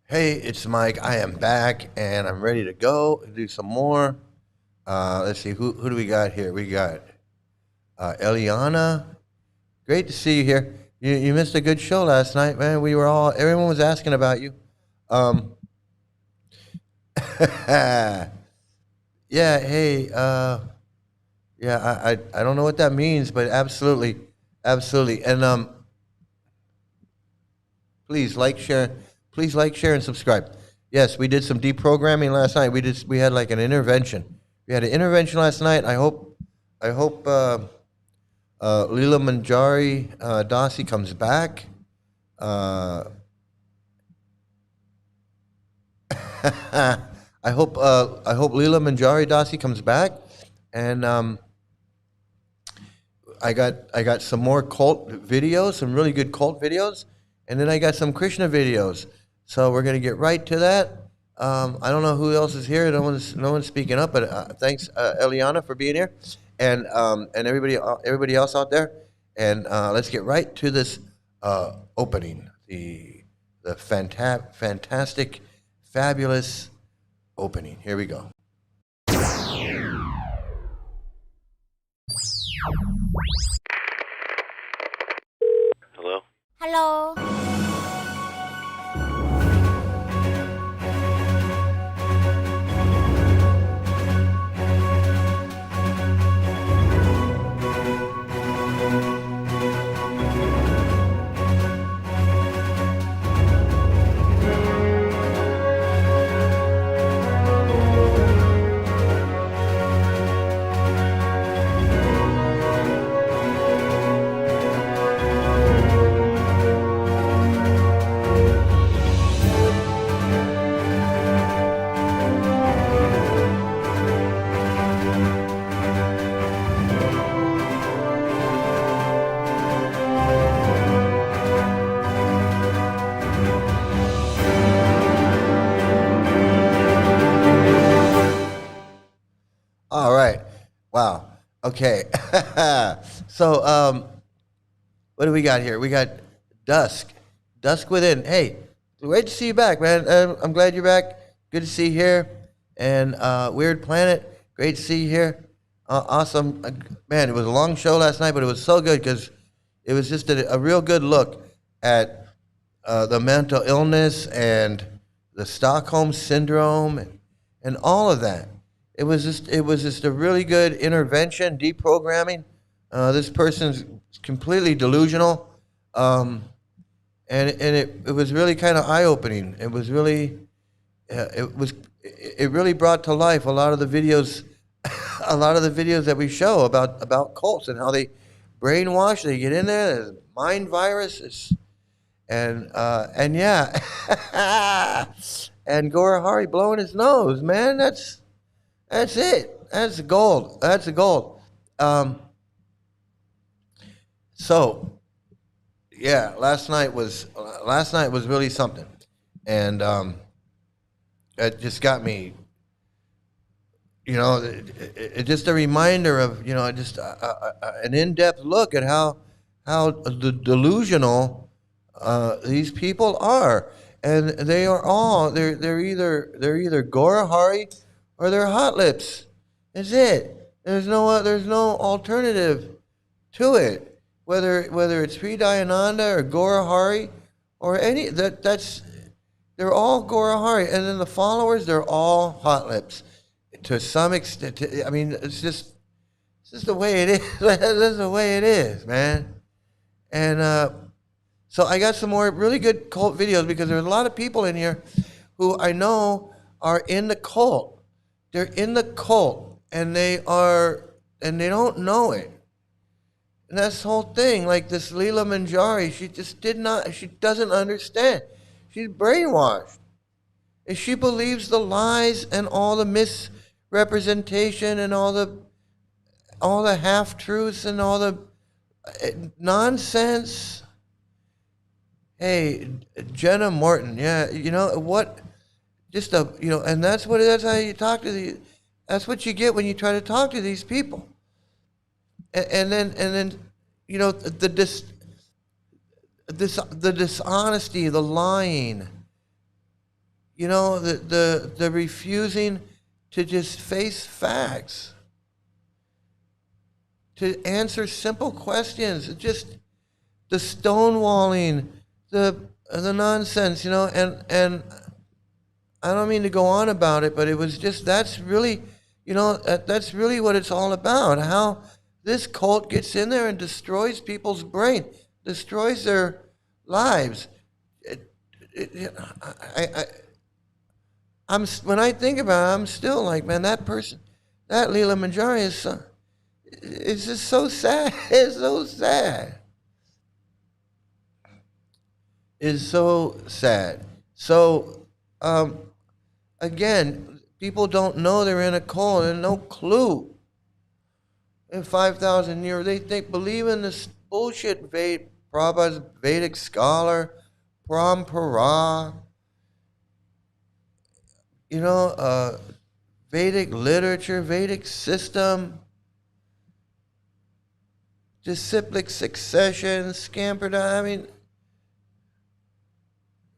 Hey, it's Mike. I am back and I'm ready to go and do some more. Let's see, who do we got here? We got Eliana. Great to see you here. You missed a good show last night, man. Everyone was asking about you. Um, yeah, hey, yeah, I don't know what that means, but absolutely, absolutely. And please please like, share, and subscribe. Yes, we did some deprogramming last night. We had like an intervention. We had an intervention last night. I hope Leela Manjari Dasi comes back. Uh, I hope Leela Manjari Dasi comes back, and I got some more cult videos, some really good cult videos, and then I got some Krishna videos. So we're gonna get right to that. I don't know who else is here. No one's speaking up, but thanks, Eliana, for being here, and everybody else out there. And let's get right to this opening. The fantastic, fabulous opening. Here we go. Hello? Hello. All right. Wow. Okay. So, what do we got here? We got Dusk. Dusk Within. Hey, great to see you back, man. I'm glad you're back. Good to see you here. And Weird Planet. Great to see you here. Awesome. Man, it was a long show last night, but it was so good because it was just a real good look at the mental illness and the Stockholm syndrome and all of that. It was just a really good intervention, deprogramming. This person's completely delusional, and it was really kind of eye opening. It really brought to life a lot of the videos, a lot of the videos that we show about cults and how they brainwash. They get in there, there's mind viruses, and yeah, and Gorahari blowing his nose, man. That's it. That's the gold. That's the gold. Um, so yeah, last night was really something, and it just got me. Just a reminder of just an in-depth look at how delusional these people are, and they're either Gorahari or they're hot lips. That's it. There's no alternative to it. Whether it's Sri Dayananda or Gorahari or any that's they're all Gorahari, and then the followers, they're all hot lips to some extent. I mean, it's just the way it is. This is the way it is, man. And so I got some more really good cult videos because there's a lot of people in here who I know are in the cult. They're in the cult, and they don't know it. And that's the whole thing. Like this Leela Manjari, she doesn't understand. She's brainwashed. And she believes the lies and all the misrepresentation and all the half truths and all the nonsense. Hey, Jenna Morton, yeah, you know what? And that's how you talk to that's what you get when you try to talk to these people. And then the dishonesty, the lying, You know, the refusing to just face facts, to answer simple questions, just the stonewalling, the nonsense, you know, and I don't mean to go on about it, but it was just, that's really, you know, that's really what it's all about. How this cult gets in there and destroys people's brain, destroys their lives. It, when I think about it, I'm still like, man, that person, that Leela Manjari is so, it's just so sad. It's so sad. It's so sad. So, again, people don't know they're in a cult and no clue. In 5,000 years, they believe in this bullshit. Prabhupada's Vedic scholar, Parampara, you know, Vedic literature, Vedic system, disciplic succession, Scamperdown. I mean,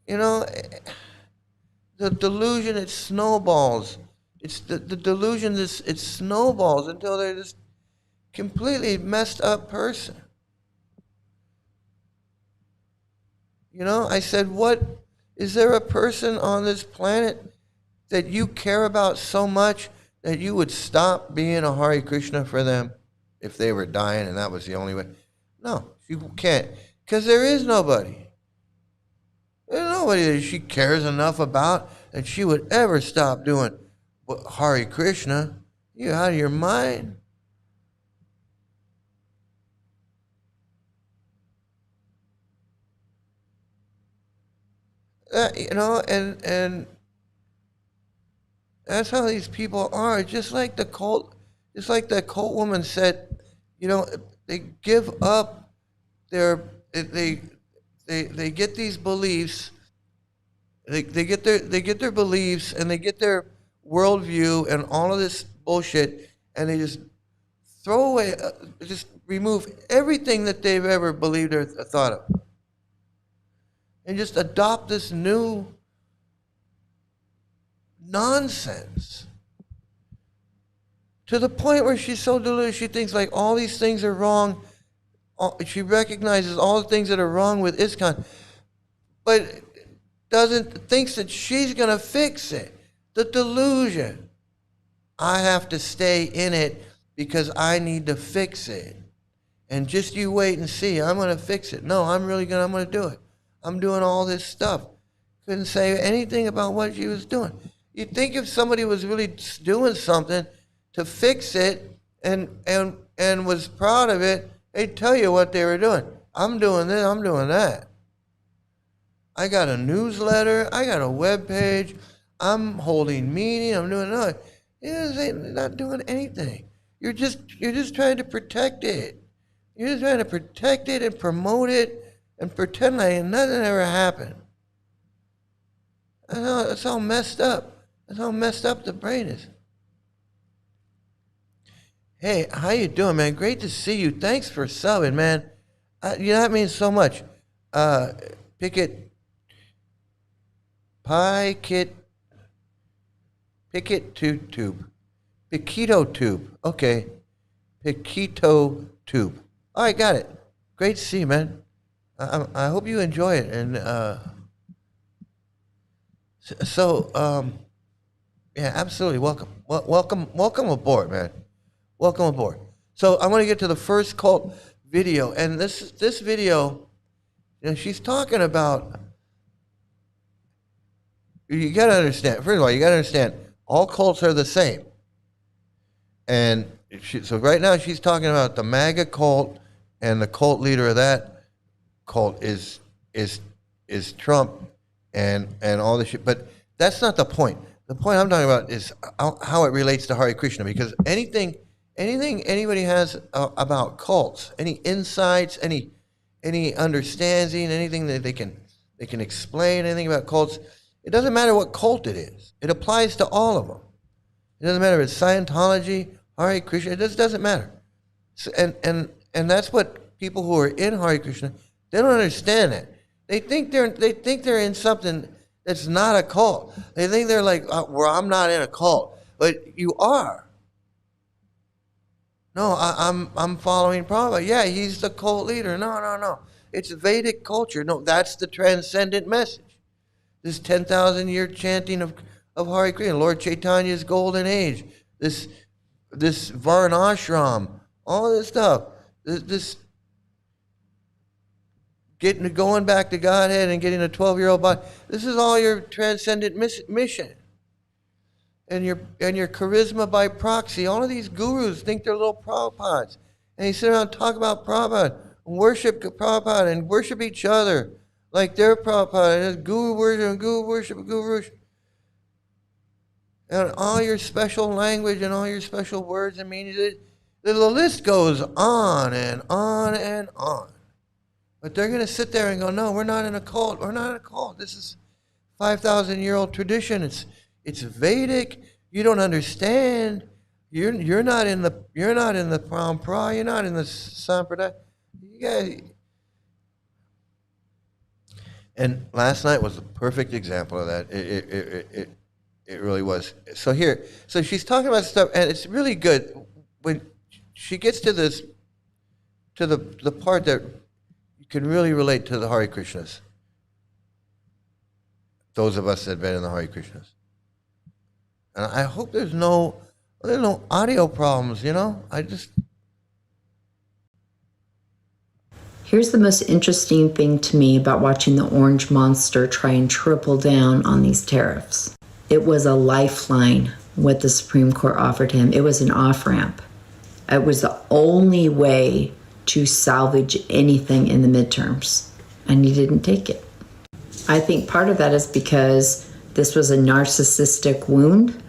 you know, the delusion, it snowballs. It's the delusion, it snowballs until they're just completely messed up person. You know, I said, what, is there a person on this planet that you care about so much that you would stop being a Hare Krishna for them if they were dying and that was the only way? No, you can't, because there is nobody. There's nobody that she cares enough about that she would ever stop doing Hare Krishna. You out of your mind? You know, and that's how these people are. Just like the cult, just like that cult woman said, you know, they give up their, they get these beliefs, they get their beliefs and they get their worldview and all of this bullshit, and they just throw away, just remove everything that they've ever believed or thought of, and just adopt this new nonsense to the point where she's so deluded, she thinks like all these things are wrong. She recognizes all the things that are wrong with ISKCON, but thinks that she's going to fix it. The delusion. I have to stay in it because I need to fix it. And just you wait and see. I'm going to fix it. No, I'm going to do it. I'm doing all this stuff. Couldn't say anything about what she was doing. You'd think if somebody was really doing something to fix it and was proud of it, they'd tell you what they were doing. I'm doing this, I'm doing that. I got a newsletter, I got a web page, I'm holding meetings, I'm doing that. You're not doing anything. You're just trying to protect it. You're just trying to protect it and promote it and pretend like nothing ever happened. That's how messed up. That's how messed up the brain is. Hey, how you doing, man? Great to see you. Thanks for subbing, man. You know, that means so much. Picket tube. Piquito tube. Okay. Piquito tube. All right, got it. Great to see you, man. I hope you enjoy it. And yeah, absolutely. Welcome aboard, man. Welcome aboard. So I want to get to the first cult video, and this video, you know, she's talking about. You got to understand. First of all, you got to understand all cults are the same. And so right now she's talking about the MAGA cult, and the cult leader of that cult is Trump, and all this shit. But that's not the point. The point I'm talking about is how it relates to Hare Krishna, because anything anybody has about cults, any insights, any understanding, anything that they can explain, anything about cults, it doesn't matter what cult it is. It applies to all of them. It doesn't matter if it's Scientology, Hare Krishna. It just doesn't matter. So, and that's what people who are in Hare Krishna, they don't understand that. They think they're in something It's not a cult. They think they're like, well, I'm not in a cult, but you are. No, I'm following Prabhupada. Yeah, he's the cult leader. No. It's Vedic culture. No, that's the transcendent message. This 10,000-year chanting of Hare Krishna, Lord Chaitanya's golden age, this Varnashram, all this stuff, this going back to Godhead and getting a 12-year-old body. This is all your transcendent mission. And your charisma by proxy. All of these gurus think they're little Prabhupads. And they sit around and talk about Prabhupada, and worship Prabhupada, and worship each other like they're Prabhupada. And it's guru worship, and guru worship, and guru worship. And all your special language and all your special words and meanings. The list goes on and on and on. But they're going to sit there and go, no, we're not in a cult. We're not in a cult. This is 5,000-year-old tradition. It's Vedic. You don't understand. You're not in the parampara. You're not in the sampradaya. You guys. And last night was the perfect example of that. It really was. So she's talking about stuff, and it's really good when she gets to this, to the part that you can really relate to the Hare Krishnas. Those of us that have been in the Hare Krishnas. And I hope there's no audio problems, Here's the most interesting thing to me about watching the orange monster try and triple down on these tariffs. It was a lifeline, what the Supreme Court offered him. It was an off-ramp. It was the only way to salvage anything in the midterms, and he didn't take it. I think part of that is because this was a narcissistic wound.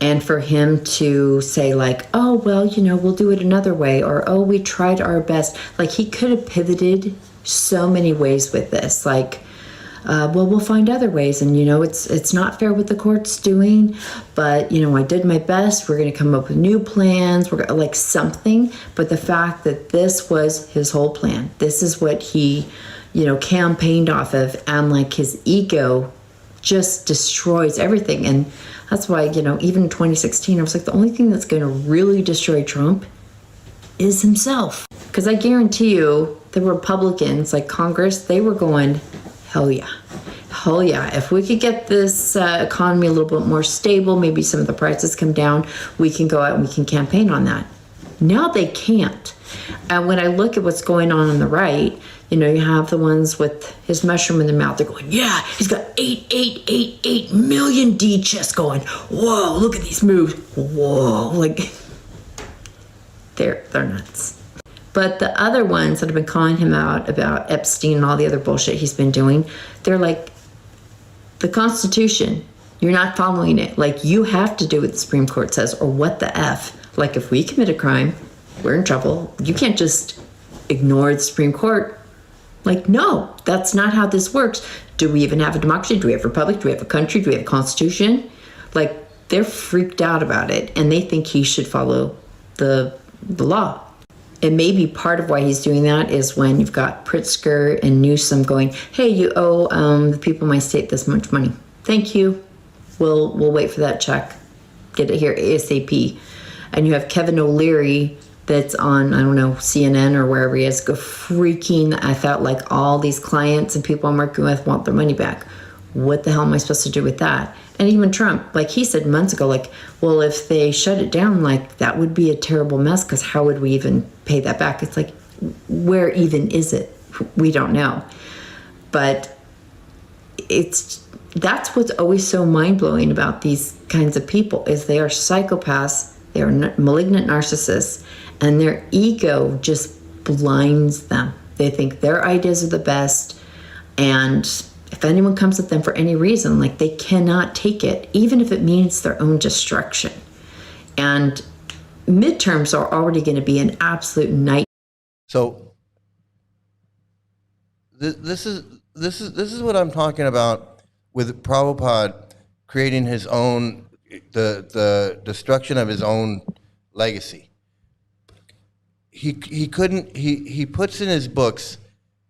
And for him to say like, oh, well, we'll do it another way, or, oh, we tried our best. Like, he could have pivoted so many ways with this. Like, well, we'll find other ways. And, it's not fair what the court's doing, but, I did my best. We're going to come up with new plans. We're like something. But the fact that this was his whole plan, this is what he, campaigned off of, and like his ego just destroys everything. And that's why, even in 2016, I was like, the only thing that's going to really destroy Trump is himself. Because I guarantee you, the Republicans, like Congress, they were going, hell yeah. Hell yeah. If we could get this economy a little bit more stable, maybe some of the prices come down, we can go out and we can campaign on that. Now they can't. And when I look at what's going on the right, you have the ones with his mushroom in their mouth. They're going, yeah, he's got 8 million D chess going. Whoa, look at these moves. Whoa, like they're nuts. But the other ones that have been calling him out about Epstein and all the other bullshit he's been doing, they're like, the Constitution, you're not following it. Like, you have to do what the Supreme Court says, or what the F. Like, if we commit a crime, we're in trouble. You can't just ignore the Supreme Court. Like, no, that's not how this works. Do we even have a democracy? Do we have a republic? Do we have a country? Do we have a constitution? Like, they're freaked out about it, and they think he should follow the law. And maybe part of why he's doing that is when you've got Pritzker and Newsom going, hey, you owe the people in my state this much money. Thank you. We'll wait for that check. Get it here ASAP. And you have Kevin O'Leary that's on, I don't know, CNN or wherever he is, go freaking the F out like all these clients and people I'm working with want their money back. What the hell am I supposed to do with that? And even Trump, like he said months ago, like, well, if they shut it down, like that would be a terrible mess because how would we even pay that back? It's like, where even is it? We don't know. But that's what's always so mind-blowing about these kinds of people is they are psychopaths, they are malignant narcissists, and their ego just blinds them. They think their ideas are the best, and if anyone comes at them for any reason, like they cannot take it, even if it means their own destruction. And midterms are already going to be an absolute nightmare. So this is what I'm talking about with Prabhupada creating his own, the destruction of his own legacy. He puts in his books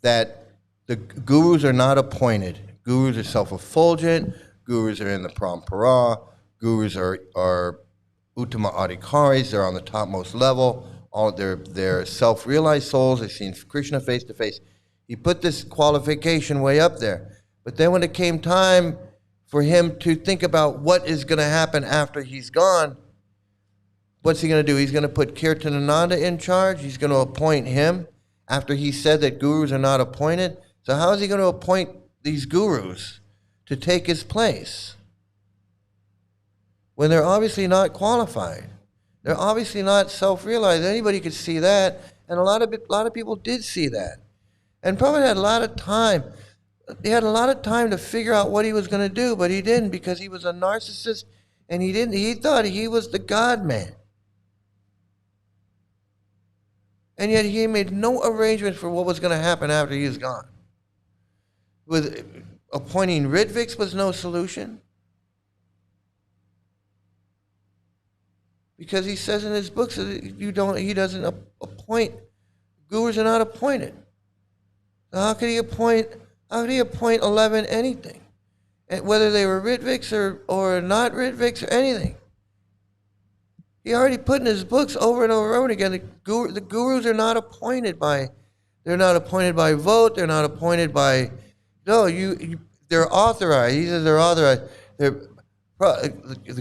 that the gurus are not appointed. Gurus are self-effulgent. Gurus are in the parampara. Gurus are uttama adhikaris. They're on the topmost level. All they're self-realized souls. They've seen Krishna face to face. He put this qualification way up there. But then when it came time for him to think about what is going to happen after he's gone, what's he going to do? He's going to put Kirtanananda in charge. He's going to appoint him after he said that gurus are not appointed. So how is he going to appoint these gurus to take his place when they're obviously not qualified? They're obviously not self-realized. Anybody could see that, and a lot of people did see that. And Prabhupada had a lot of time. He had a lot of time to figure out what he was going to do, but he didn't, because he was a narcissist, and he thought he was the God man. And yet he made no arrangements for what was going to happen after he was gone. With appointing Ritviks was no solution. Because he says in his books that he doesn't appoint, gurus are not appointed. So how could he appoint 11 anything? And whether they were Ritviks or not Ritviks or anything. He already put in his books over and over and over again, the gurus are not appointed they're not appointed by vote, they're not appointed by, they're authorized. He says they're authorized.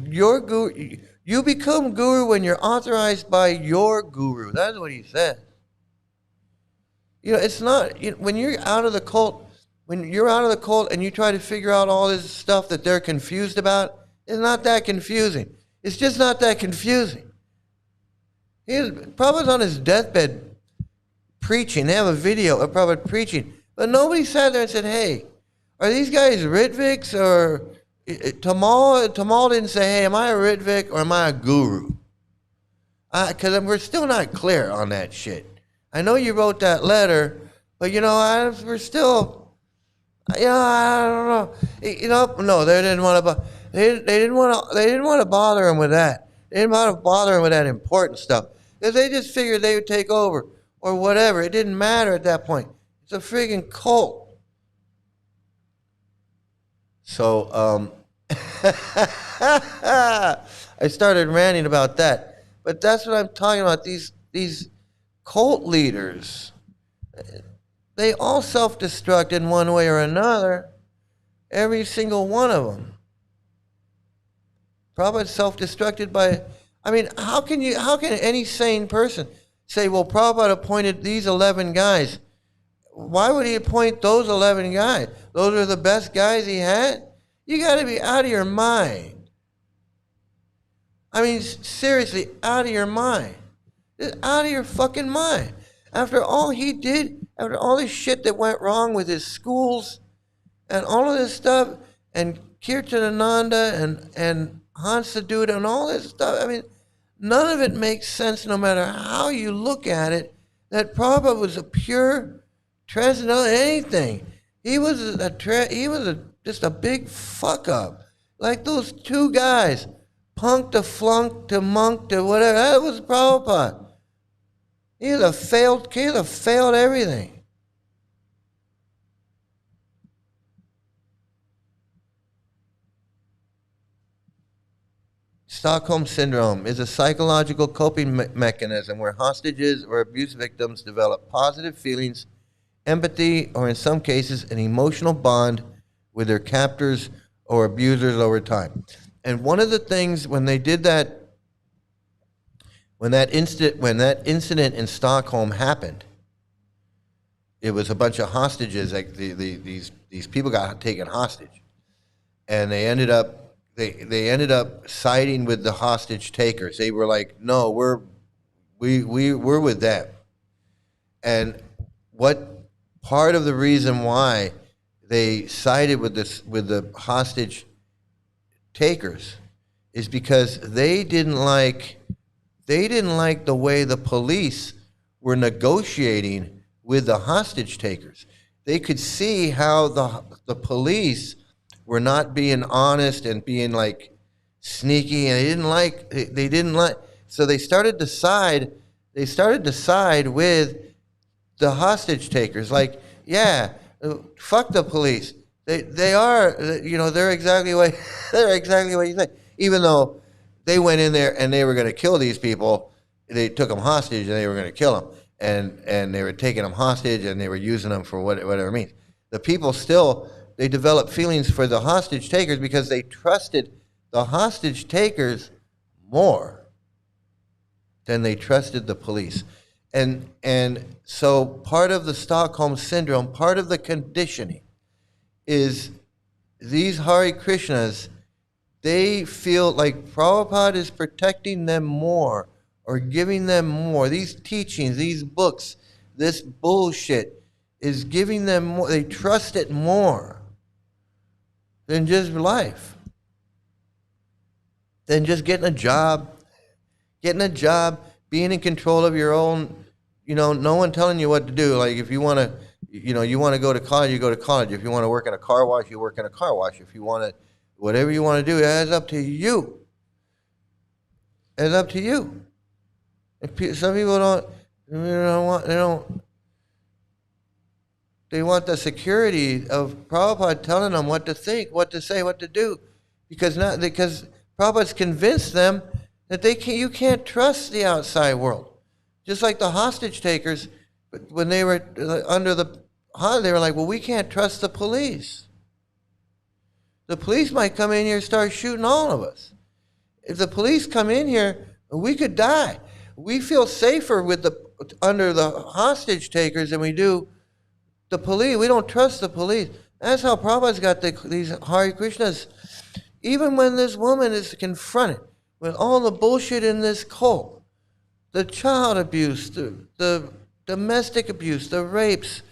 Your guru, you become guru when you're authorized by your guru. That's what he said. It's not, when you're out of the cult, and you try to figure out all this stuff that they're confused about, it's not that confusing. It's just not that confusing. Prabhupada's on his deathbed preaching. They have a video of Prabhupada preaching. But nobody sat there and said, hey, are these guys Ritviks or... Tamal didn't say, hey, am I a Ritvik or am I a guru? Because we're still not clear on that shit. I know you wrote that letter, but we're still, I don't know. No, they didn't want to. They didn't want to bother him with that. They didn't want to bother him with that important stuff, because they just figured they would take over or whatever. It didn't matter at that point. It's a friggin' cult. So I started ranting about that, but that's what I'm talking about. These cult leaders, they all self-destruct in one way or another. Every single one of them. Prabhupada self-destructed by. I mean, how can any sane person say, well, Prabhupada appointed these 11 guys? Why would he appoint those 11 guys? Those are the best guys he had? You got to be out of your mind. I mean, seriously, out of your mind. Just out of your fucking mind. After all he did, after all this shit that went wrong with his schools and all of this stuff, and Kirtanananda and Hansaduta and all this stuff, I mean, none of it makes sense no matter how you look at it, that Prabhupada was a pure, transcendental anything. He was just a big fuck up. Like those two guys, punk to flunk to monk to whatever, that was Prabhupada. He's a failed everything. Stockholm Syndrome is a psychological coping mechanism where hostages or abuse victims develop positive feelings, empathy, or in some cases, an emotional bond with their captors or abusers over time. And one of the things when they did that, when that incident in Stockholm happened, it was a bunch of hostages. Like these people got taken hostage, and they ended up siding with the hostage takers. They were like, "No, we're with them." And what part of the reason why they sided with the hostage takers is because they didn't like the way the police were negotiating with the hostage takers. They could see how the police were not being honest and being like sneaky, and they didn't like so they started to side with the hostage takers. Like, yeah, fuck the police. They are, you know, they're exactly what they're exactly what you think. Even though they went in there and they were going to kill these people, they took them hostage and they were going to kill them, and they were taking them hostage and they were using them for whatever it means. The people still, they developed feelings for the hostage takers because they trusted the hostage takers more than they trusted the police. And so part of the Stockholm syndrome, part of the conditioning is these Hare Krishnas, they feel like Prabhupada is protecting them more or giving them more. These teachings, these books, this bullshit is giving them more. They trust it more than just life, than just getting a job, being in control of your own, you know, no one telling you what to do. Like if you want to, you know, you want to go to college, you go to college. If you want to work in a car wash, you work in a car wash. If you want to, whatever you want to do, it's up to you. It's up to you. Some people they want the security of Prabhupada telling them what to think, what to say, what to do, because Prabhupada's convinced them that you can't trust the outside world. Just like the hostage takers, when they were under they were like, well, we can't trust the police. The police might come in here and start shooting all of us. If the police come in here, we could die. We feel safer under the hostage takers than we do the police. We don't trust the police. That's how Prabhupada's got these Hare Krishnas. Even when this woman is confronted with all the bullshit in this cult, the child abuse, the domestic abuse, the rapes,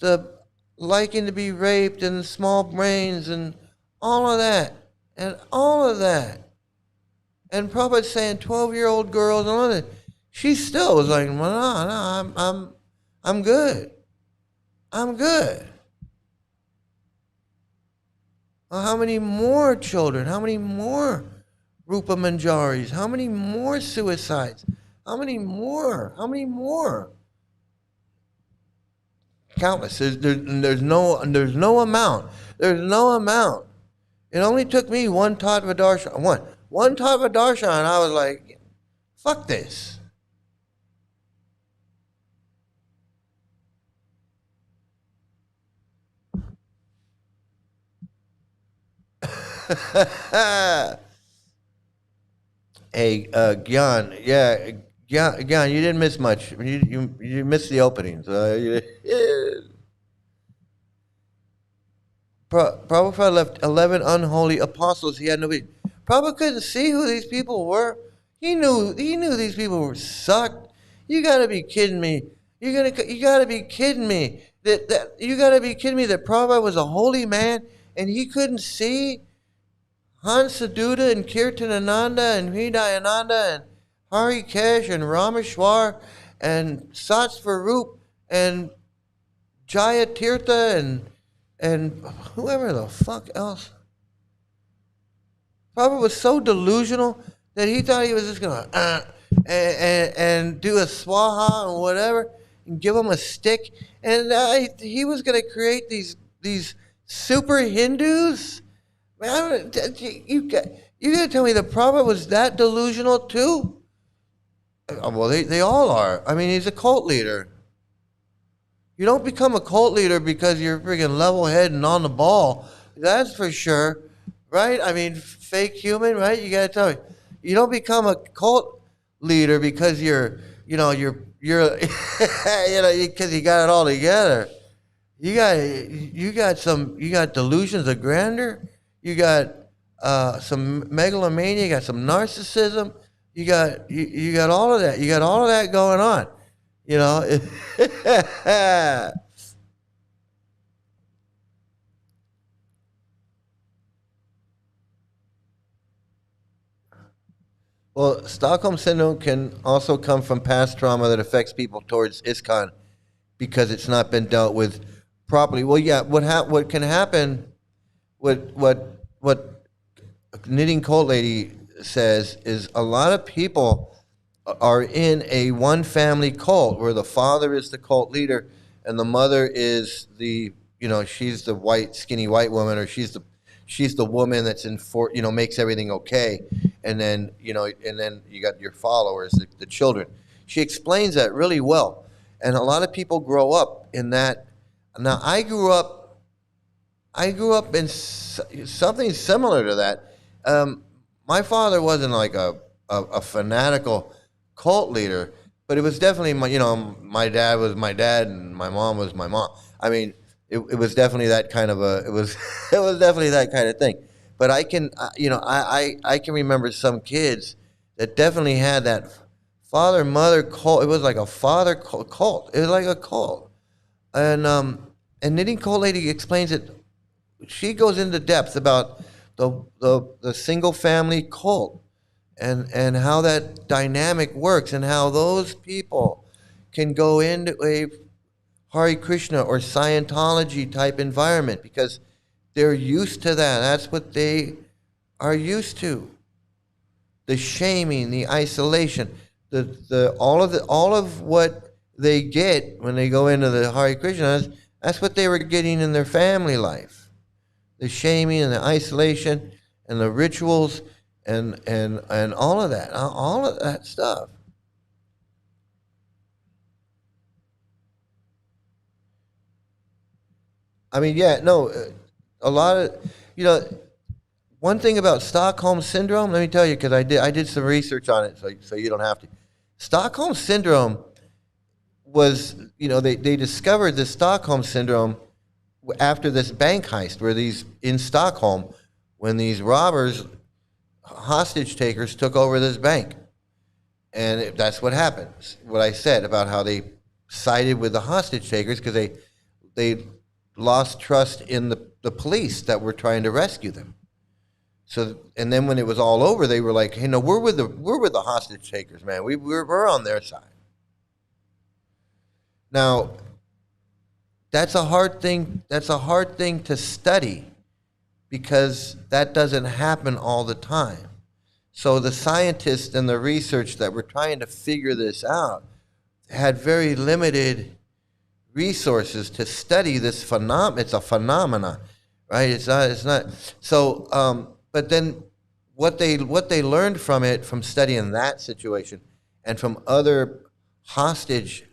the liking to be raped and small brains and all of that. And Prabhupada's saying 12-year-old girls and all that. She still was like, well, no, I'm good. I'm good. Well, how many more children? How many more Rupa Manjaris? How many more suicides? How many more? How many more? Countless. There's no amount. There's no amount. It only took me one tattva darshan. One tattva darshan, and I was like, fuck this. Hey, Gyan, yeah, Gyan, you didn't miss much. You missed the openings. Prabhupada left 11 unholy apostles. He had nobody. Prabhupada couldn't see who these people were. He knew these people were sucked. You gotta be kidding me. You gotta be kidding me. You gotta be kidding me that Prabhupada was a holy man and he couldn't see Hansaduta and Kirtanananda and Hridayananda and Harikesh and Rameshwar and Satsvarup and Jayatirtha and whoever the fuck else. Prabhupada was so delusional that he thought he was just going to and do a swaha and whatever and give them a stick. And he was going to create these super Hindus. Man, you got to tell me that Prabhupada was that delusional too? Well, they all are. I mean, he's a cult leader. You don't become a cult leader because you're freaking level-headed and on the ball. That's for sure, right? I mean, fake human, right? You got to tell me. You don't become a cult leader because you're because you got it all together. You got delusions of grandeur. You got some megalomania. You got some narcissism. You got all of that. You got all of that going on. You know. Well, Stockholm Syndrome can also come from past trauma that affects people towards ISKCON because it's not been dealt with properly. Well, yeah, what can happen, what Knitting Cult Lady says is a lot of people are in a one family cult where the father is the cult leader and the mother is the she's the skinny white woman, or she's the woman that's makes everything okay, and then you got your followers, the children. She explains that really well, and a lot of people grow up in that. Now I grew up in something similar to that. My father wasn't like a fanatical cult leader, but it was definitely my dad was my dad and my mom was my mom. I mean, it was definitely that kind of it was it was definitely that kind of thing. But I can I can remember some kids that definitely had that father mother cult. It was like a father cult. It was like a cult, and Knitting Cult Lady explains it. She goes into depth about the single family cult, and how that dynamic works, and how those people can go into a Hare Krishna or Scientology type environment because they're used to that. That's what they are used to. The shaming, the isolation, all of what they get when they go into the Hare Krishnas, that's what they were getting in their family life. The shaming and the isolation and the rituals and all of that stuff. I mean, yeah, no, a lot of one thing about Stockholm syndrome. Let me tell you, because I did some research on it, so you don't have to. Stockholm syndrome was they discovered the Stockholm syndrome after this bank heist where in Stockholm, when these robbers, hostage takers, took over this bank. And that's what happened. What I said about how they sided with the hostage takers because they lost trust in the police that were trying to rescue them. So, and then when it was all over, they were like, "Hey, no, we're with the hostage takers, man. We're on their side." Now, that's a hard thing. That's a hard thing to study because that doesn't happen all the time. So the scientists and the research that were trying to figure this out had very limited resources to study this phenomenon. It's a phenomena, right? It's not. So, but then what they learned from it, from studying that situation, and from other hostage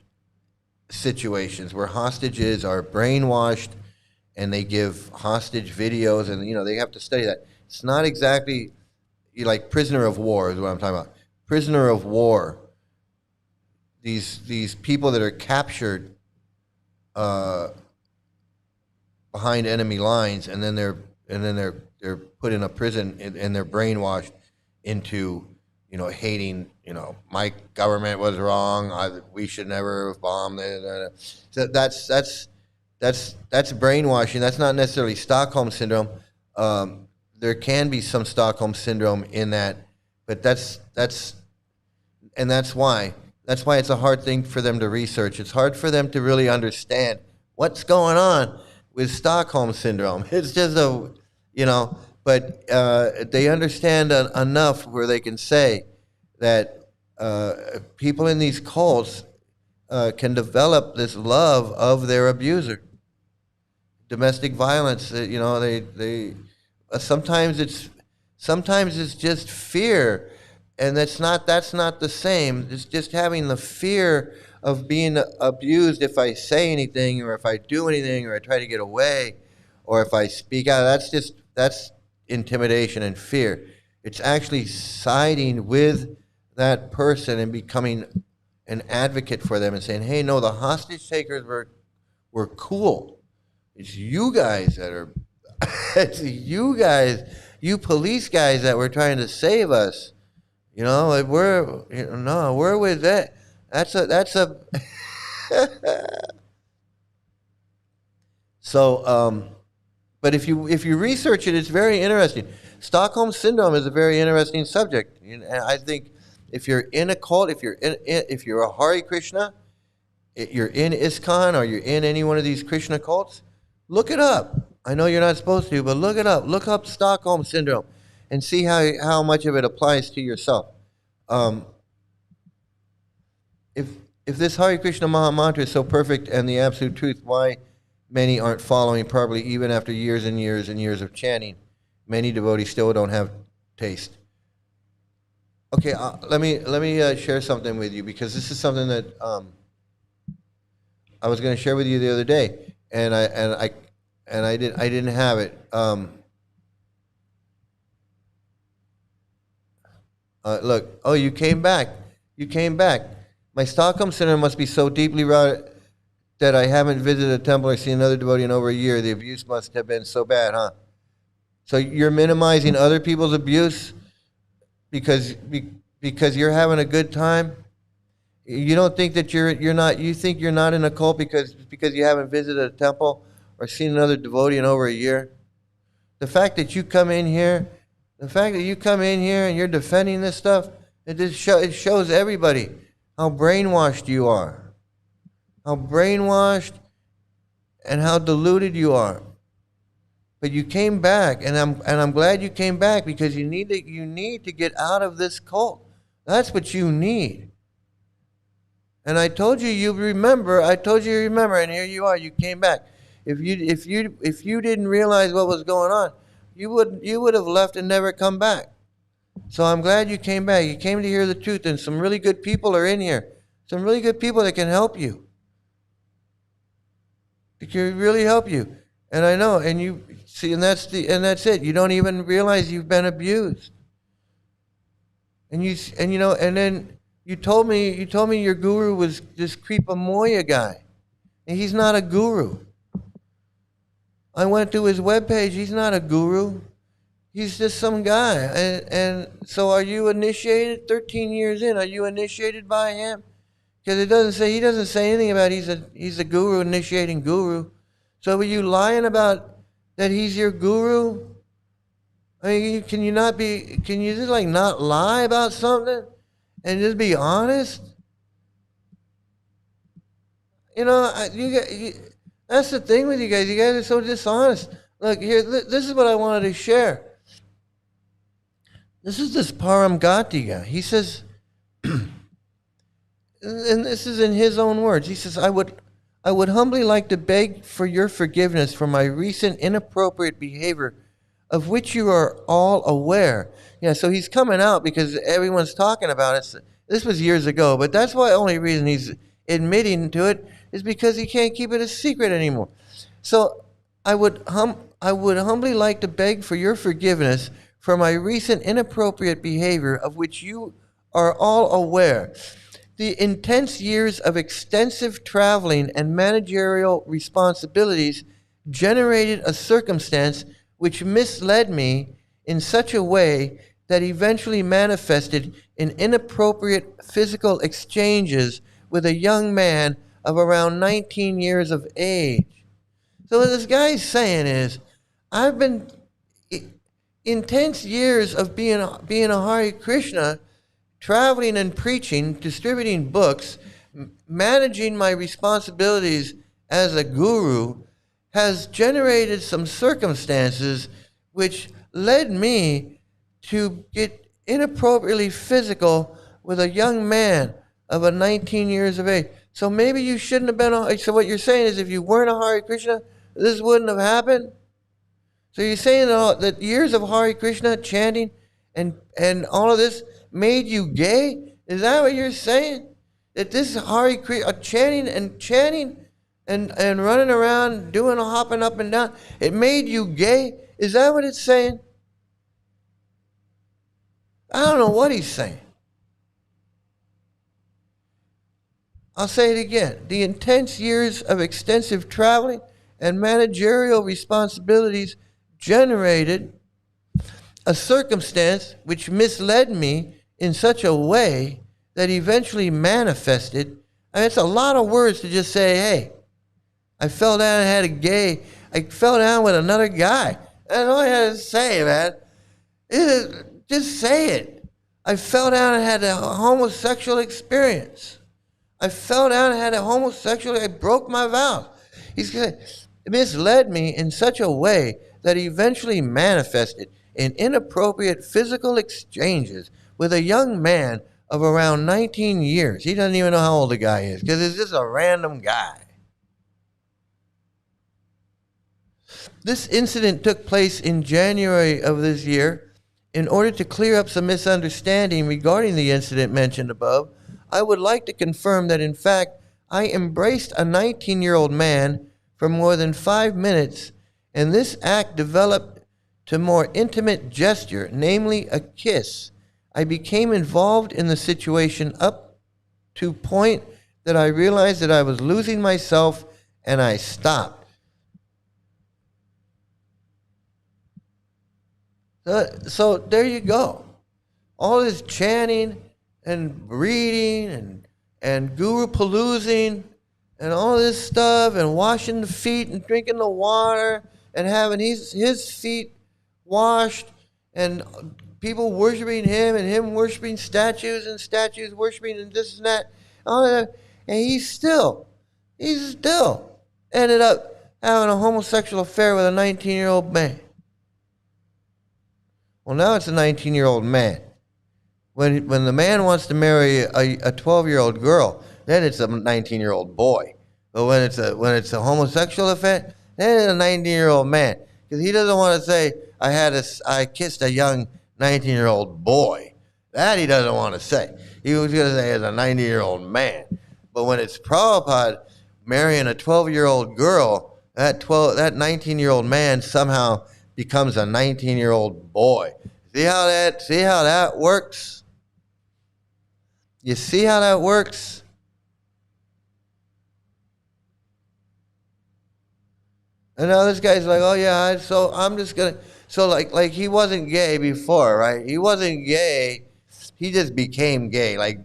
situations where hostages are brainwashed and they give hostage videos, and they have to study that. It's not exactly like prisoner of war is what I'm talking about. Prisoner of war. These people that are captured behind enemy lines, and then they're put in a prison, and they're brainwashed into hating. My government was wrong. We should never have bombed. So that's brainwashing. That's not necessarily Stockholm syndrome. There can be some Stockholm syndrome in that, but that's why it's a hard thing for them to research. It's hard for them to really understand what's going on with Stockholm syndrome. It's just but they understand enough where they can say that people in these cults can develop this love of their abuser. Domestic violence, they sometimes it's just fear, and that's not the same. It's just having the fear of being abused if I say anything, or if I do anything, or I try to get away, or if I speak out. That's intimidation and fear. It's actually siding with that person and becoming an advocate for them and saying, "Hey, no, the hostage takers were cool. It's you guys that are, it's you guys, you police guys that were trying to save us. Like we're with that. That's a." So, but if you research it, it's very interesting. Stockholm syndrome is a very interesting subject. And I think if you're in a cult, if you're a Hare Krishna, you're in ISKCON, or you're in any one of these Krishna cults, look it up. I know you're not supposed to, but look it up. Look up Stockholm syndrome, and see how much of it applies to yourself. If this Hare Krishna Maha Mantra is so perfect and the absolute truth, why many aren't following properly even after years and years and years of chanting. Many devotees still don't have taste. Okay, let me share something with you, because this is something that I was going to share with you the other day, and I didn't have it. Look, oh, you came back. You came back. My Stockholm syndrome must be so deeply rooted that I haven't visited a temple or seen another devotee in over a year. The abuse must have been so bad, huh? So you're minimizing other people's abuse because you're having a good time. You don't think that you're not. You think you're not in a cult because you haven't visited a temple or seen another devotee in over a year. The fact that you come in here, and you're defending this stuff, it shows everybody how brainwashed you are, how brainwashed and how deluded you are. But you came back, and I'm glad you came back, because you need to get out of this cult. That's what you need. And I told you you remember, and here you are. You came back. If you didn't realize what was going on, you would have left and never come back. So I'm glad you came back. You came to hear the truth, and some really good people are in here. Some really good people that can help you. They can really help you. And I know, and you see, and that's it. You don't even realize you've been abused. And then you told me your guru was this Kripa Moya guy. And he's not a guru. I went to his webpage. He's not a guru. He's just some guy. And so are you initiated? 13 years in, are you initiated by him? Because he doesn't say anything about he's a guru initiating guru. So were you lying about that he's your guru? I mean, can you just like not lie about something and just be honest? That's the thing with you guys. You guys are so dishonest. Look, here, this is what I wanted to share. This is this Param Gati guy. He says, and this is in his own words. He says, I would humbly like to beg for your forgiveness for my recent inappropriate behavior, of which you are all aware. Yeah, so he's coming out because everyone's talking about it. This was years ago, but that's why the only reason he's admitting to it is because he can't keep it a secret anymore. So I would humbly like to beg for your forgiveness for my recent inappropriate behavior, of which you are all aware. The intense years of extensive traveling and managerial responsibilities generated a circumstance which misled me in such a way that eventually manifested in inappropriate physical exchanges with a young man of around 19 years of age. So what this guy's saying is, I've been intense years of being a Hare Krishna, traveling and preaching, distributing books, managing my responsibilities as a guru, has generated some circumstances which led me to get inappropriately physical with a young man of 19 years of age. So maybe you shouldn't have been. So what you're saying is, if you weren't a Hare Krishna, this wouldn't have happened? So you're saying that years of Hare Krishna chanting and all of this made you gay? Is that what you're saying? That this Hare Krishna chanting and running around doing a hopping up and down, it made you gay? Is that what it's saying? I don't know what he's saying. I'll say it again. The intense years of extensive traveling and managerial responsibilities generated a circumstance which misled me in such a way that eventually manifested. I mean, it's a lot of words to just say, hey, I fell down and I fell down with another guy. That's all I had to say, man. Just say it. I fell down and had a homosexual experience. I fell down and had a homosexual, I broke my vows. He's going to misled me in such a way that eventually manifested in inappropriate physical exchanges with a young man of around 19 years. He doesn't even know how old the guy is because it's just a random guy. This incident took place in January of this year. In order to clear up some misunderstanding regarding the incident mentioned above, I would like to confirm that in fact I embraced a 19-year-old man for more than 5 minutes, and this act developed to more intimate gesture, namely a kiss. I became involved in the situation up to point that I realized that I was losing myself, and I stopped. So there you go. All this chanting and reading and guru paloozing and all this stuff and washing the feet and drinking the water and having his feet washed and people worshiping him and him worshiping statues and statues worshiping and this and that. All that. And he still ended up having a homosexual affair with a 19-year-old man. Well, now it's a 19-year-old man. When the man wants to marry a 12-year-old girl, then it's a 19-year-old boy. But when it's a homosexual affair, then it's a 19-year-old man, because he doesn't want to say I kissed a young 19-year-old boy. That he doesn't want to say. He was going to say as a 90-year-old man. But when it's Prabhupada marrying a 12-year-old girl, that 19-year-old man somehow becomes a 19-year-old boy. See how that works? You see how that works? And now this guy's like, oh yeah, so I'm just gonna, so like he wasn't gay before, right? He wasn't gay. He just became gay, like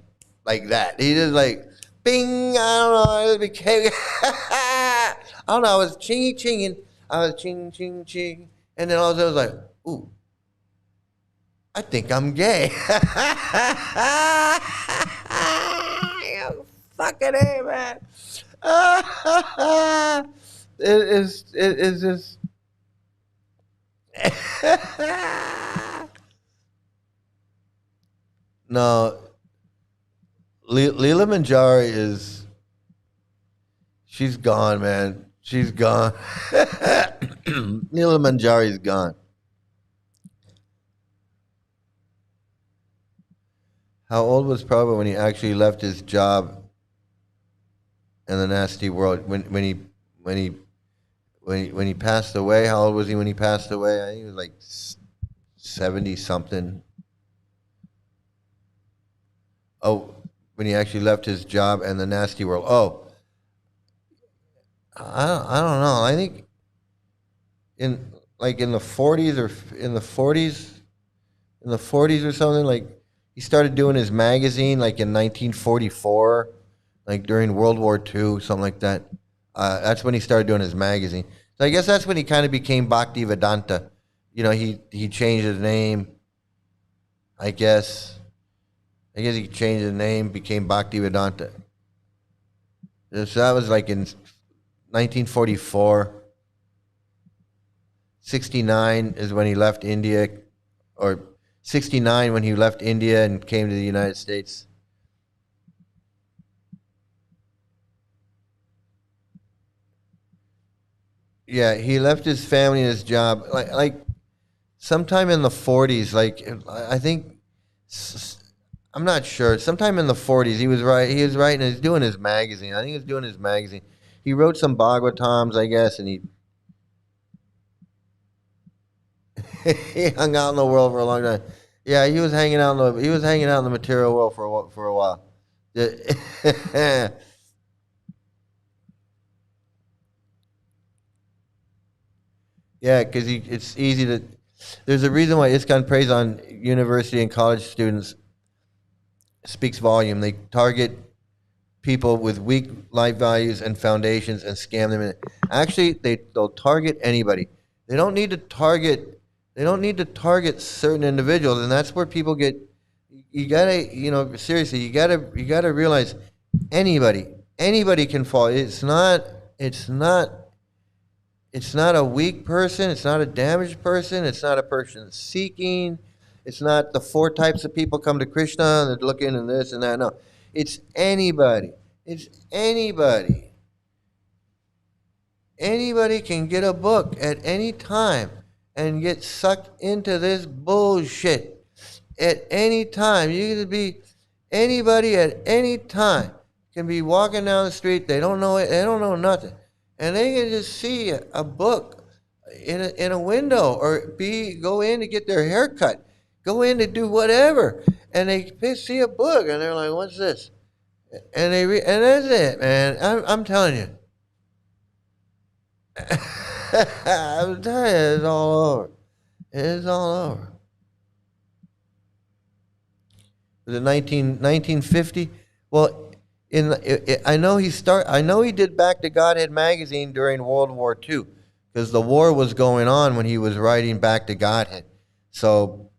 that. He just like, bing, I don't know, I just became, I don't know, I was chinging, I was ching, and then all of a sudden I was like, ooh, I think I'm gay. Fucking A, man. It is just. No, Leela Manjari she's gone, man. She's gone. Leela Manjari's gone. How old was Prabhupada when he actually left his job in the nasty world? When he passed away? How old was he when he passed away? I think he was like 70 something. Oh, when he actually left his job in the nasty world. Oh, I don't know. I think in the 40s or in the 40s or something, like he started doing his magazine like in 1944, like during World War II, something like that. That's when he started doing his magazine. So I guess that's when he kind of became Bhakti Vedanta. You know, he changed his name. I guess he changed his name, became Bhakti Vedanta. So that was like in 1944. 69 is when he left India, or 69 when he left India and came to the United States. Yeah, he left his family and his job like sometime in the 40s. Like I think, I'm not sure. Sometime in the 40s, he was writing. He's doing his magazine. I think he was doing his magazine. He wrote some Bhagavatams, I guess, and he he hung out in the world for a long time. Yeah, he was hanging out in the material world for a while. Yeah, because it's easy to. There's a reason why ISKCON preys on university and college students. Speaks volume. They target people with weak life values and foundations and scam them. Actually, they'll target anybody. They don't need to target certain individuals, and that's where people get. You gotta, seriously, you gotta realize anybody can fall. It's not a weak person. It's not a damaged person. It's not a person seeking. It's not the 4 types of people come to Krishna and they're looking and this and that. No, it's anybody. It's anybody. Anybody can get a book at any time and get sucked into this bullshit at any time. You can be anybody at any time can be walking down the street. They don't know it. They don't know nothing, and they can just see a book in a window, or go in to get their hair cut, go in to do whatever, and they see a book and they're like, "What's this?" And they and that's it, man. I'm telling you. I'm telling you, it's all over. It's all over. Was it 1950? Well, I know he did Back to Godhead magazine during World War II, because the war was going on when he was writing Back to Godhead. So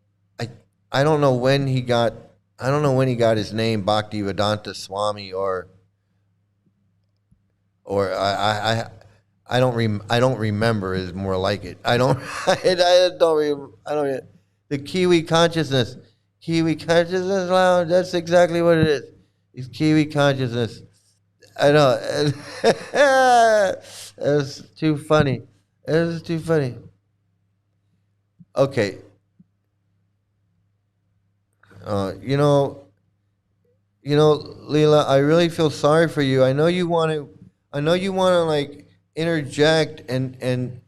I don't know when he got his name Bhaktivedanta Swami, or I don't remember is more like it. I don't the Kiwi consciousness lounge. That's exactly what it is. It's Kiwi consciousness. I know. It's too funny. It's too funny. Okay. Leela, I really feel sorry for you. I know you want to like interject and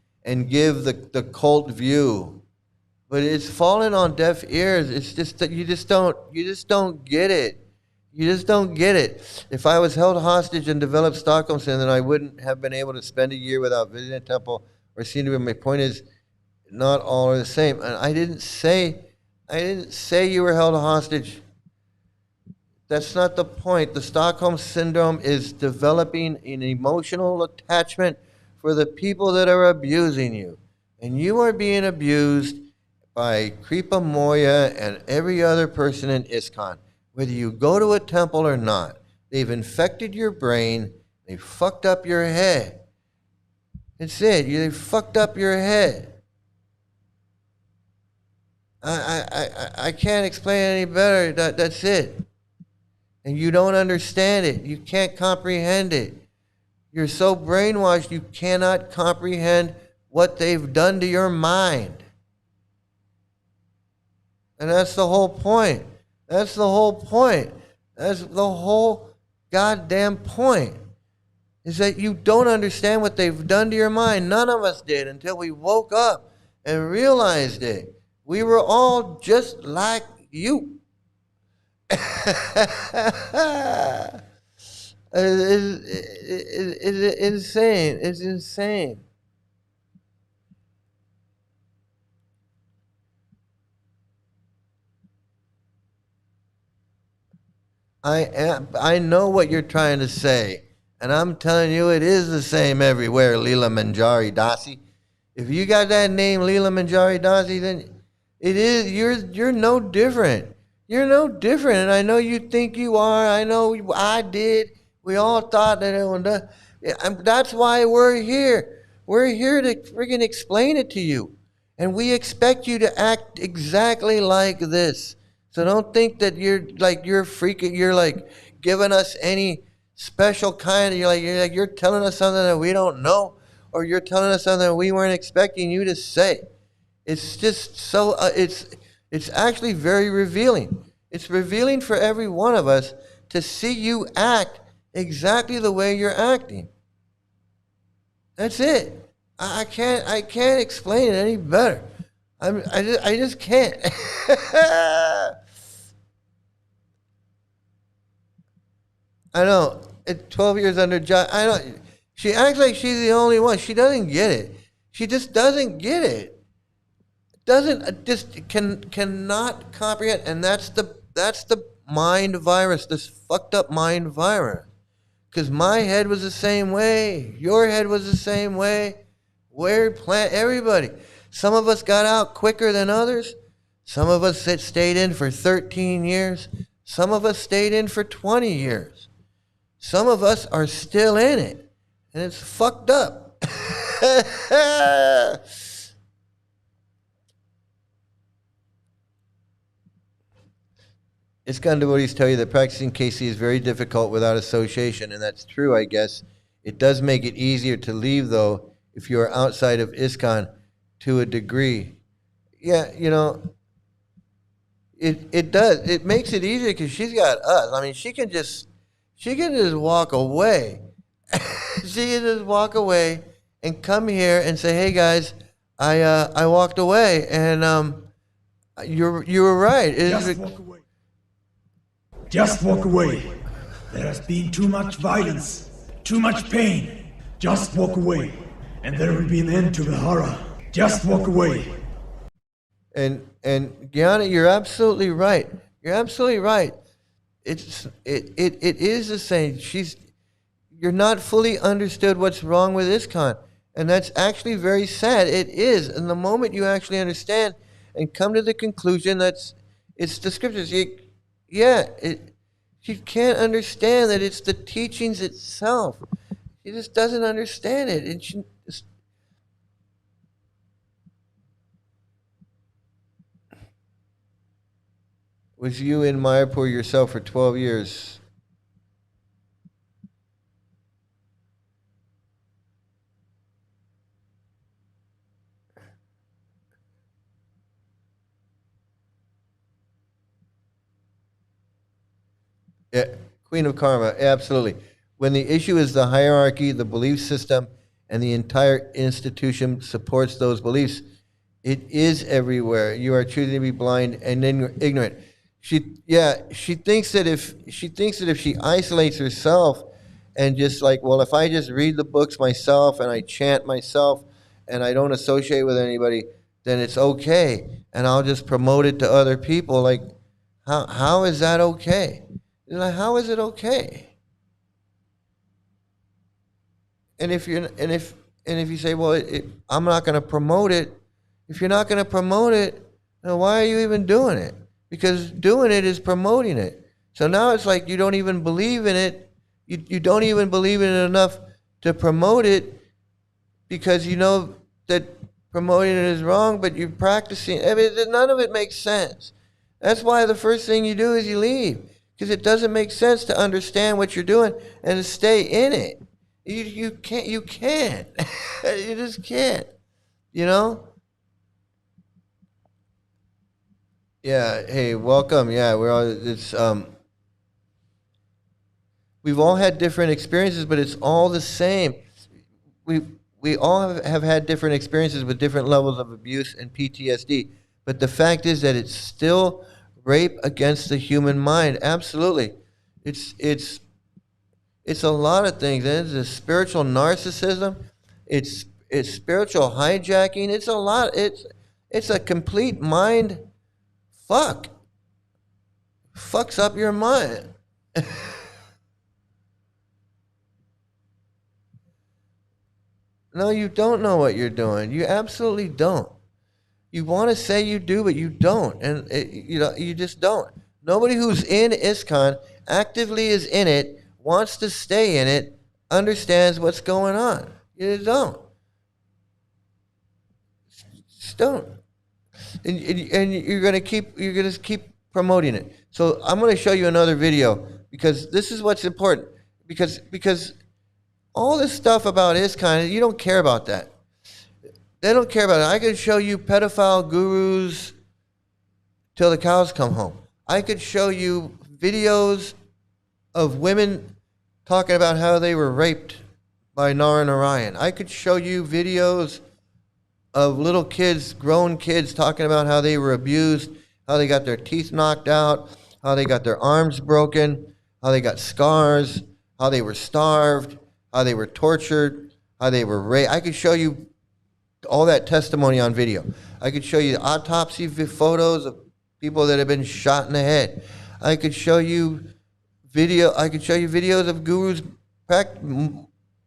give the cult view, but it's fallen on deaf ears. It's just that you just don't get it. You just don't get it. If I was held hostage and developed Stockholm syndrome, then I wouldn't have been able to spend a year without visiting a temple or seeing to. My point is, not all are the same. And I didn't say you were held hostage. That's not the point. The Stockholm syndrome is developing an emotional attachment for the people that are abusing you. And you are being abused by Kripa Moya and every other person in ISKCON. Whether you go to a temple or not, they've infected your brain, they fucked up your head. That's it. They fucked up your head. I can't explain it any better. That's it. And you don't understand it. You can't comprehend it. You're so brainwashed you cannot comprehend what they've done to your mind. And that's the whole point. That's the whole point. That's the whole goddamn point. Is that you don't understand what they've done to your mind. None of us did until we woke up and realized it. We were all just like you. It's insane. It's insane. I know what you're trying to say, and I'm telling you it is the same everywhere, Leela Manjari Dasi. If you got that name, Leela Manjari Dasi, then it is you're no different. You're no different, and I know you think you are. I know I did. We all thought that it was. That's why we're here. We're here to freaking explain it to you, and we expect you to act exactly like this. So don't think that you're freaking. You're like giving us any special kind. You're telling us something that we don't know, or you're telling us something that we weren't expecting you to say. It's just so. It's actually very revealing. It's revealing for every one of us to see you act exactly the way you're acting. That's it. I can't explain it any better. I just can't. I know. At 12 years under John, I know. She acts like she's the only one. She doesn't get it. She just doesn't get it. Cannot comprehend, and that's the mind virus, this fucked up mind virus. Because my head was the same way, your head was the same way, everybody. Some of us got out quicker than others. Some of us stayed in for 13 years. Some of us stayed in for 20 years. Some of us are still in it, and it's fucked up. ISKCON devotees tell you that practicing KC is very difficult without association, and that's true, I guess, It does make it easier to leave, though, if you are outside of ISKCON to a degree. Yeah, you know, it does. It makes it easier because she's got us. I mean, she can just walk away. She can just walk away and come here and say, "Hey guys, I walked away, and you were right." Just walk away. Just walk away. There has been too much violence, too much pain. Just walk away, and there will be an end to the horror. Just walk away. And Gianna, you're absolutely right. You're absolutely right. It is the same. You're not fully understood what's wrong with ISKCON, and that's actually very sad. It is, and the moment you actually understand and come to the conclusion that's it's the scriptures. She can't understand that it's the teachings itself. She just doesn't understand it, and she. Was you in Mayapur yourself for 12 years? Yeah, Queen of Karma, absolutely. When the issue is the hierarchy, the belief system, and the entire institution supports those beliefs, it is everywhere. You are choosing to be blind and ignorant. She thinks that if she isolates herself and just like, well, if I just read the books myself and I chant myself and I don't associate with anybody, then it's okay, and I'll just promote it to other people. Like, how is that okay? Like, how is it okay? And if you say, well, I'm not going to promote it, if you're not going to promote it, then why are you even doing it? Because doing it is promoting it. So now it's like you don't even believe in it. You don't even believe in it enough to promote it because you know that promoting it is wrong, but you're practicing. I mean, none of it makes sense. That's why the first thing you do is you leave, because it doesn't make sense to understand what you're doing and to stay in it. You can't. You just can't. You know? Yeah. Hey, welcome. Yeah, we've all had different experiences, but it's all the same. We all have had different experiences with different levels of abuse and PTSD. But the fact is that it's still rape against the human mind. Absolutely. It's a lot of things. It's a spiritual narcissism. It's spiritual hijacking. It's a lot. It's a complete mind fuck. Fucks up your mind. No, you don't know what you're doing. You absolutely don't. You want to say you do, but you don't, and you just don't. Nobody who's in ISKCON actively is in it, wants to stay in it, understands what's going on. You just don't. Just don't. And you're gonna keep promoting it. So I'm gonna show you another video because this is what's important. Because all this stuff about ISKCON, you don't care about that. They don't care about it. I could show you pedophile gurus till the cows come home. I could show you videos of women talking about how they were raped by Nara Narayan. I could show you videos of little kids, grown kids, talking about how they were abused, how they got their teeth knocked out, how they got their arms broken, how they got scars, how they were starved, how they were tortured, how they were raped. I could show you all that testimony on video. I could show you autopsy photos of people that have been shot in the head. I could show you videos of gurus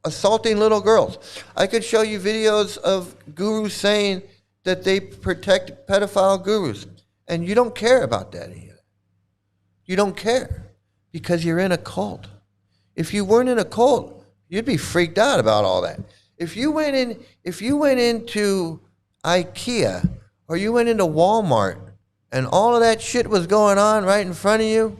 assaulting little girls. I could show you videos of gurus saying that they protect pedophile gurus. And you don't care about that either. You don't care because you're in a cult. If you weren't in a cult, you'd be freaked out about all that. If you went into IKEA or you went into Walmart and all of that shit was going on right in front of you,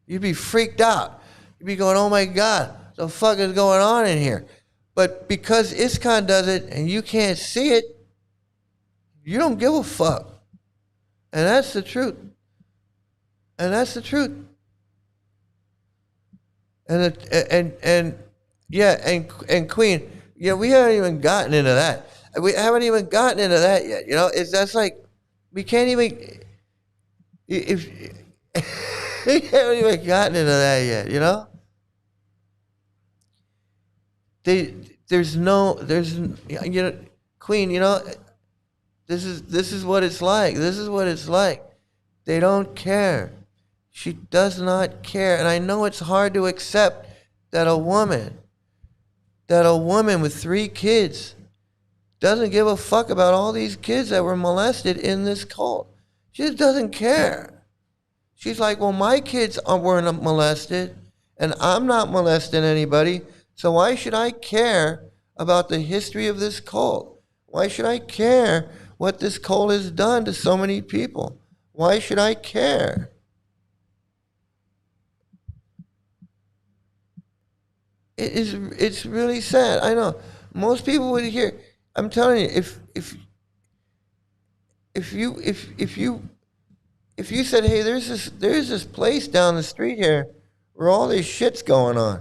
you'd be freaked out. You'd be going, oh my God, the fuck is going on in here? But because ISKCON does it and you can't see it, you don't give a fuck. And that's the truth. And that's the truth. And Queen, we haven't even gotten into that. We haven't even gotten into that yet. It's that's like we can't even if we haven't even gotten into that yet. Queen, this is what it's like. This is what it's like. They don't care. She does not care. And I know it's hard to accept that a woman with 3 kids doesn't give a fuck about all these kids that were molested in this cult. She just doesn't care. She's like, well, my kids weren't molested, and I'm not molesting anybody, so why should I care about the history of this cult? Why should I care what this cult has done to so many people? Why should I care? It's really sad. I know. Most people would hear. I'm telling you, if you said, hey, there's this place down the street here where all this shit's going on,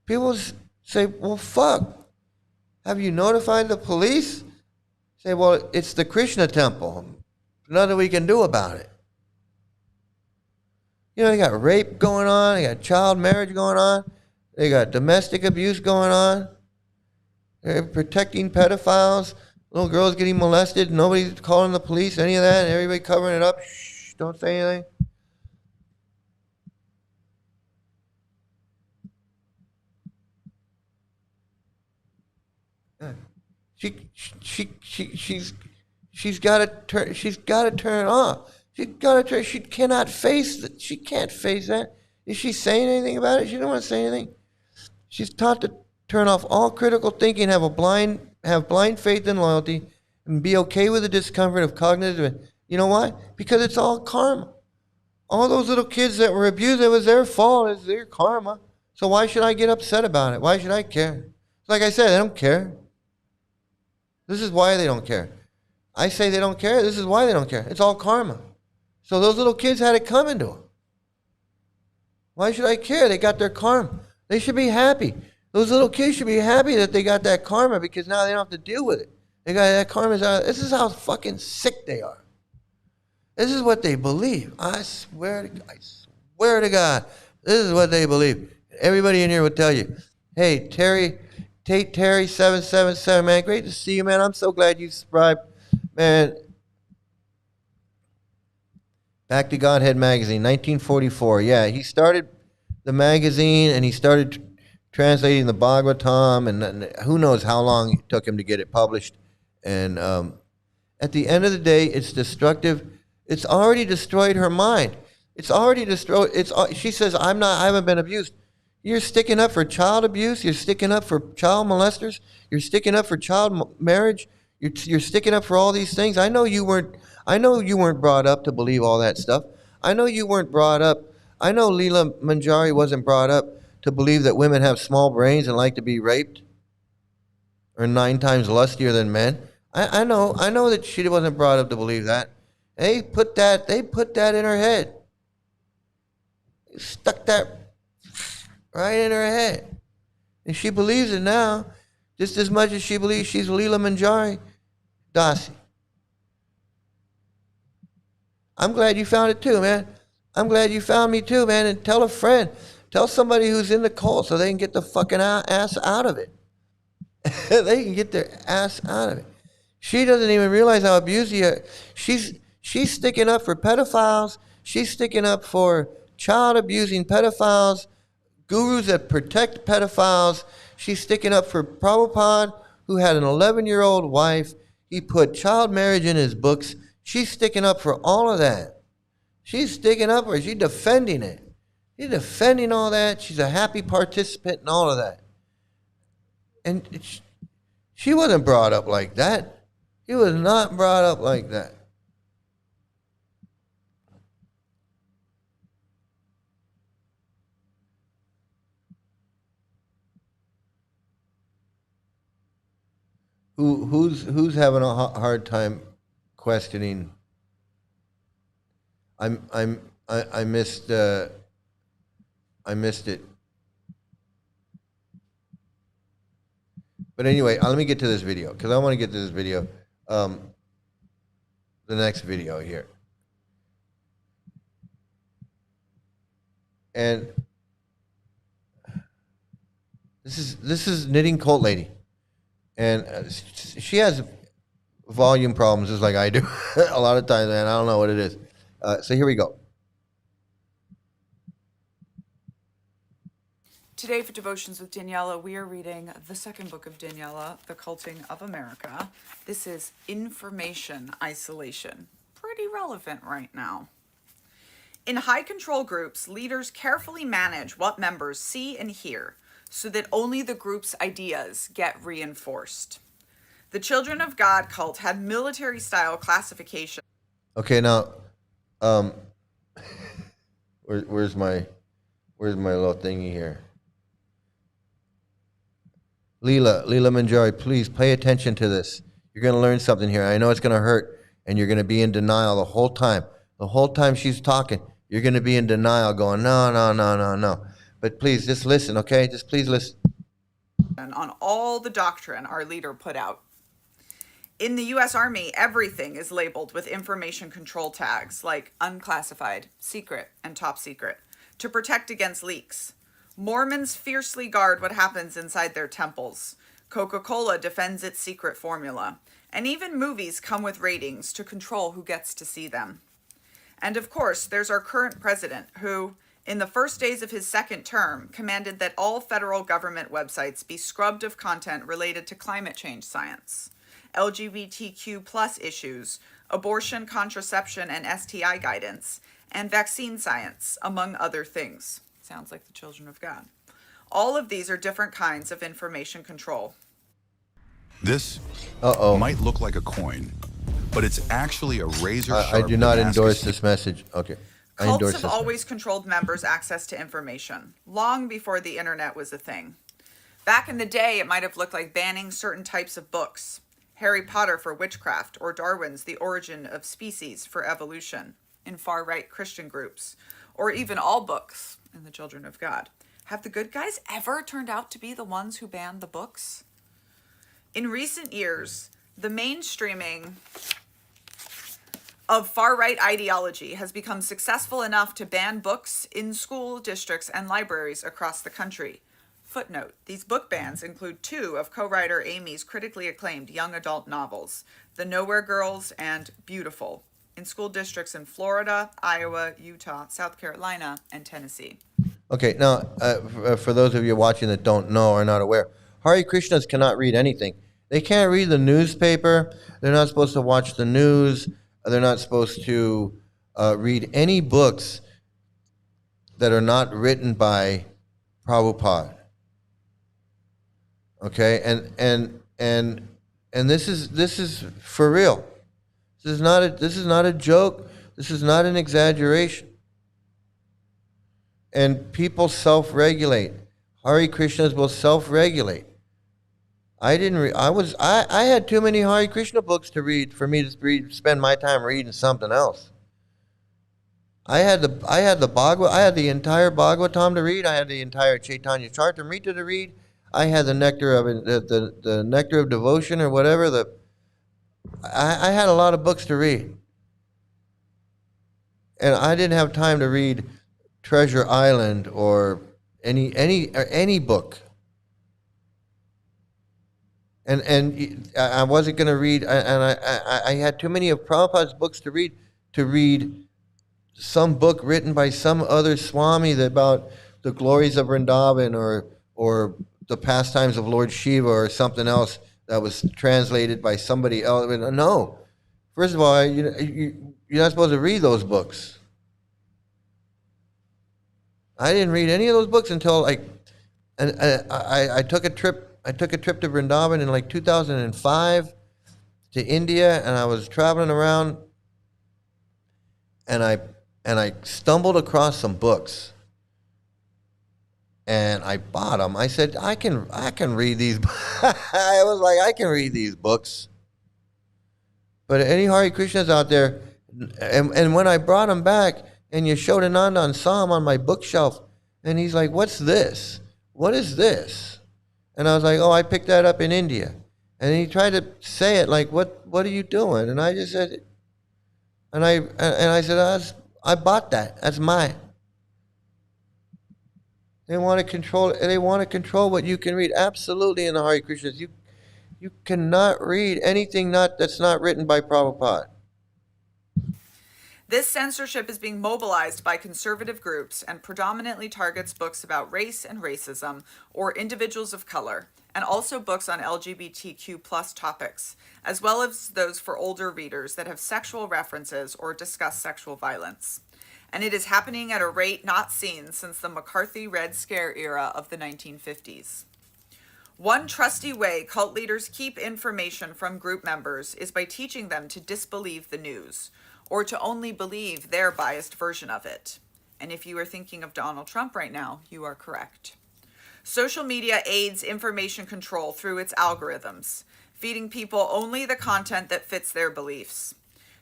people say, well, fuck. Have you notified the police? Say, well, it's the Krishna temple. Nothing we can do about it. They got rape going on. They got child marriage going on. They got domestic abuse going on. They're protecting pedophiles. Little girls getting molested. Nobody's calling the police, any of that. Everybody covering it up. Shh, don't say anything. She's got to turn. She's got to turn it off. She's got to turn. She cannot face that. She can't face that. Is she saying anything about it? She don't want to say anything. She's taught to turn off all critical thinking, have blind faith and loyalty, and be okay with the discomfort of cognitive. You know why? Because it's all karma. All those little kids that were abused, it was their fault. It's their karma. So why should I get upset about it? Why should I care? Like I said, they don't care. This is why they don't care. I say they don't care. This is why they don't care. It's all karma. So those little kids had it coming to them. Why should I care? They got their karma. They should be happy. Those little kids should be happy that they got that karma because now they don't have to deal with it. They got that karma. This is how fucking sick they are. This is what they believe. I swear to God, this is what they believe. Everybody in here will tell you, hey, Terry 777, man, great to see you, man. I'm so glad you subscribed, man. Back to Godhead magazine, 1944. Yeah, he started the magazine and he started translating the Bhagavatam, and who knows how long it took him to get it published. And at the end of the day, it's destructive. It's already destroyed her mind. It's already destroyed. She says, I haven't been abused. You're sticking up for child abuse. You're sticking up for child molesters. You're sticking up for child marriage. You're sticking up for all these things. I know you weren't brought up to believe all that stuff. I know you weren't brought up. I know Leela Manjari wasn't brought up to believe that women have small brains and like to be raped or 9 times lustier than men. I know that she wasn't brought up to believe that. They put that in her head. They stuck that right in her head. And she believes it now just as much as she believes she's Leela Manjari Dasi. I'm glad you found it too, man. I'm glad you found me too, man. And tell a friend. Tell somebody who's in the cult so they can get the fucking ass out of it. They can get their ass out of it. She doesn't even realize how abusive she's sticking up for pedophiles. She's sticking up for child abusing pedophiles, gurus that protect pedophiles. She's sticking up for Prabhupada, who had an 11-year-old wife. He put child marriage in his books. She's sticking up for all of that. She's sticking up for it. She's defending it. She's defending all that. She's a happy participant in all of that. And she wasn't brought up like that. She was not brought up like that. Who's having a hard time questioning? I missed it. But anyway, let me get to this video because I want to get to this video. The next video here. And this is knitting cult lady, and she has volume problems just like I do a lot of times, and I don't know what it is. So here we go. Today for Devotions with Daniela, we are reading the second book of Daniela, The Culting of America. This is Information Isolation. Pretty relevant right now. In high control groups, leaders carefully manage what members see and hear so that only the group's ideas get reinforced. The Children of God cult had military-style classification. Okay, now, where's my little thingy here? Leela Manjari, please pay attention to this. You're going to learn something here. I know it's going to hurt, and you're going to be in denial the whole time. The whole time she's talking, you're going to be in denial going, no. But please, just listen, okay? Just please listen. On all the doctrine our leader put out. In the U.S. Army, everything is labeled with information control tags like unclassified, secret, and top secret to protect against leaks. Mormons fiercely guard what happens inside their temples. Coca-Cola defends its secret formula. And even movies come with ratings to control who gets to see them. And of course, there's our current president who, in the first days of his second term, commanded that all federal government websites be scrubbed of content related to climate change science, LGBTQ plus issues, abortion, contraception, and STI guidance, and vaccine science, among other things. Sounds like the Children of God. All of these are different kinds of information control. This might look like a coin, but it's actually a razor-sharp I do not Damascus endorse this message. Okay. I endorse Cults have this always controlled members' access to information, long before the internet was a thing. Back in the day, it might have looked like banning certain types of books. Harry Potter for witchcraft, or Darwin's The Origin of Species for evolution in far-right Christian groups, or even all books in the Children of God. Have the good guys ever turned out to be the ones who banned the books? In recent years, the mainstreaming of far-right ideology has become successful enough to ban books in school districts and libraries across the country. Footnote, these book bans include two of co-writer Amy's critically acclaimed young adult novels, The Nowhere Girls and Beautiful, in school districts in Florida, Iowa, Utah, South Carolina, and Tennessee. Okay, now, for those of you watching that don't know or are not aware, Hare Krishnas cannot read anything. They can't read the newspaper. They're not supposed to watch the news. They're not supposed to read any books that are not written by Prabhupada. Okay, and this is for real. This is not a joke. This is not an exaggeration. And people self-regulate. Hare Krishnas will self-regulate. I had too many Hare Krishna books to read for me to spend my time reading something else. I had the entire Bhagavatam to read. I had the entire Chaitanya Charitamrita to read. I had the nectar of the nectar of devotion or whatever. I had a lot of books to read, and I didn't have time to read Treasure Island or any book. And I wasn't going to read, and I had too many of Prabhupada's books to read some book written by some other Swami about the glories of Vrindavan or the pastimes of Lord Shiva or something else that was translated by somebody else. No. First of all, you're not supposed to read those books. I didn't read any of those books until I took a trip. I took a trip to Vrindavan in 2005 to India, and I was traveling around, and I stumbled across some books. and I bought them. I said, I can read these. I was like, I can read these books. But any Hare Krishnas out there, and when I brought them back, and Yashodanandan saw them on my bookshelf, and he's like, what's this? What is this? And I was like, oh, I picked that up in India. And he tried to say it like, what are you doing? And I just said, and I said, I bought that. That's mine. They want to control. They want to control what you can read. Absolutely, in the Hare Krishnas, you cannot read anything that's not written by Prabhupada. This censorship is being mobilized by conservative groups and predominantly targets books about race and racism or individuals of color, and also books on LGBTQ plus topics, as well as those for older readers that have sexual references or discuss sexual violence. And it is happening at a rate not seen since the McCarthy Red Scare era of the 1950s. One trusty way cult leaders keep information from group members is by teaching them to disbelieve the news, or to only believe their biased version of it. And if you are thinking of Donald Trump right now, you are correct. Social media aids information control through its algorithms, feeding people only the content that fits their beliefs.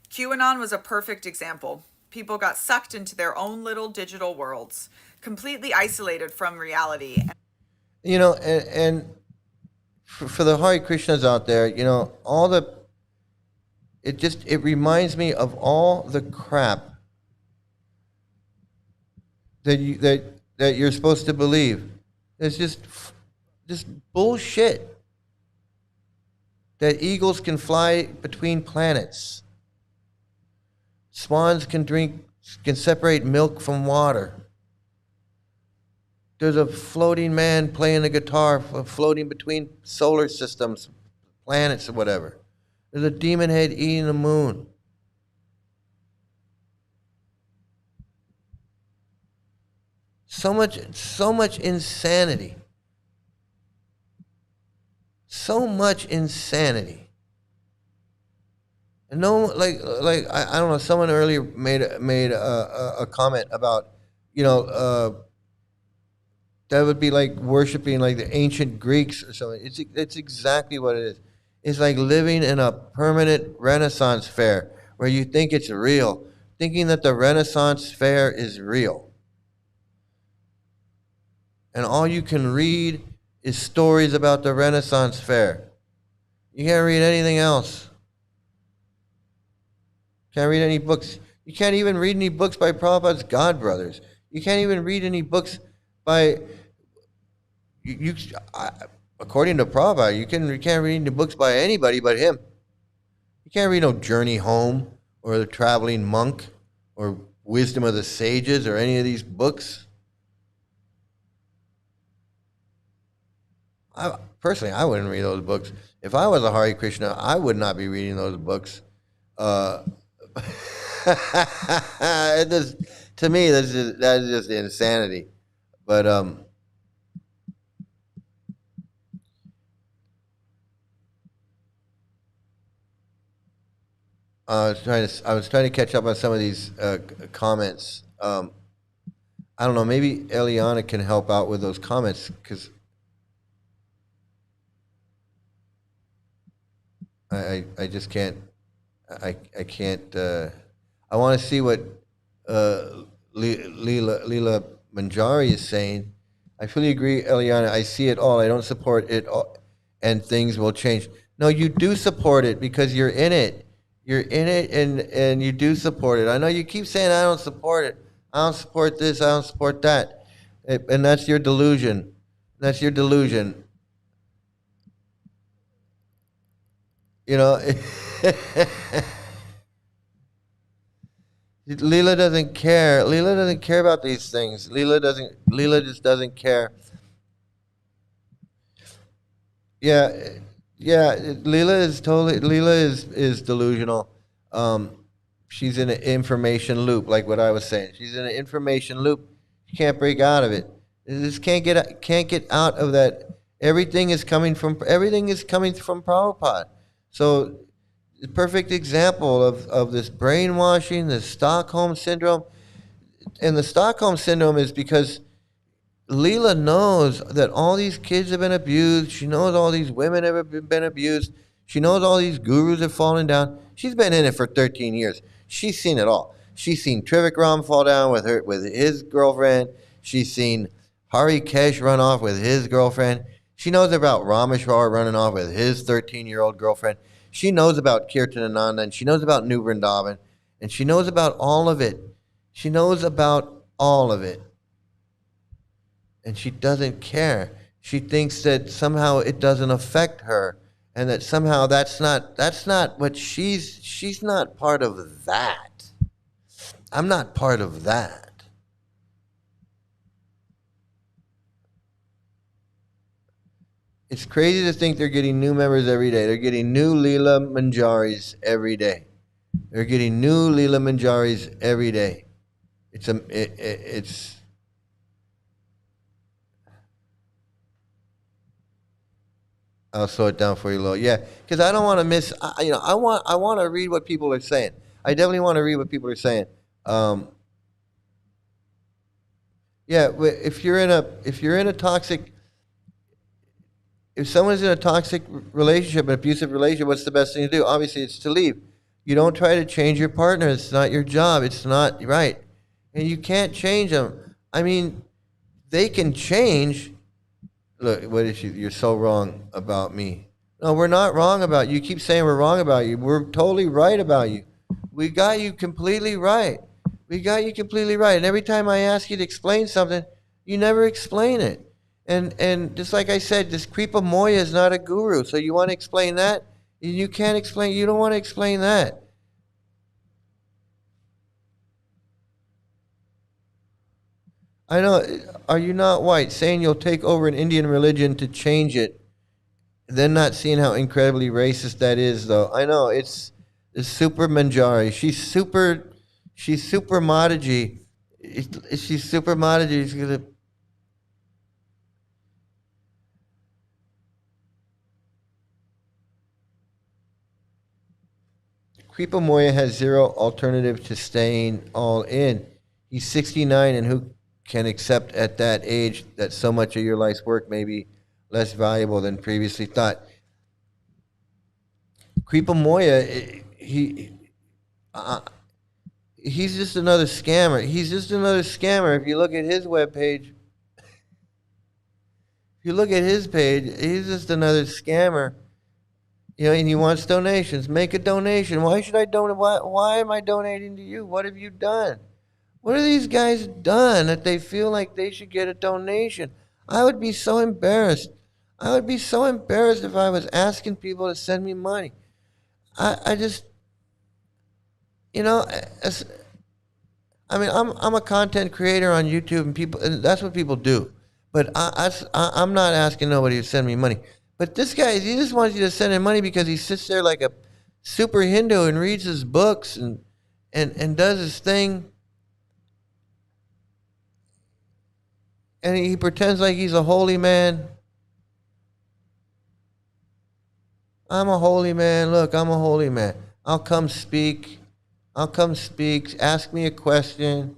QAnon was a perfect example. People got sucked into their own little digital worlds, completely isolated from reality. You know, and for the Hare Krishnas out there, you know, it reminds me of all the crap that you're supposed to believe. It's just bullshit. That eagles can fly between planets. Swans can separate milk from water. There's a floating man playing the guitar, floating between solar systems, planets, or whatever. There's a demon head eating the moon. So much insanity. So much insanity. And no, I don't know. Someone earlier made a comment about, you know, that would be like worshiping like the ancient Greeks or something. It's exactly what it is. It's like living in a permanent Renaissance fair where you think it's real, thinking that the Renaissance fair is real. And all you can read is stories about the Renaissance fair. You can't read anything else. Can't read any books. You can't even read any books by Prabhupada's God Brothers. You can't even read any books by according to Prabhupada, you can't read any books by anybody but him. You can't read no Journey Home or The Traveling Monk or Wisdom of the Sages or any of these books. Personally, I wouldn't read those books. If I was a Hare Krishna, I would not be reading those books. To me, that is just insanity. But I was trying to catch up on some of these comments. I don't know. Maybe Eliana can help out with those comments because I just can't. I can't. I want to see what Leela Manjari is saying. I fully agree, Eliana. I see it all. I don't support it all, and things will change. No, you do support it because you're in it. You're in it, and you do support it. I know you keep saying, I don't support it. I don't support this. I don't support that. And that's your delusion. That's your delusion. You know, Leela doesn't care. Leela doesn't care about these things. Leela just doesn't care. Yeah, Leela is delusional. She's in an information loop, like what I was saying. She's in an information loop. She can't break out of it. Just can't get out of that. Everything is coming from Prabhupada. So, the perfect example of this brainwashing, the Stockholm syndrome, and the Stockholm syndrome is because Leela knows that all these kids have been abused. She knows all these women have been abused. She knows all these gurus have fallen down. She's been in it for 13 years. She's seen it all. She's seen Trivikram fall down with his girlfriend. She's seen Hari Kesh run off with his girlfriend. She knows about Rameshwar running off with his 13-year-old girlfriend. She knows about Kirtanananda, and she knows about New Vrindavan, and she knows about all of it. She knows about all of it. And she doesn't care. She thinks that somehow it doesn't affect her, and that somehow that's not what she's not part of that. I'm not part of that. It's crazy to think they're getting new members every day. They're getting new Leela Manjaris every day. They're getting new Leela Manjaris every day. It's I'll slow it down for you a little. Yeah, because I don't want to miss. I want to read what people are saying. I definitely want to read what people are saying. Yeah, if you're in a toxic, if someone's in a toxic relationship, an abusive relationship, what's the best thing to do? Obviously, it's to leave. You don't try to change your partner. It's not your job. It's not right, and you can't change them. I mean, they can change. Look, what is you're so wrong about me. No, we're not wrong about you. You keep saying we're wrong about you. We're totally right about you. We got you completely right. We got you completely right. And every time I ask you to explain something, you never explain it. And just like I said, this Kripa Moya is not a guru. So you want to explain that? You can't explain. You don't want to explain that. I know. Are you not white? Saying you'll take over an Indian religion to change it, then not seeing how incredibly racist that is, though. I know it's super Manjari. She's super Mataji. She's super Mataji. She's gonna. Kripa Moya has zero alternative to staying all in. He's 69, and who can accept at that age that so much of your life's work may be less valuable than previously thought. Kripa Moya, he's just another scammer. He's just another scammer. If you look at his webpage, he's just another scammer. You know, and he wants donations. Make a donation. Why should I donate? Why am I donating to you? What have you done? What have these guys done that they feel like they should get a donation? I would be so embarrassed. I would be so embarrassed if I was asking people to send me money. I just, you know, I mean, I'm a content creator on YouTube, and that's what people do. But I'm not asking nobody to send me money. But this guy, he just wants you to send him money because he sits there like a super Hindu and reads his books and does his thing. And he pretends like he's a holy man. I'm a holy man. Look, I'm a holy man. I'll come speak. Ask me a question.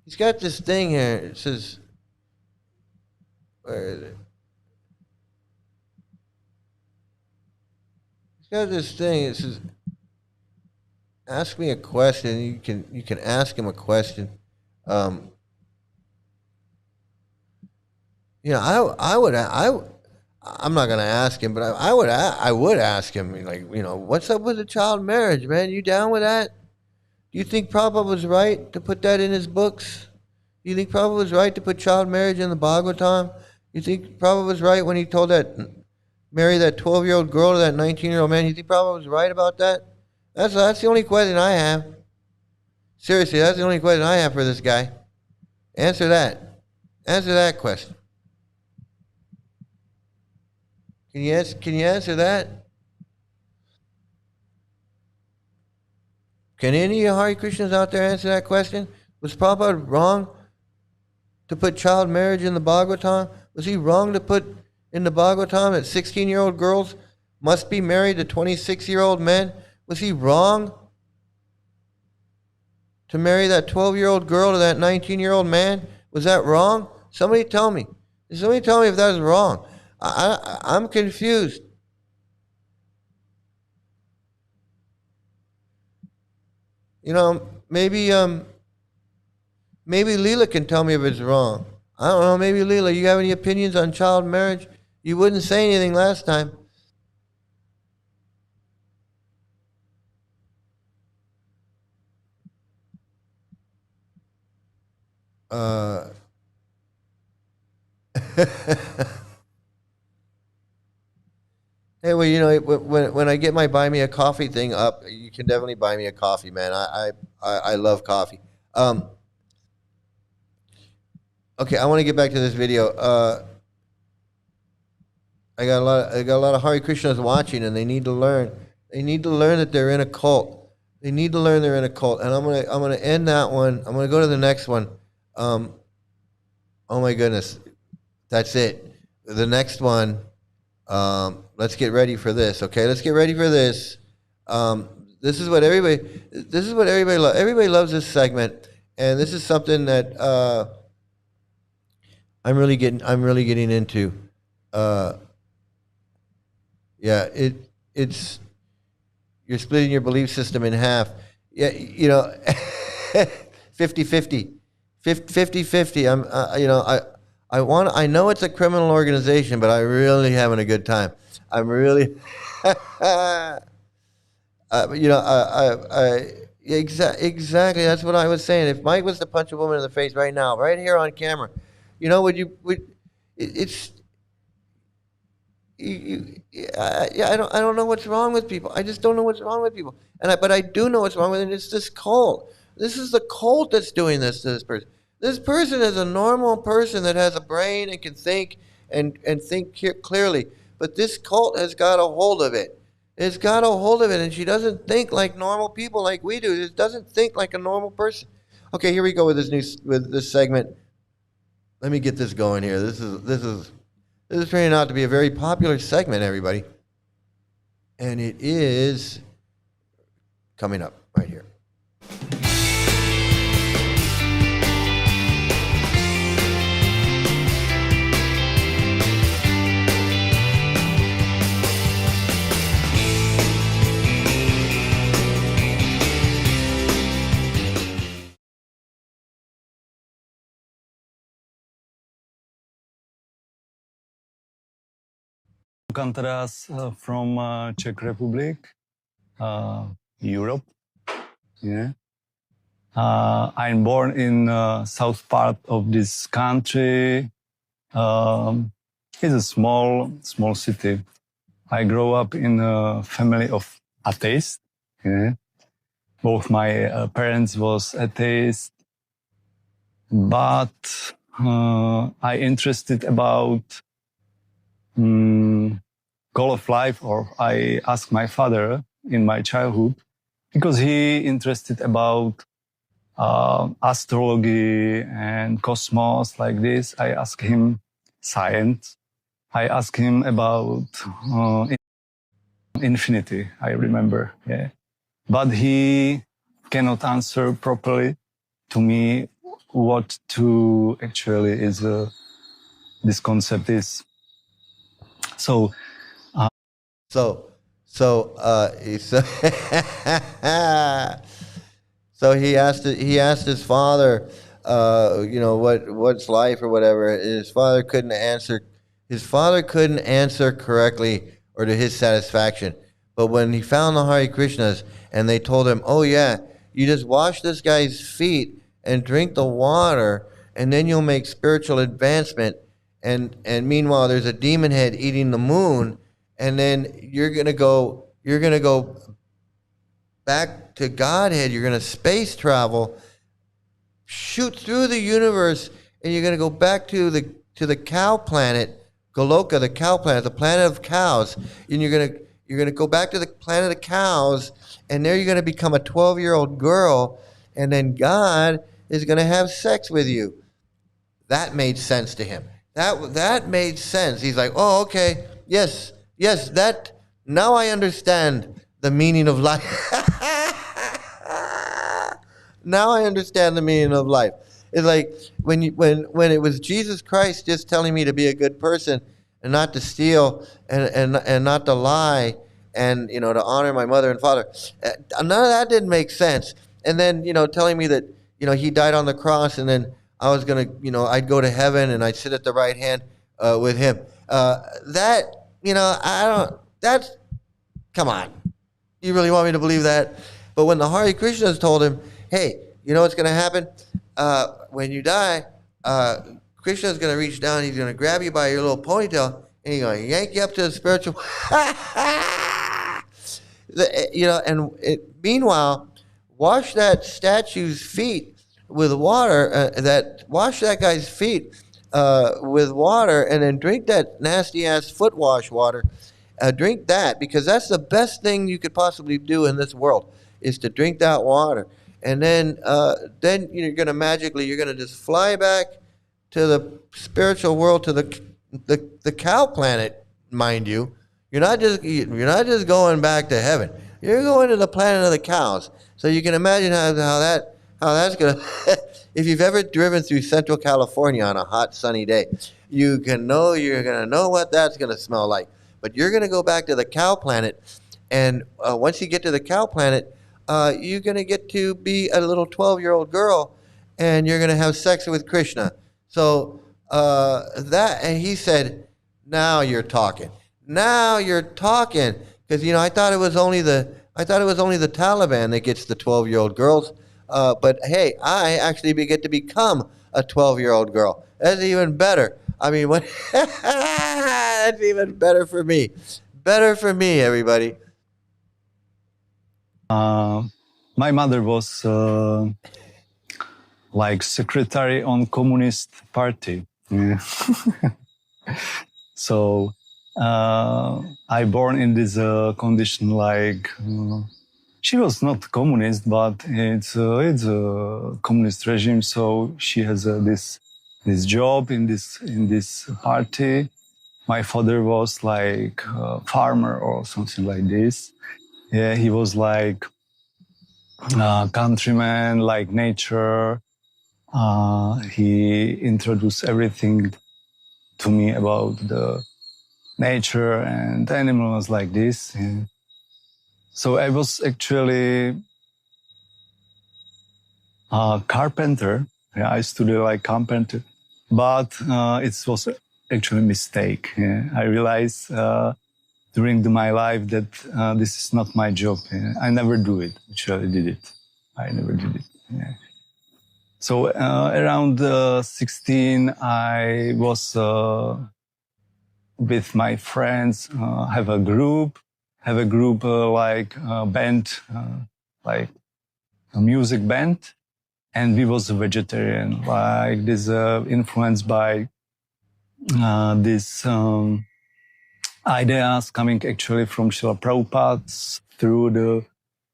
He's got this thing here. It says, where is it? He's got this thing. It says, ask me a question. You can ask him a question. You know, I'm not gonna ask him, but I would ask him, like, you know, what's up with the child marriage, man? You down with that? Do you think Prabhupada was right to put that in his books? Do you think Prabhupada was right to put child marriage in the Bhagavatam? You think Prabhupada was right when he told marry that 12-year-old girl to that 19-year-old man? You think Prabhupada was right about that? That's the only question I have. Seriously, that's the only question I have for this guy. Answer that. Answer that question. Can you answer that? Can any of Hare Krishnas out there answer that question? Was Prabhupada wrong to put child marriage in the Bhagavatam? Was he wrong to put in the Bhagavatam that 16-year-old girls must be married to 26-year-old men? Was he wrong to marry that 12-year-old girl to that 19-year-old man? Was that wrong? Somebody tell me. Somebody tell me if that's wrong. I'm confused. You know, maybe Leela can tell me if it's wrong. I don't know. Maybe Leela, you have any opinions on child marriage? You wouldn't say anything last time. Hey, well, you know, when I get my buy me a coffee thing up, you can definitely buy me a coffee, man. I love coffee. Okay, I want to get back to this video. I got a lot of Hare Krishnas watching, and they need to learn. They need to learn that they're in a cult. They need to learn they're in a cult. And I'm gonna end that one. I'm gonna go to the next one. Oh my goodness, that's it. The next one. Let's get ready for this. Okay, let's get ready for this. This is what everybody. This is what everybody loves. Everybody loves this segment, and this is something that I'm really getting into. Yeah, it's you're splitting your belief system in half. Yeah, you know, 50-50. 50-50. I know it's a criminal organization, but I'm really having a good time. I'm really, exactly. That's what I was saying. If Mike was to punch a woman in the face right now, right here on camera, you know, I don't know what's wrong with people. I just don't know what's wrong with people. But I do know what's wrong with it. It's this cult. This is the cult that's doing this to this person. This person is a normal person that has a brain and can think and think clearly. But this cult has got a hold of it. It's got a hold of it, and she doesn't think like normal people like we do. It doesn't think like a normal person. Okay, here we go with this segment. Let me get this going here. This is turning out to be a very popular segment, everybody. And it is coming up right here. Contreras from Czech Republic, Europe. Yeah. I'm born in south part of this country. It's a small city. I grew up in a family of atheists. Yeah. Both my parents was atheists, but I interested about goal of life, or I asked my father in my childhood, because he interested about astrology and cosmos like this. I asked him science. I asked him about infinity, I remember. Yeah. But he cannot answer properly to me what to actually is this concept is. So he asked his father, what's life or whatever. His father couldn't answer. His father couldn't answer correctly or to his satisfaction. But when he found the Hare Krishnas and they told him, oh yeah, you just wash this guy's feet and drink the water, and then you'll make spiritual advancement. And meanwhile, there's a demon head eating the moon, and then you're gonna go back to Godhead. You're gonna space travel, shoot through the universe, and you're gonna go back to the cow planet, Goloka, the cow planet, the planet of cows, and you're gonna go back to the planet of cows, and there you're gonna become a 12-year-old girl, and then God is gonna have sex with you. That made sense to him. That made sense. He's like, oh, okay, yes, that, now I understand the meaning of life. Now I understand the meaning of life. It's like when it was Jesus Christ just telling me to be a good person and not to steal and not to lie and to honor my mother and father. None of that didn't make sense. And then telling me that he died on the cross and then I was gonna I'd go to heaven and I'd sit at the right hand with him. That I don't. That's come on. You really want me to believe that? But when the Hare Krishnas told him, hey, you know what's going to happen? When you die, Krishna's going to reach down, he's going to grab you by your little ponytail, and he's going to yank you up to the spiritual. Meanwhile, wash that statue's feet with water, wash that guy's feet with water, and then drink that nasty-ass foot wash water. Drink that, because that's the best thing you could possibly do in this world, is to drink that water. And then you're going to just fly back to the spiritual world, to the cow planet, mind you. You're not just going back to heaven. You're going to the planet of the cows. So you can imagine how that's going to if you've ever driven through Central California on a hot sunny day, you're going to know what that's going to smell like. But you're going to go back to the cow planet, and once you get to the cow planet, you're going to get to be a little 12-year-old girl, and you're going to have sex with Krishna. So and he said, now you're talking. Now you're talking, because I thought it was only the Taliban that gets the 12-year-old girls, but hey, I actually get to become a 12-year-old girl. That's even better. I mean, that's even better for me. Better for me, everybody. My mother was like secretary on Communist Party. Yeah. So I born in this condition, like she was not communist, but it's a communist regime. So she has this job in this party. My father was like a farmer or something like this. Yeah, he was like countryman, like nature. He introduced everything to me about the nature and animals like this. Yeah. So I was actually a carpenter. Yeah, I studied like carpenter, but it was actually a mistake. Yeah. I realized during my life that this is not my job. Yeah. I never do it. Actually, did it. I never did it. Yeah. So around 16, I was with my friends, have a group like a band, like a music band, and we was a vegetarian. Like this, influenced by this ideas coming actually from Srila Prabhupada through the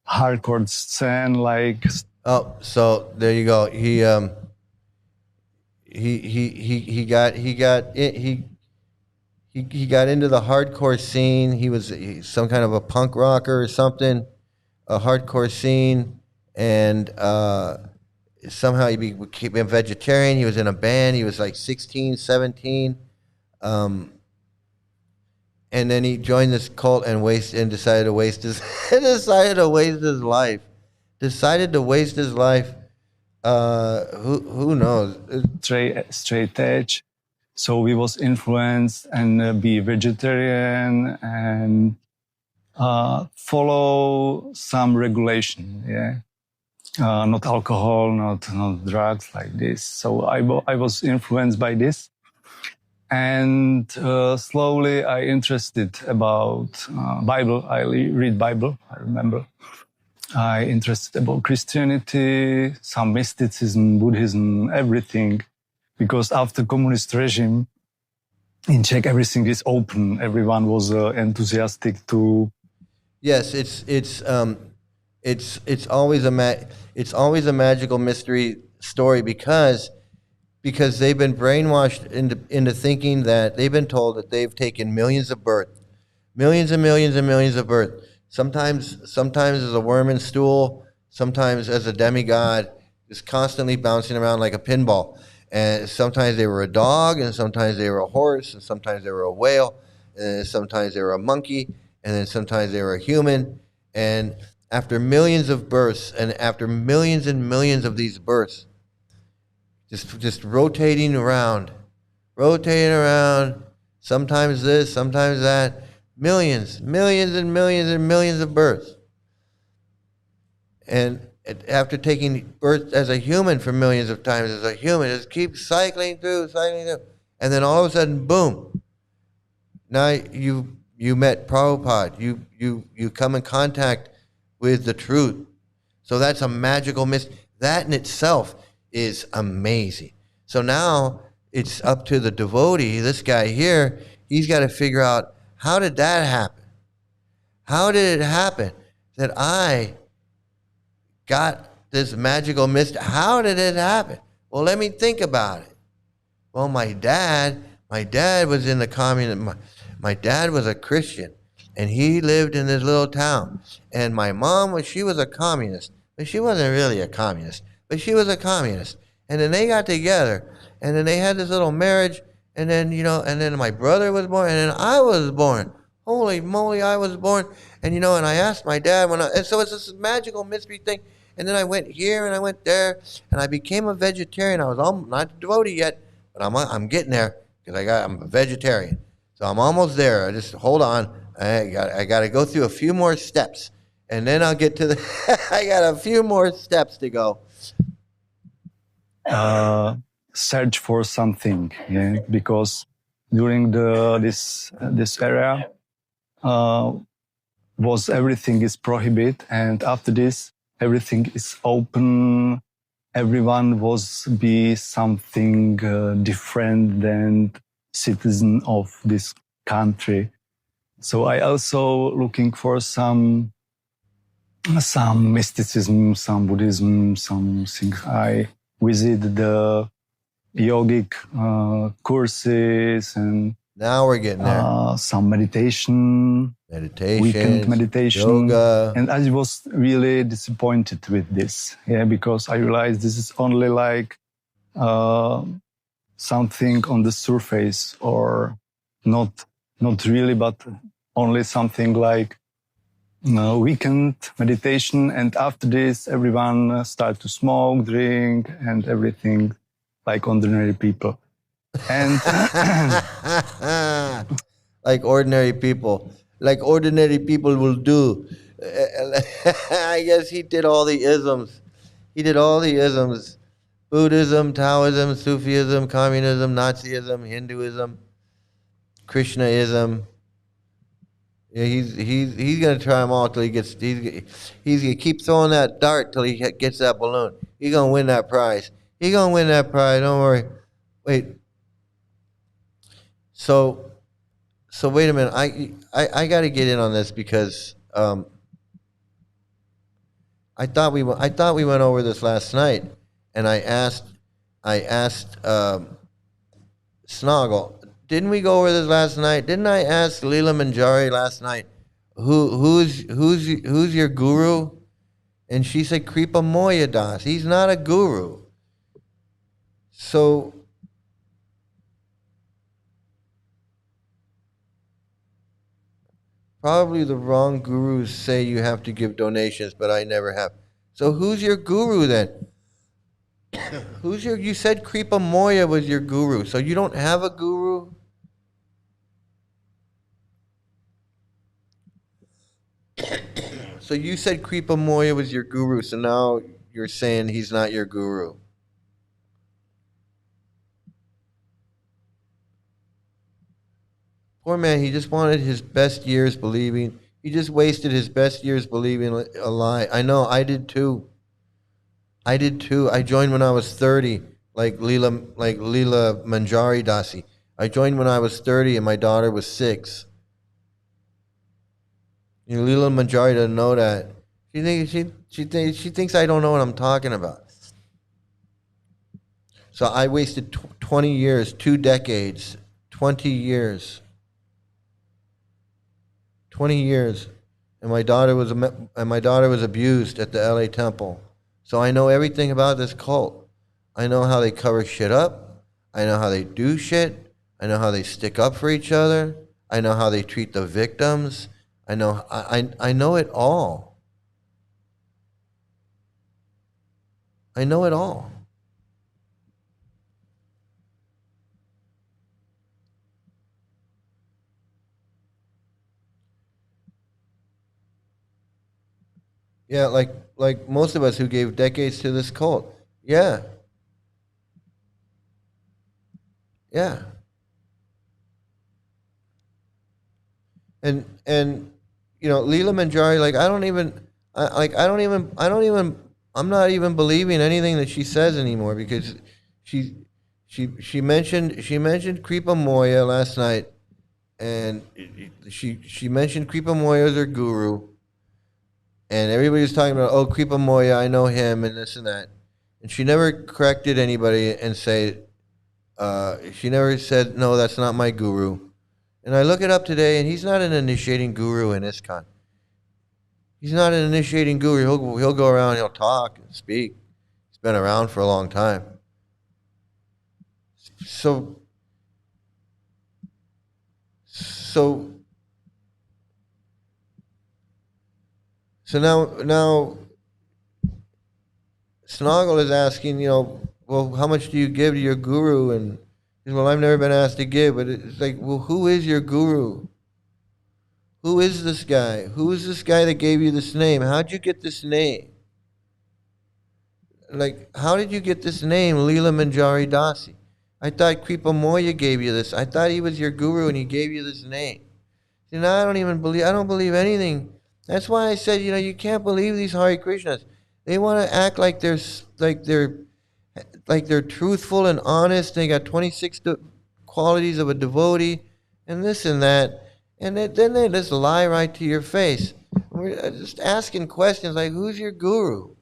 hardcore scene, like. Oh, so there you go. He got into the hardcore scene. He was some kind of a punk rocker or something, a hardcore scene, and somehow he became a vegetarian. He was in a band. He was like 16, 17. And then he joined this cult and decided to waste his life. Decided to waste his life. Who knows? Straight edge. So we was influenced and be vegetarian and follow some regulation. Yeah, not alcohol, not drugs like this. So I was influenced by this, and slowly I interested about Bible. I read Bible. I remember. I interested about Christianity, some mysticism, Buddhism, everything. Because after communist regime, in Czech, everything is open. Everyone was enthusiastic to. Yes, it's always a magical mystery story because they've been brainwashed into thinking that they've been told that they've taken millions and millions and millions of births. Sometimes as a worm in stool, sometimes as a demigod. just constantly bouncing around like a pinball. And sometimes they were a dog, and sometimes they were a horse, and sometimes they were a whale, and then sometimes they were a monkey, and then sometimes they were a human. And after millions of births, and after millions and millions of these births, just rotating around, sometimes this, sometimes that, millions and millions and millions of births. And after taking birth as a human for millions of times as a human, just keeps cycling through. And then all of a sudden, boom, now you met Prabhupada. You come in contact with the truth. So that's a magical mystery. That in itself is amazing. So now it's up to the devotee, this guy here, he's got to figure out, how did that happen? How did it happen that I got this magical mystery? How did it happen? Well, let me think about it. Well, my dad was in the communist. My dad was a Christian, and he lived in this little town. And my mom she was a communist, but she wasn't really a communist, but she was a communist. And then they got together, and then they had this little marriage, and then, and then my brother was born, and then I was born. Holy moly, I was born. And, and I asked my dad and so it's this magical mystery thing. And then I went here and I went there, and I became a vegetarian. I was not a devotee yet, but I'm getting there, because I'm a vegetarian. So I'm almost there. I just hold on. I got to go through a few more steps, and then I'll get to the. I got a few more steps to go. Search for something, yeah, because during this era was everything is prohibited, and after this everything is open. Everyone was be something different than citizen of this country. So I also looking for some mysticism, some Buddhism, some things. I visit the yogic courses, and now we're getting there. Some meditation, weekend meditation, yoga. And I was really disappointed with this, because I realized this is only like something on the surface, or not really, but only something like weekend meditation, and after this everyone start to smoke, drink, and everything like ordinary people. And like ordinary people will do. I guess he did all the isms. Buddhism, Taoism, Sufism, communism, Nazism, Hinduism, Krishnaism. Yeah, he's gonna try them all till he gets. He's gonna keep throwing that dart till he gets that balloon. He's gonna win that prize. Don't worry. Wait. So wait a minute. I got to get in on this, because I thought we went over this last night, and I asked Snoggle. Didn't we go over this last night? Didn't I ask Leela Manjari last night, who's your guru? And she said Kripa Moya Das. He's not a guru. So probably the wrong gurus say you have to give donations, but I never have. So who's your guru then? You said Kripa Moya was your guru, so you don't have a guru? So you said Kripa Moya was your guru, so now you're saying he's not your guru. Poor man, he just wanted his best years believing. He just wasted his best years believing a lie. I know, I did too. I joined when I was 30, like Leela Manjari Dasi. I joined when I was 30 and my daughter was 6. Leela Manjari doesn't know that. She thinks I don't know what I'm talking about. So I wasted 20 years, 2 decades, 20 years. 20 years, and my daughter was abused at the LA temple. So I know everything about this cult. I know how they cover shit up. I know how they do shit. I know how they stick up for each other. I know how they treat the victims. I know it all. I know it all. Yeah, like most of us who gave decades to this cult. Yeah. Yeah. And you know, Leela Manjari, like I'm not even believing anything that she says anymore because she she mentioned Kripa Moya last night, and she mentioned Kripa Moya as her guru, and everybody was talking about, oh, Kripa Moya, I know him and this and that, and she never corrected anybody and she never said, no, that's not my guru. And I look it up today, and he's not an initiating guru in ISKCON. He's not an initiating guru. He'll go around, he'll talk and speak. He's been around for a long time. So now Snoggle is asking, you know, well, how much do you give to your guru? And he says, well, I've never been asked to give, but it's like, well, who is your guru? Who is this guy? Who is this guy that gave you this name? How'd you get this name? Like, how did you get this name, Leela Manjari Dasi? I thought Kripa Moya gave you this. I thought he was your guru and he gave you this name. See, now I don't believe anything. That's why I said, you know, you can't believe these Hare Krishnas. They want to act like they're truthful and honest. They got 26 qualities of a devotee and this and that. And then they just lie right to your face. We're just asking questions like, who's your guru?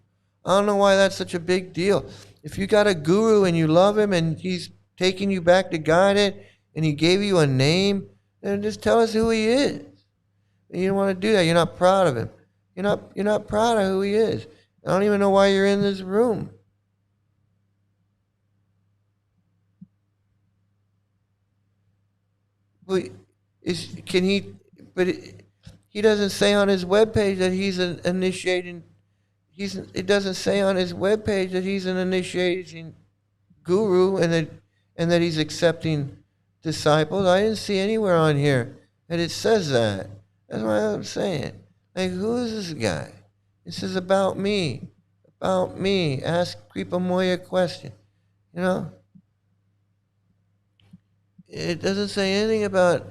I don't know why that's such a big deal. If you got a guru and you love him and he's taking you back to guided and he gave you a name, then just tell us who he is. You don't want to do that. You're not proud of him. You're not proud of who he is. I don't even know why you're in this room. Well, he doesn't say on his webpage that he's an initiating. It doesn't say on his webpage that he's an initiating guru and that he's accepting disciples. I didn't see anywhere on here that it says that. That's what I'm saying. Like, who is this guy? It says about me. About me. Ask Kripa Moya a question. You know? It doesn't say anything about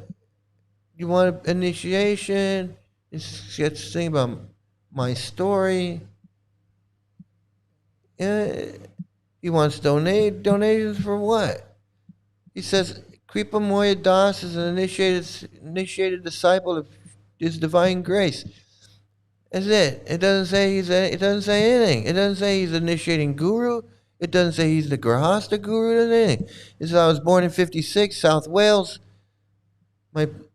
you want initiation. It's just saying about my story. He wants donations for what? He says Kripa Moya Das is an initiated disciple of His divine grace. That's it. It doesn't say anything. It doesn't say he's initiating guru. It doesn't say he's the Grahasta guru. It doesn't anything. It says I was born in '56, South Wales.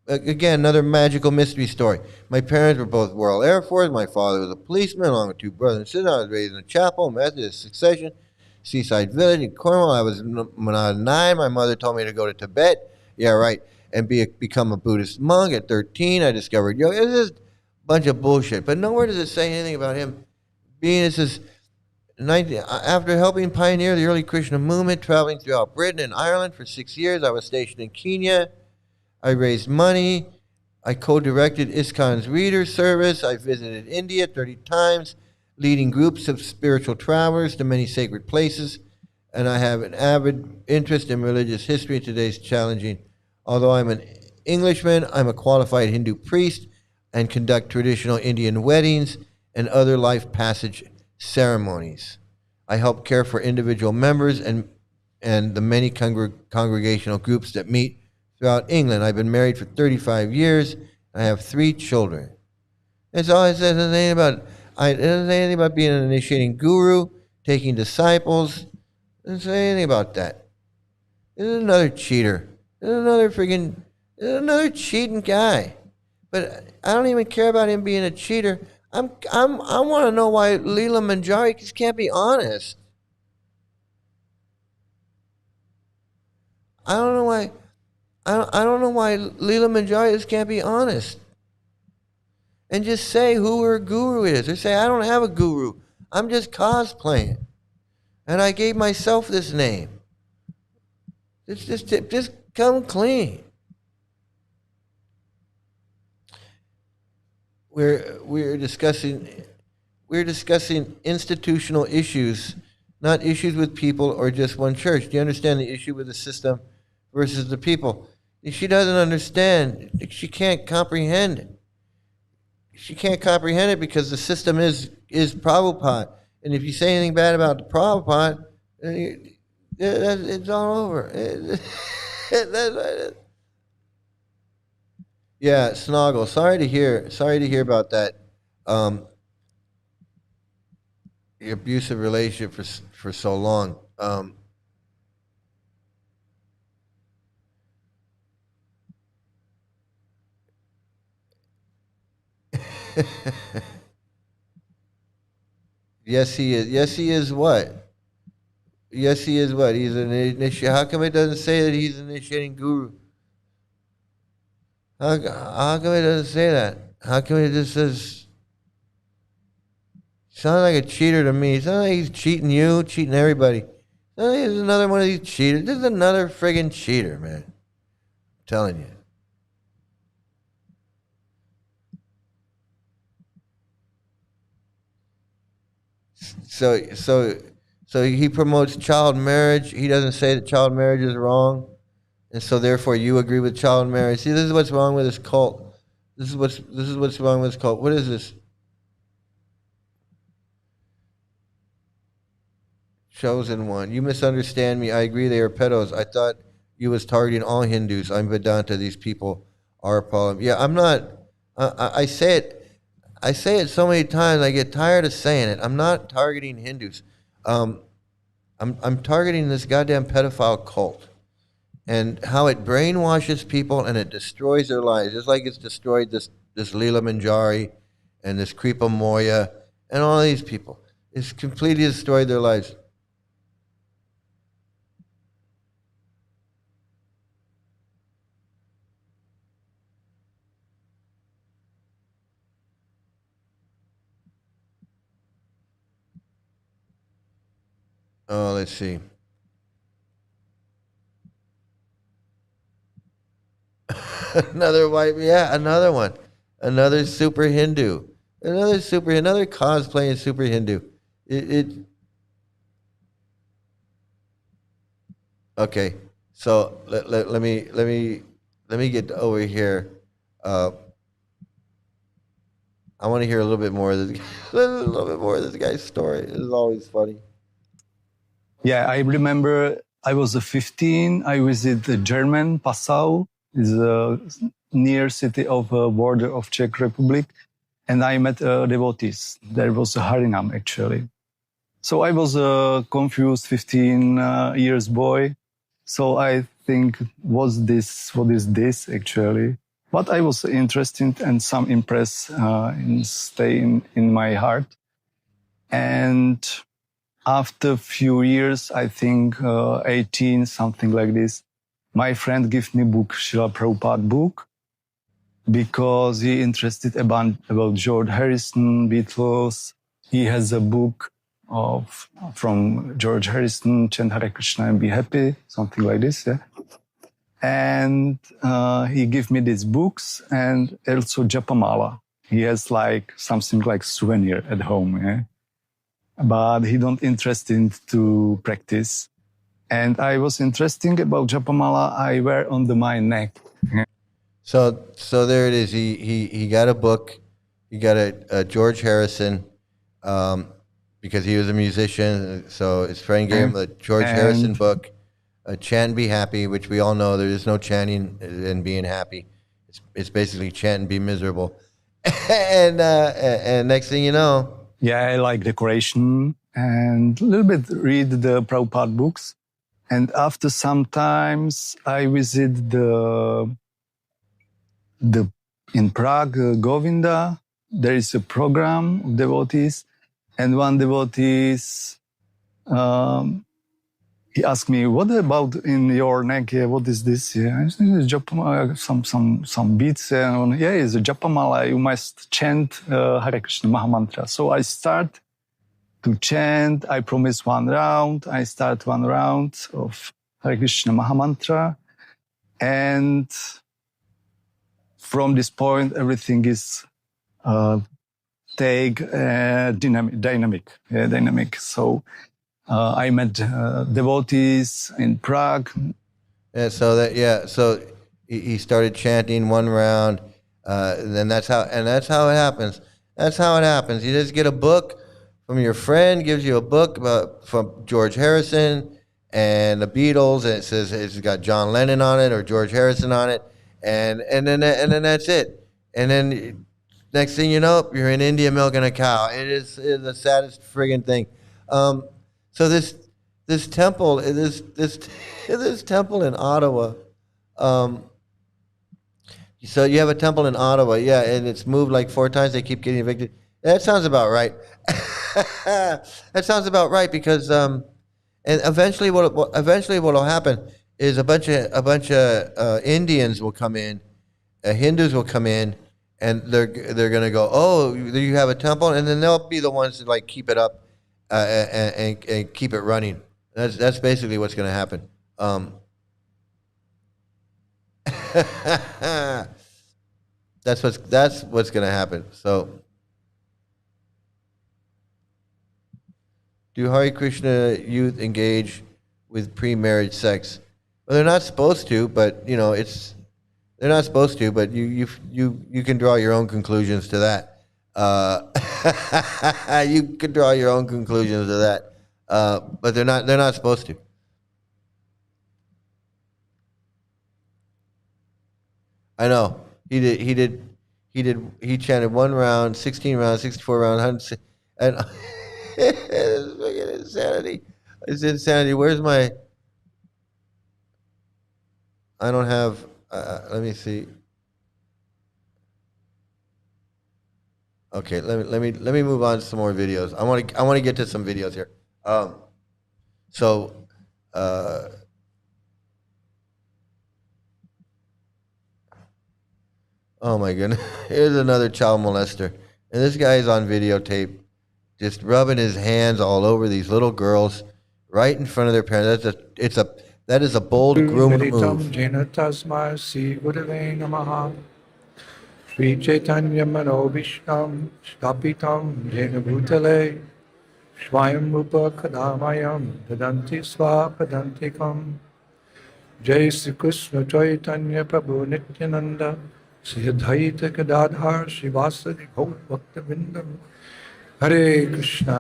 Again, another magical mystery story. My parents were both Royal Air Force. My father was a policeman, along with two brothers and sisters. I was raised in a chapel, Methodist succession, Seaside Village in Cornwall. When I was 9, my mother told me to go to Tibet. Yeah, right. And become a Buddhist monk. At 13, I discovered yoga. It's just a bunch of bullshit. But nowhere does it say anything about him being, it says, after helping pioneer the early Krishna movement, traveling throughout Britain and Ireland for 6 years, I was stationed in Kenya. I raised money. I co-directed ISKCON's reader service. I visited India 30 times, leading groups of spiritual travelers to many sacred places. And I have an avid interest in religious history. Today's challenging. Although I'm an Englishman, I'm a qualified Hindu priest and conduct traditional Indian weddings and other life passage ceremonies. I help care for individual members and the many congregational groups that meet throughout England. I've been married for 35 years. I have 3 children. That's all it says. It doesn't say anything about being an initiating guru, taking disciples. It doesn't say anything about that. This is another cheater. This is another cheating guy. But I don't even care about him being a cheater. I want to know why Leela Manjari just can't be honest. I don't know why. I don't know why Leela Manjari just can't be honest and just say who her guru is, or say I don't have a guru. I'm just cosplaying, and I gave myself this name. Just come clean. We're discussing institutional issues, not issues with people or just one church. Do you understand the issue with the system versus the people? She doesn't understand. She can't comprehend it. She can't comprehend it because the system is Prabhupada. And if you say anything bad about the Prabhupada, it's all over. Yeah, Snoggle. Sorry to hear about that. Your abusive relationship for so long. Yes, he is. Yes, he is what? Yes, he is what? He's an initiate. How come it doesn't say that he's an initiating guru? How come it doesn't say that? How come it just says? Sounds like a cheater to me. Sounds like he's cheating you, cheating everybody. Sounds like he's another one of these cheaters. This is another friggin' cheater, man. I'm telling you. So he promotes child marriage. He doesn't say that child marriage is wrong, and so therefore you agree with child marriage. See, this is what's wrong with this cult. This is what's wrong with this cult. What is this? Chosen one. You misunderstand me. I agree they are pedos. I thought you was targeting all Hindus. I'm Vedanta. These people are a problem. Yeah, I'm not. I say it. I say it so many times. I get tired of saying it. I'm not targeting Hindus. I'm targeting this goddamn pedophile cult and how it brainwashes people and it destroys their lives, just like it's destroyed this Leela Manjari and this Kripa Moya and all these people. It's completely destroyed their lives. Oh, let's see. Another white, yeah, another one. Another super Hindu. Another cosplaying super Hindu. It okay. So let me get over here. I want to hear a little bit more of this. A little bit more of this guy's story. This is always funny. Yeah, I remember I was 15. I visited German, Passau, is a near city of border of Czech Republic, and I met devotees. There was a Harinam actually. So I was a confused 15 years boy. So I think, what is this actually? But I was interested and some impress stay in my heart. And after a few years, I think 18, something like this, my friend gave me book, Srila Prabhupada book, because he interested about George Harrison, Beatles. He has a book from George Harrison, Chant Hare Krishna and Be Happy, something like this. Yeah? And he gave me these books and also Japamala. He has like something like souvenir at home. Yeah? But he don't interested to practice. And I was interested about Japamala. I wear on my neck. So there it is. He got a book. He got a George Harrison, because he was a musician. So his friend gave him the George Harrison book, Chant and Be Happy, which we all know there is no chanting and being happy. It's basically chant and be miserable. and next thing you know. Yeah, I like decoration and a little bit read the Prabhupada books. And after some times, I visit in Prague, Govinda, there is a program of devotees, and one devotees, he asked me, "What about in your neck? What is this?" I said, "It's Japamala, some beats." Yeah, it's a Japamala. You must chant Hare Krishna Mahamantra. So I start to chant. I promise 1 round. I start 1 round of Hare Krishna Mahamantra, and from this point, everything is dynamic. So I met devotees in Prague. Yeah, so he started chanting 1 round, and then that's how it happens. That's how it happens. You just get a book from your friend, gives you a book from George Harrison and the Beatles, and it says it's got John Lennon on it or George Harrison on it, and then that's it. And then next thing you know, you're in India milking a cow. It's the saddest friggin' thing. So this temple, this temple in Ottawa. So you have a temple in Ottawa, yeah, and it's moved like 4 times. They keep getting evicted. That sounds about right. That sounds about right because and eventually what will happen is a bunch of Indians will come in, Hindus will come in, and they're gonna go, oh, you have a temple, and then they'll be the ones to like keep it up and keep it running. That's basically what's gonna happen. That's what's gonna happen. So, do Hare Krishna youth engage with pre-marriage sex? Well, they're not supposed to, but you know they're not supposed to. But you can draw your own conclusions to that. You can draw your own conclusions to that. But they're not supposed to. I know. He chanted 1 round, 16 rounds, 64 rounds, and it's fucking insanity. It's insanity. Where's my? I don't have. Let me see. Okay, let me move on to some more videos. I want to get to some videos here. So. Oh my goodness. Here's another child molester. And this guy is on videotape just rubbing his hands all over these little girls right in front of their parents. That is a bold groomer move. Sri Chaitanya Mano Vishtam Stapitam Jena Bhutale Swayam Rupa Kadamayam Dadanti Swapadantikam Jai Sri Krishna Chaitanya Prabhu Nityananda Sri Advaita Gadadhar Srivasadi Gaur Bhakta Vindam Hare Krishna.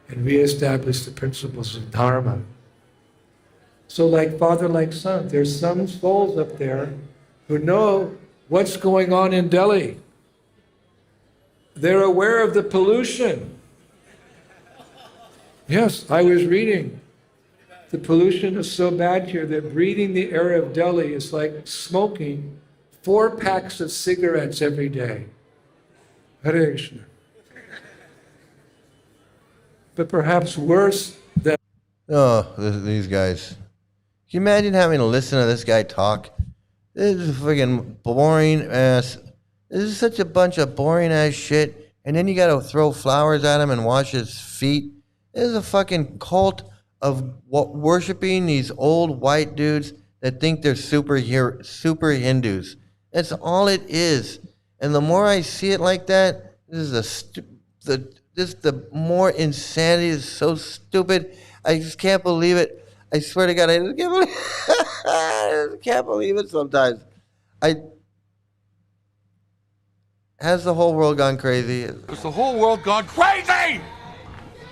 And re-establish the principles of Dharma. So like father, like son, there's some souls up there who know what's going on in Delhi. They're aware of the pollution. Yes, I was reading. The pollution is so bad here that breathing the air of Delhi is like smoking 4 packs of cigarettes every day. Hare Krishna. But perhaps worse than... Oh, these guys. Can you imagine having to listen to this guy talk? This is friggin' boring ass. This is such a bunch of boring ass shit. And then you gotta throw flowers at him and wash his feet. This is a fucking cult of worshiping these old white dudes that think they're super Hindus. That's all it is. And the more I see it like that, the more insanity is so stupid. I just can't believe it. I swear to God, I just can't believe it sometimes. Has the whole world gone crazy? Has the whole world gone crazy?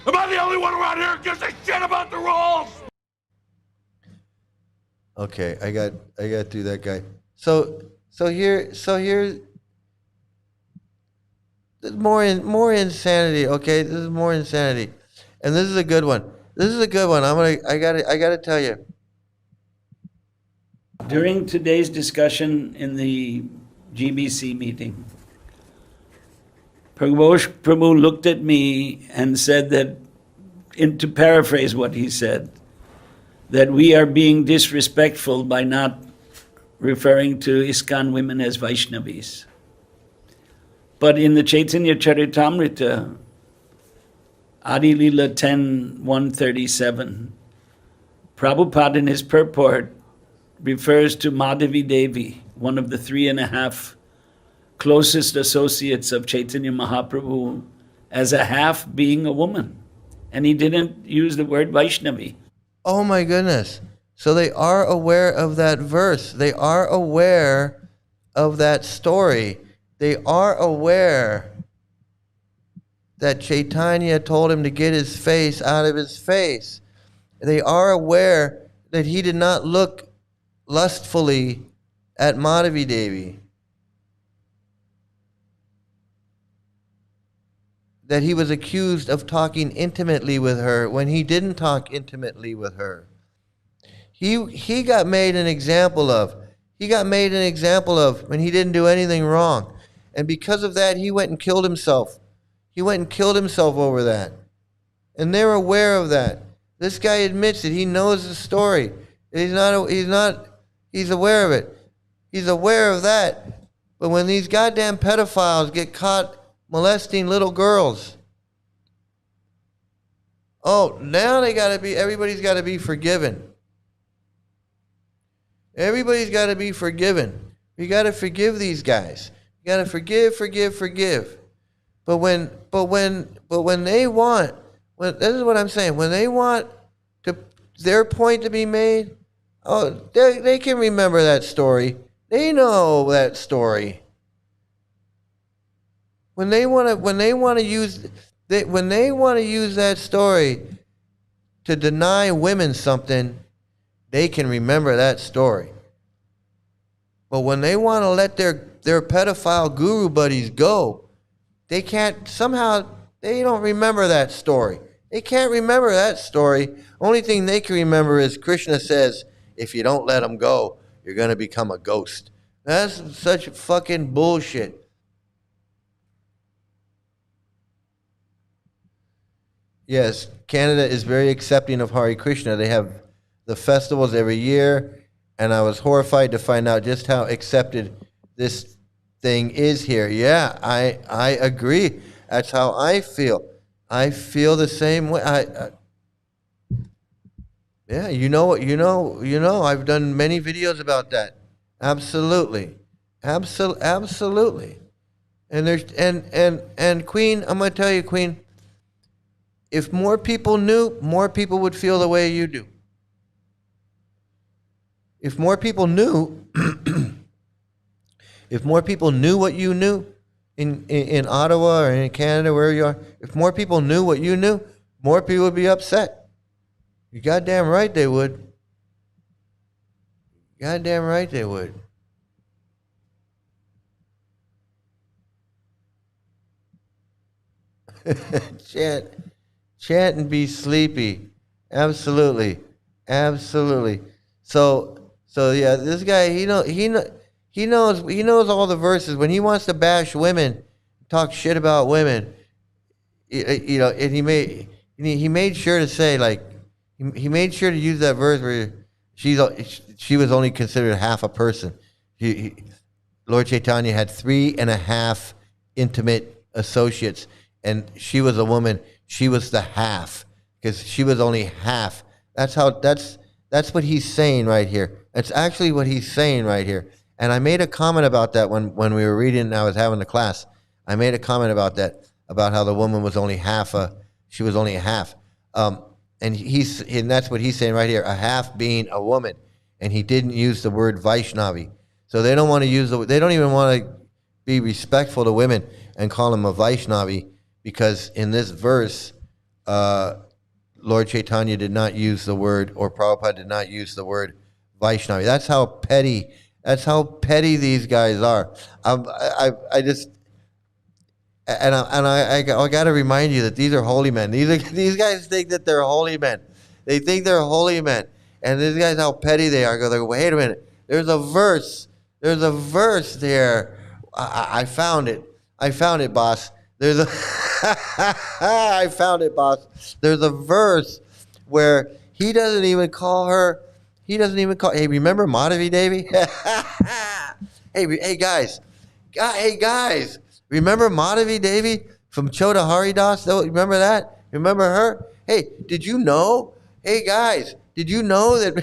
Am I the only one around here who gives a shit about the rules? Okay, I got through that guy. So here there's more insanity, okay? This is more insanity. And this is a good one. I gotta tell you. During today's discussion in the GBC meeting, Prabhu looked at me and said that, to paraphrase what he said, that we are being disrespectful by not referring to ISKCON women as Vaishnavis. But in the Chaitanya Charitamrita, Adi Lila 10:137, Prabhupada in his purport refers to Madhavi Devi, one of the 3.5 closest associates of Chaitanya Mahaprabhu, as a half being a woman. And he didn't use the word Vaishnavi. Oh my goodness. So they are aware of that verse. They are aware of that story. They are aware that Chaitanya told him to get his face out of his face. They are aware that he did not look lustfully at Madhavi Devi. That he was accused of talking intimately with her when he didn't talk intimately with her. He got made an example of. He got made an example of when he didn't do anything wrong. And because of that, he went and killed himself. He went and killed himself over that. And they're aware of that. This guy admits it. He knows the story. He's aware of it. He's aware of that. But when these goddamn pedophiles get caught molesting little girls, oh, now everybody's got to be forgiven. Everybody's got to be forgiven. You got to forgive these guys. You got to forgive. But when they want, this is what I'm saying. When they want their point to be made, oh, they can remember that story. They know that story. When they want to use that story to deny women something, they can remember that story. But when they want to let their pedophile guru buddies go, they can't, somehow they don't remember that story. They can't remember that story. Only thing they can remember is Krishna says, if you don't let them go, you're going to become a ghost. That's such fucking bullshit. Yes, Canada is very accepting of Hare Krishna. They have the festivals every year, and I was horrified to find out just how accepted this thing is here. Yeah, I agree. That's how I feel. I feel the same way. Yeah, I've done many videos about that. Absolutely. Absolutely. And there's and Queen, I'm gonna tell you, Queen, if more people knew, more people would feel the way you do. If more people knew, if more people knew what you knew in Ottawa or in Canada, wherever you are, if more people knew what you knew, more people would be upset. You're goddamn right they would. Goddamn right they would. Chant and be sleepy. Absolutely. So yeah, this guy, he knows all the verses. When he wants to bash women, talk shit about women, and he made sure to say, like, he made sure to use that verse where she was only considered half a person. Lord Chaitanya had 3.5 intimate associates, and she was a woman. She was the half, because she was only half. That's what he's saying right here. That's actually what he's saying right here. And I made a comment about that when we were reading and I was having the class. I made a comment about that, about how the woman was only she was only a half. And that's what he's saying right here, a half being a woman. And he didn't use the word Vaishnavi. So they don't want to they don't even want to be respectful to women and call them a Vaishnavi, because in this verse, Lord Chaitanya did not use the word, or Prabhupada did not use the word Vaishnavi. That's how petty these guys are. I got to remind you that these are holy men. These guys think that they're holy men. They think they're holy men. And these guys, how petty they are. Go, wait a minute. There's a verse. There's a verse there. I found it. I found it, boss. There's a I found it, boss. There's a verse where he doesn't even call her. He doesn't even call. Hey, remember Madhavi Devi? Hey guys. Hey guys. Remember Madhavi Devi from Chota Haridas? Remember that? Remember her? Hey, did you know? Hey guys, did you know that?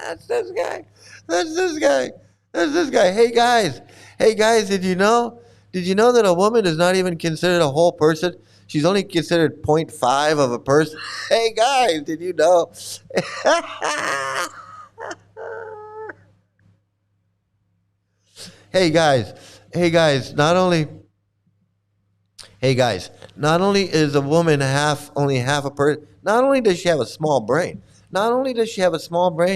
That's this guy. That's this guy. That's this guy. Hey guys. Hey guys, did you know? Did you know that a woman is not even considered a whole person? She's only considered 0.5 of a person. Hey guys, did you know? Hey guys, not only is a woman only half a person, not only does she have a small brain,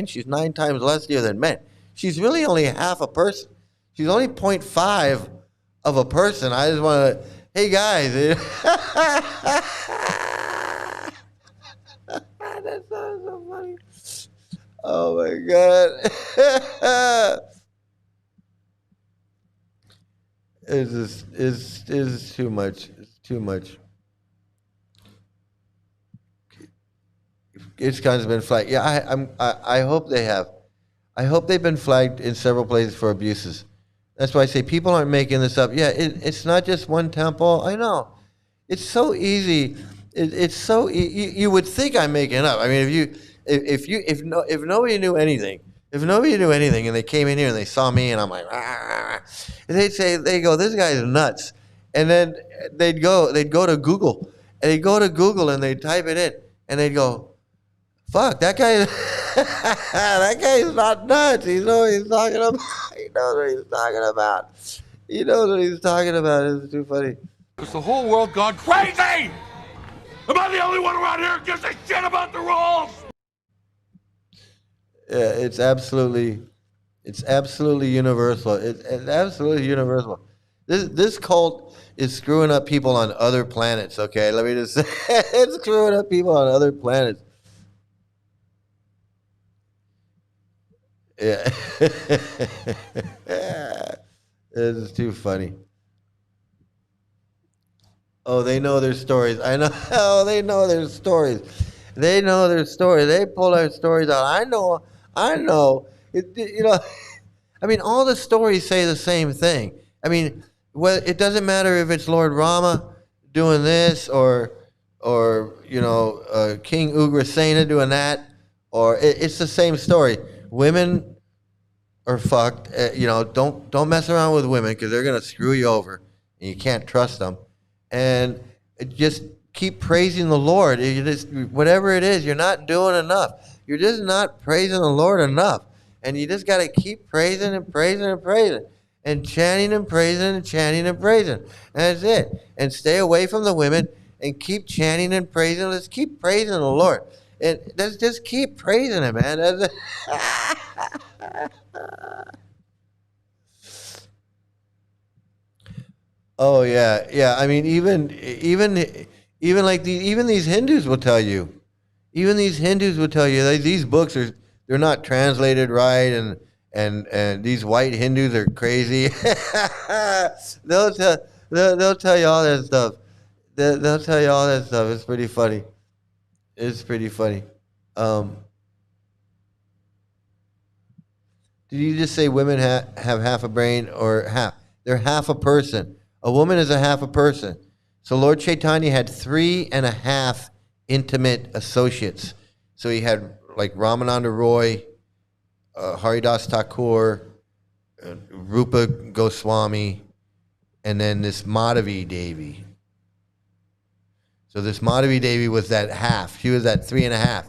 she's 9 times lustier than men. She's really only half a person. She's only 0.5 of a person. I just want to, hey guys. That's so funny. Oh my God. It's too much. It's too much. ISKCON's been flagged. Yeah, I hope they have. I hope they've been flagged in several places for abuses. That's why I say people aren't making this up. Yeah, it's not just one temple. I know. It's so easy. It's so you would think I'm making it up. I mean, if nobody knew anything, and they came in here and they saw me and I'm like, and they go, this guy's nuts, and then they'd go to Google and they'd type it in and they'd go, fuck, that guy, that guy's not nuts. He knows what he's talking about. He knows what he's talking about. He knows what he's talking about. It's too funny. Is the whole world gone crazy? Am I the only one around here who gives a shit about the rules? Yeah, it's absolutely universal. It's absolutely universal. This cult is screwing up people on other planets. Okay, let me just say, it's screwing up people on other planets. Yeah, this is too funny. Oh, they know their stories. I know. Oh, they know their stories. They know their stories. They pull their stories out. I know. I mean, all the stories say the same thing. I mean, it doesn't matter if it's Lord Rama doing this or King Ugrasena doing that, or it's the same story. Women are fucked. Don't mess around with women because they're gonna screw you over, and you can't trust them. And just keep praising the Lord. Whatever it is, you're not doing enough. You're just not praising the Lord enough. And you just got to keep praising and praising and praising. And chanting and praising and chanting and praising. And that's it. And stay away from the women and keep chanting and praising. Let's keep praising the Lord. And let's just keep praising Him, man. Oh yeah. I mean, even these Hindus will tell you. Even these Hindus will tell you that these books they're not translated right, and these white Hindus are crazy. They'll tell you all that stuff. They'll tell you all that stuff. It's pretty funny. It's pretty funny. Did you just say women have half a brain or half? They're half a person. A woman is a half a person. So Lord Chaitanya had 3.5 intimate associates. So he had like Ramananda Roy, Haridas Thakur, Rupa Goswami, and then this Madhavi Devi. So this Madhavi Devi was that half. She was that 3.5.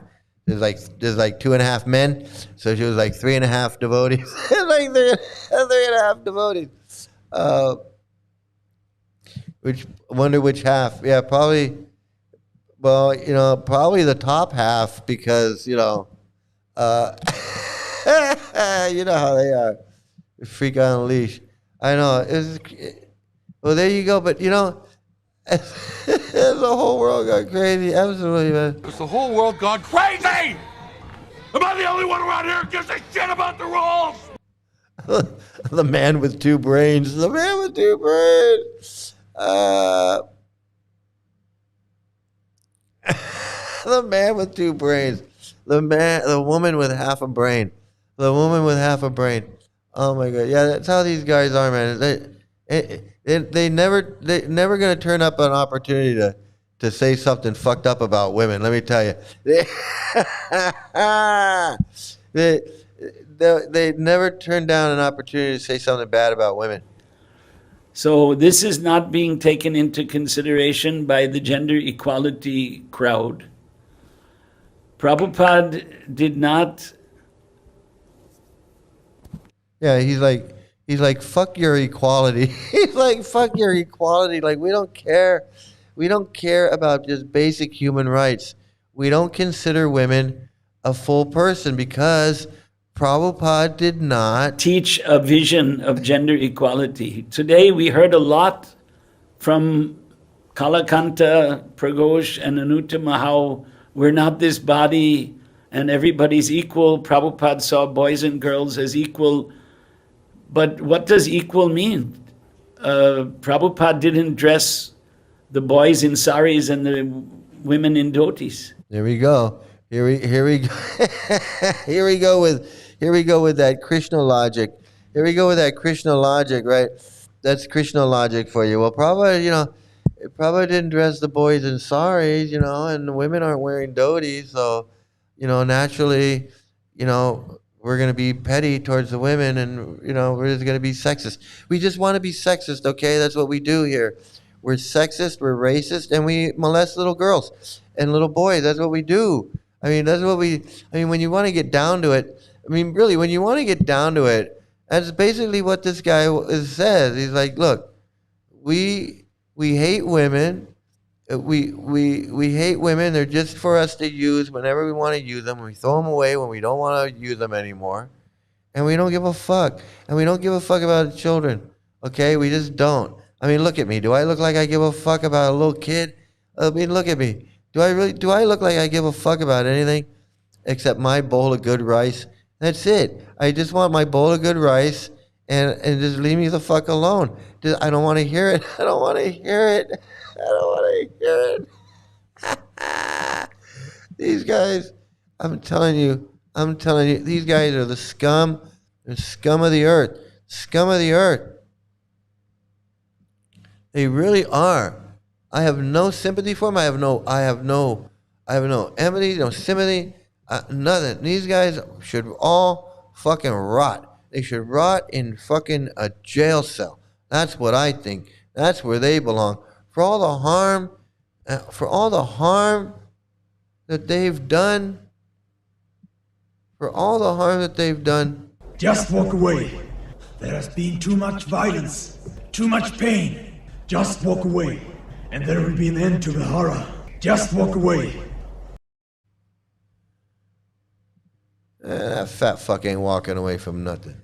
There's like 2.5 men, so she was like 3.5 devotees. Like 3.5 devotees. Which wonder which half? Yeah, probably. Well, probably the top half because you know how they are. Freak on a leash. I know. Well, there you go. But the whole world got crazy. Absolutely, man. Is the whole world gone crazy? Am I the only one around here who gives a shit about the rules? The man with two brains. The man with two brains. The man with two brains. The woman with half a brain. The woman with half a brain. Oh my God. Yeah, that's how these guys are, man. They never gonna turn up an opportunity to say something fucked up about women. Let me tell you. They never turn down an opportunity to say something bad about women. So this is not being taken into consideration by the gender equality crowd. Prabhupada did not. Yeah, he's like, fuck your equality. He's like, fuck your equality. Like, we don't care. We don't care about just basic human rights. We don't consider women a full person because Prabhupada did not teach a vision of gender equality. Today we heard a lot from Kalakanta, Pragosh, and Anuttama how we're not this body and everybody's equal. Prabhupada saw boys and girls as equal. But what does equal mean? Prabhupada didn't dress the boys in saris and the women in dhotis. Here we go. Here we go. Here we go with that Krishna logic. Here we go with that Krishna logic, right? That's Krishna logic for you. Well, Prabhupada, Prabhupada didn't dress the boys in saris, and the women aren't wearing dhotis, so, naturally, we're going to be petty towards the women, and, we're just going to be sexist. We just want to be sexist, okay? That's what we do here. We're sexist, we're racist, and we molest little girls and little boys. That's what we do. When you want to get down to it, really, when you want to get down to it, that's basically what this guy says. He's like, look, we hate women. We hate women. They're just for us to use whenever we want to use them. We throw them away when we don't want to use them anymore. And we don't give a fuck. And we don't give a fuck about children. Okay? We just don't. Look at me. Do I look like I give a fuck about a little kid? Look at me. Do I look like I give a fuck about anything except my bowl of good rice? That's it. I just want my bowl of good rice and just leave me the fuck alone. I don't want to hear it. I don't want to hear it. I don't want to hear it. These guys, I'm telling you, these guys are the scum. They're scum of the earth. Scum of the earth. They really are. I have no sympathy for them. I have no empathy, no sympathy, nothing. These guys should all fucking rot. They should rot in fucking a jail cell. That's what I think. That's where they belong. For all the harm that they've done, Just walk away. There has been too much violence, too much pain. Just walk away, and there will be an end to the horror. Just walk away. That fat fuck ain't walking away from nothing.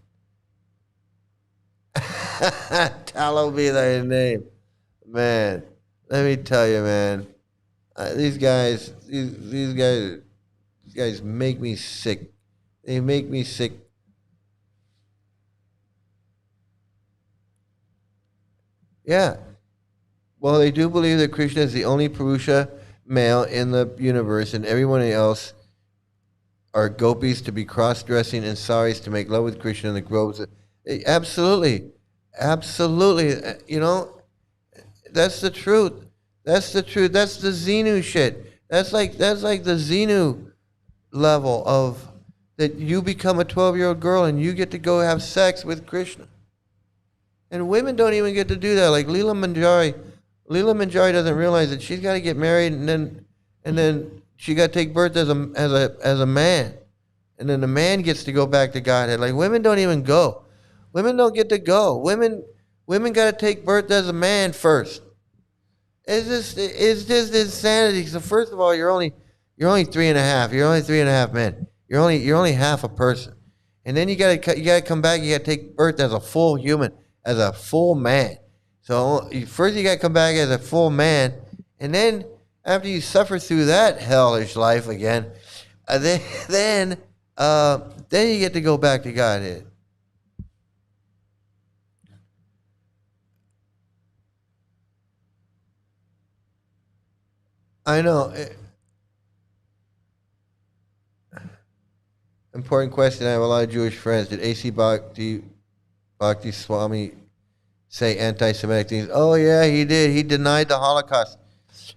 Tallow be thy name. Man, let me tell you, man. These guys make me sick. They make me sick. Yeah. Well, they do believe that Krishna is the only Purusha male in the universe, and everyone else are gopis to be cross-dressing in saris to make love with Krishna in the groves. Absolutely. Absolutely. That's the truth. That's the truth. That's the Xenu shit. That's like the Xenu level of that you become a 12-year-old girl and you get to go have sex with Krishna. And women don't even get to do that. Like Leela Manjari doesn't realize that she's got to get married and then she got to take birth as a man. And then the man gets to go back to Godhead. Like women don't even go. Women don't get to go. Women got to take birth as a man first. It's just insanity. So first of all, you're only 3.5. You're only 3.5 men. You're only half a person. And then you gotta come back. You gotta take birth as a full human, as a full man. So first you gotta come back as a full man, and then after you suffer through that hellish life again, then then you get to go back to Godhead. I know. Important question. I have a lot of Jewish friends. Did A.C. Bhakti Swami say anti-Semitic things? Oh yeah, he did. He denied the Holocaust.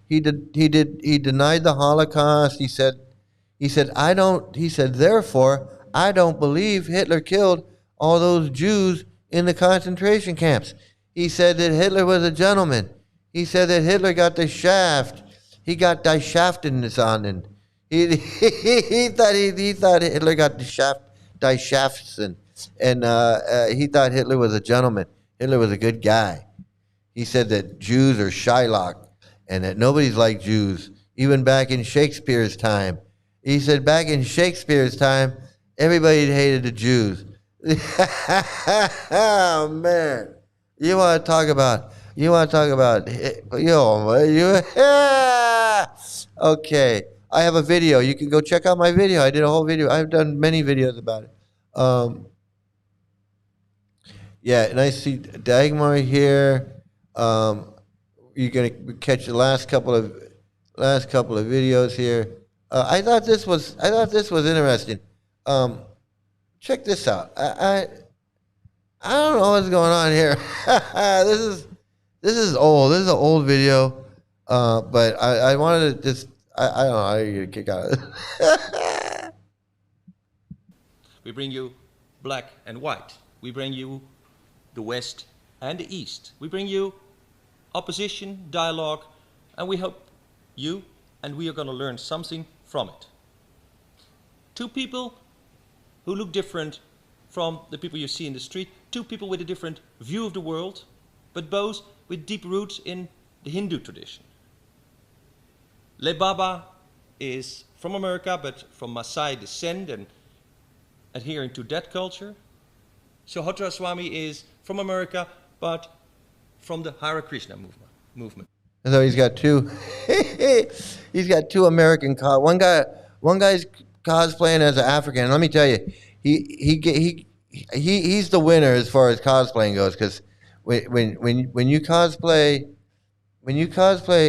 He denied the Holocaust. He said, therefore, I don't believe Hitler killed all those Jews in the concentration camps. He said that Hitler was a gentleman. He said that Hitler got the shaft. He got die Shaften on, and he thought Hitler got the shaft, die Shaften, and he thought Hitler was a gentleman. Hitler was a good guy. He said that Jews are Shylock, and that nobody's like Jews, even back in Shakespeare's time. He said back in Shakespeare's time, everybody hated the Jews. Oh man, you want to talk about okay. I have a video. You can go check out my video. I did a whole video. I've done many videos about it. Yeah, and I see Dagmar here. You're gonna catch the last couple of videos here. I thought this was interesting. Check this out. I don't know what's going on here. This is old. This is an old video. But I wanted to just I don't know how you get a kick out of it. We bring you black and white. We bring you the West and the East. We bring you opposition, dialogue, and we hope you and we are going to learn something from it. Two people who look different from the people you see in the street, two people with a different view of the world, but both with deep roots in the Hindu tradition. Le Baba is from America, but from Maasai descent and adhering to that culture. Sohotra Swami is from America, but from the Hare Krishna movement. So he's got two. He's got two American. One guy's cosplaying as an African. And let me tell you, he's the winner as far as cosplaying goes. Because when you cosplay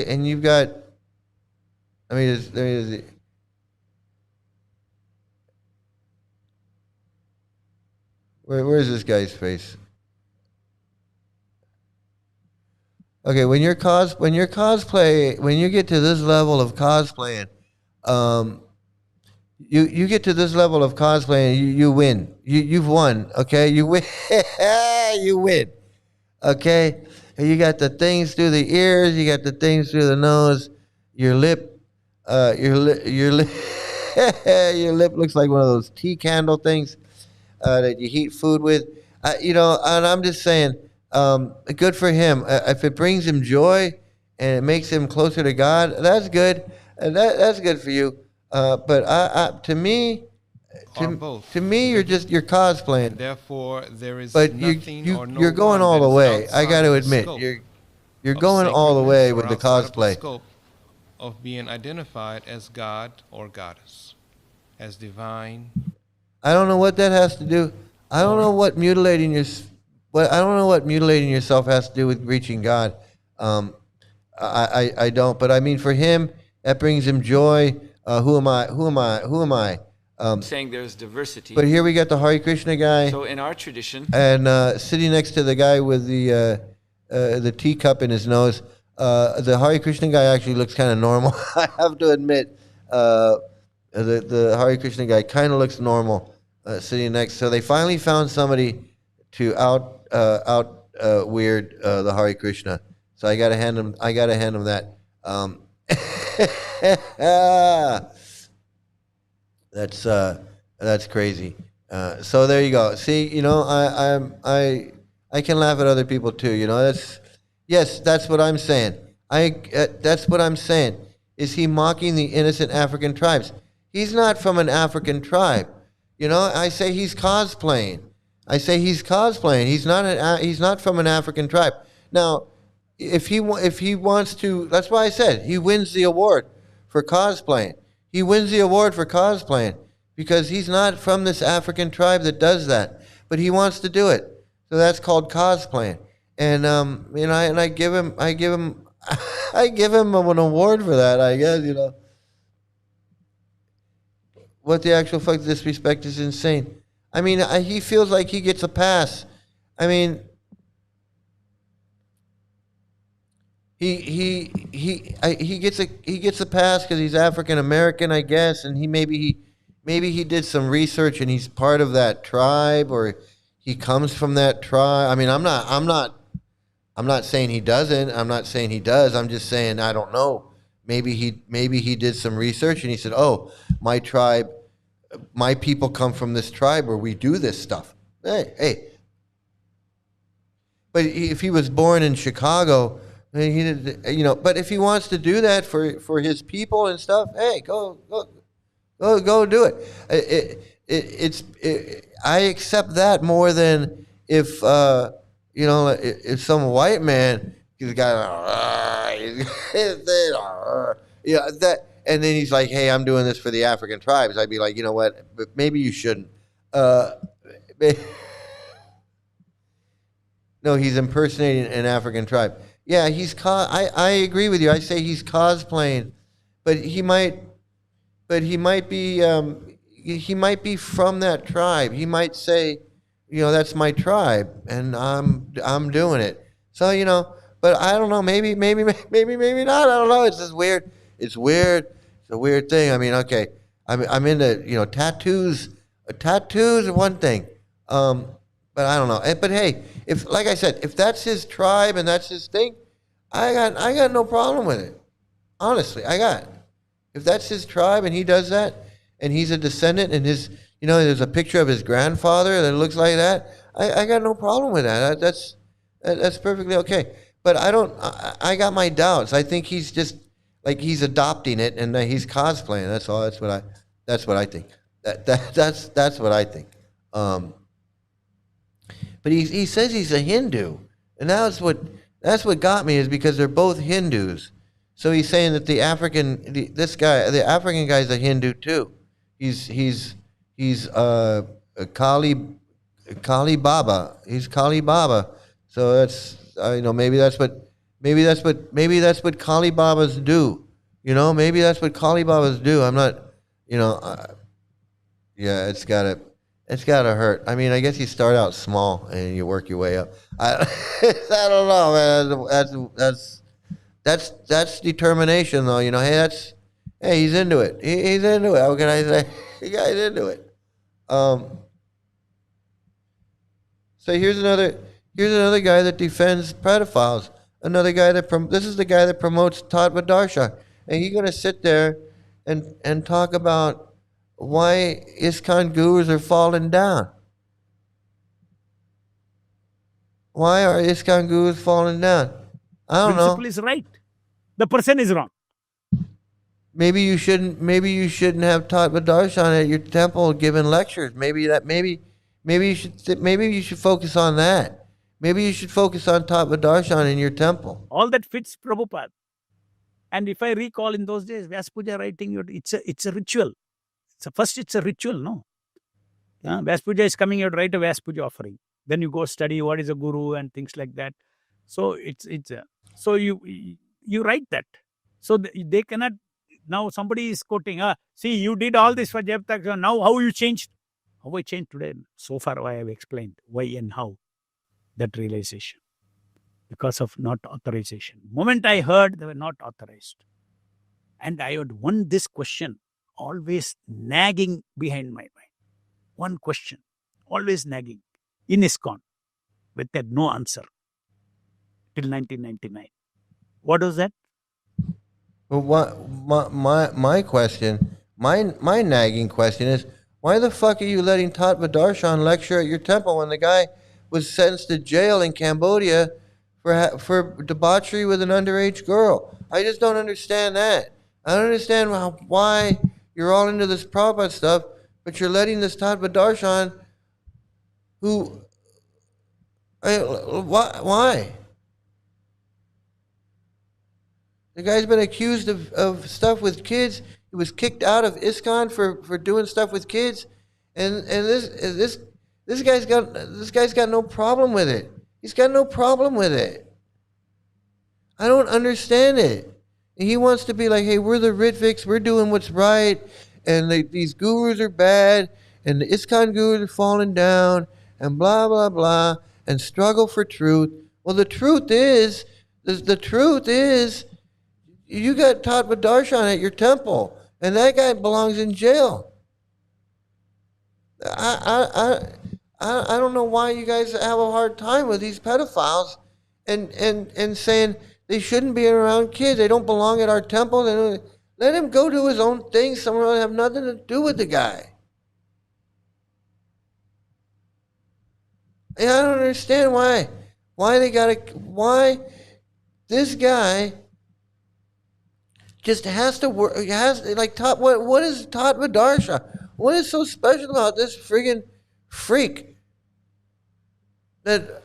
and you've got, where's this guy's face? Okay, when you get to this level of cosplaying, you get to this level of cosplaying, you win. You've won. Okay, you win. You win. Okay, and you got the things through the ears, you got the things through the nose, your lip your lip looks like one of those tea candle things that you heat food with. And I'm just saying, good for him. If it brings him joy and it makes him closer to God, that's good. That's good for you. But to me, you're cosplaying. Therefore, there is you're going all the way. I got to admit, you're going all the way with the cosplay. Scope of being identified as God or Goddess, as divine. I don't know what that has to do. I don't know what mutilating yourself has to do with reaching God. I don't. But I mean, for him, that brings him joy. Who am I? Saying there's diversity. But here we got the Hare Krishna guy. So in our tradition, and sitting next to the guy with the teacup in his nose, the Hare Krishna guy actually looks kind of normal. I have to admit, the Hare Krishna guy kind of looks normal sitting next. So they finally found somebody to out weird the Hare Krishna. So I gotta hand him that. That's crazy. So there you go. See, I can laugh at other people too. That's what I'm saying. That's what I'm saying. Is he mocking the innocent African tribes? He's not from an African tribe. I say he's cosplaying. He's not from an African tribe. Now, if he wants to, that's why I said he wins the award for cosplaying. He wins the award for cosplaying because he's not from this African tribe that does that, but he wants to do it. So that's called cosplaying. And I give him I give him an award for that, I guess, What the actual fuck disrespect is insane. I mean, he feels like he gets a pass. I mean, he gets a pass because he's African American, I guess, and maybe he did some research and he's part of that tribe, or he comes from that tribe. I mean, I'm not saying he doesn't. I'm not saying he does. I'm just saying I don't know. Maybe he did some research and he said, "Oh, my tribe, my people come from this tribe where we do this stuff." Hey. But if he was born in Chicago, he did, But if he wants to do that for his people and stuff, hey, go do it. I accept that more than if if some white man he's got that, and then he's like, hey, I'm doing this for the African tribes. I'd be like, you know what? But maybe you shouldn't. No, he's impersonating an African tribe. Yeah, I agree with you. I say he's cosplaying, but he might be from that tribe. He might say, that's my tribe, and I'm doing it. So but I don't know. Maybe not. I don't know. It's just weird. It's weird. It's a weird thing. I mean, okay, I'm into tattoos. Tattoos are one thing. But I don't know. But hey, like I said, if that's his tribe and that's his thing, I got no problem with it. Honestly, I got. If that's his tribe and he does that, and he's a descendant, and there's a picture of his grandfather that looks like that, I got no problem with that. That's perfectly okay. But I got my doubts. I think he's just like he's adopting it and he's cosplaying. That's all. That's what I think. That's what I think. But he says he's a Hindu, and that's what got me, is because they're both Hindus. So he's saying that the African guy's a Hindu too. He's a Kali Baba. He's Kali Baba. So that's maybe that's what Kali Babas do. Maybe that's what Kali Babas do. I'm not. Yeah, it's gotta hurt. I mean, I guess you start out small and you work your way up. I don't know, man. That's determination, though. Hey, he's into it. He's into it. How can I say? The guy's into it. So here's another guy that defends pedophiles. Another guy this is the guy that promotes Tattva Darshan, and he's gonna sit there and talk about why ISKCON gurus are falling down. Why are ISKCON gurus falling down? I don't know. Principle is right. The person is wrong. Maybe you shouldn't have Tattva Darshan at your temple giving lectures. Maybe you should focus on that. Maybe you should focus on Tattva Darshan in your temple. All that fits Prabhupada. And if I recall, in those days, Vyasa Puja writing, it's a ritual. So first it's a ritual, no? Vyasa Puja is coming, you have to write a Vyasa Puja offering. Then you go study what is a guru and things like that. So so you write that. So they cannot. Now somebody is quoting, see, you did all this for Jap, so now how you changed? How I changed today? So far I have explained why and how. That realization. Because of not authorization. Moment I heard, they were not authorized. And I had this question always nagging behind my mind. One question, always nagging. In ISKCON, with that no answer. Till 1999. What was that? Well, my question, my nagging question is, why the fuck are you letting Tattva Darshan lecture at your temple when the guy was sentenced to jail in Cambodia for debauchery with an underage girl? I just don't understand that. I don't understand why you're all into this Prabhupada stuff, but you're letting this Tattva Darshan, why? The guy's been accused of stuff with kids. He was kicked out of ISKCON for doing stuff with kids, and this guy's got no problem with it. He's got no problem with it. I don't understand it. He wants to be like, hey, we're the Ritvicks, we're doing what's right, and these gurus are bad, and the ISKCON gurus are falling down, and blah blah blah, and struggle for truth. Well, the truth is, you got Tattva Darshan at your temple, and that guy belongs in jail. I don't know why you guys have a hard time with these pedophiles, and saying they shouldn't be around kids. They don't belong at our temple. Let him go do his own thing somewhere else. Have nothing to do with the guy. And I don't understand why this guy just has to work. What is Tattva Darshan? What is so special about this friggin' freak that,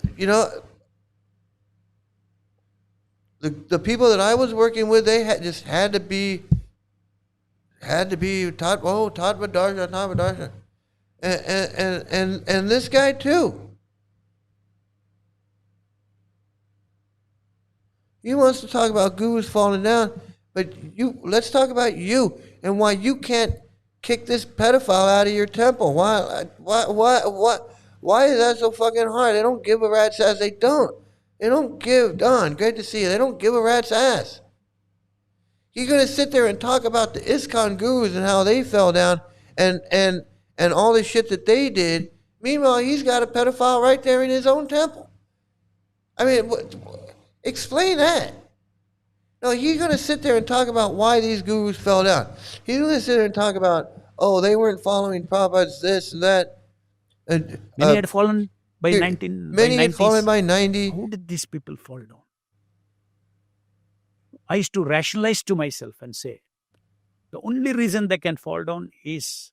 the people that I was working with, they had to be Tattva Darshan, and this guy too. He wants to talk about gurus falling down, but let's talk about you and why you can't kick this pedophile out of your temple. Why is that so fucking hard? They don't give a rat's ass. They don't give, Don, great to see you. They don't give a rat's ass. You're going to sit there and talk about the ISKCON gurus and how they fell down and all the shit that they did. Meanwhile, he's got a pedophile right there in his own temple. I mean, explain that. No, he's going to sit there and talk about why these gurus fell down. He's going to sit there and talk about, they weren't following Prabhupada's this and that. Many had fallen by 19. Many had fallen by 90. How did these people fall down? I used to rationalize to myself and say, the only reason they can fall down is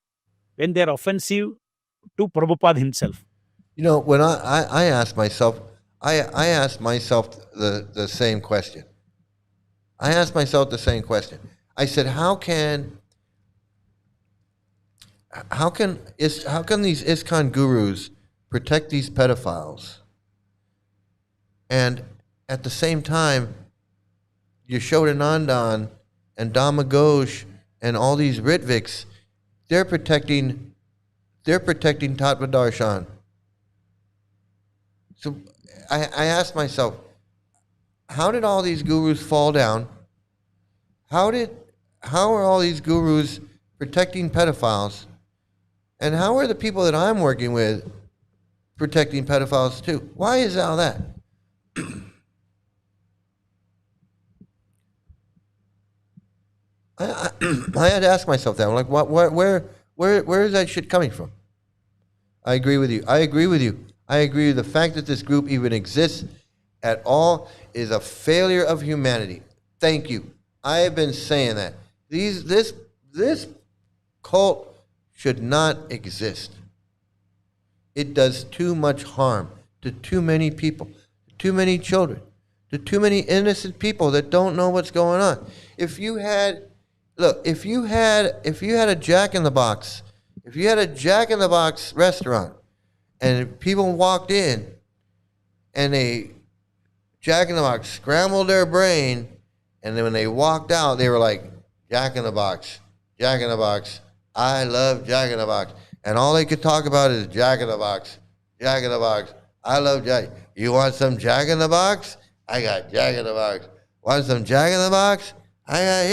when they're offensive to Prabhupada himself. When I asked myself, I asked myself the same question. I asked myself the same question. I said, how can these ISKCON gurus protect these pedophiles, and at the same time, Yashodanandan and Dhamma Ghosh and all these Ritviks, they're protecting Tattva Darshan. So I asked myself, how did all these gurus fall down? How are all these gurus protecting pedophiles? And how are the people that I'm working with protecting pedophiles too? Why is all that? I had to ask myself that. I'm like, where is that shit coming from? I agree with you. I agree with the fact that this group even exists at all is a failure of humanity. Thank you. I have been saying that. This cult should not exist. It does too much harm to too many people, too many children, to too many innocent people that don't know what's going on. If you had a Jack in the Box, if you had a Jack in the Box restaurant and people walked in and they Jack in the Box scrambled their brain, and then when they walked out, they were like, Jack in the Box, Jack in the Box, I love Jack in the Box. And all they could talk about is Jack in the Box, Jack in the Box, I love Jack. You want some Jack in the Box? I got Jack in the Box. Want some Jack in the Box? I got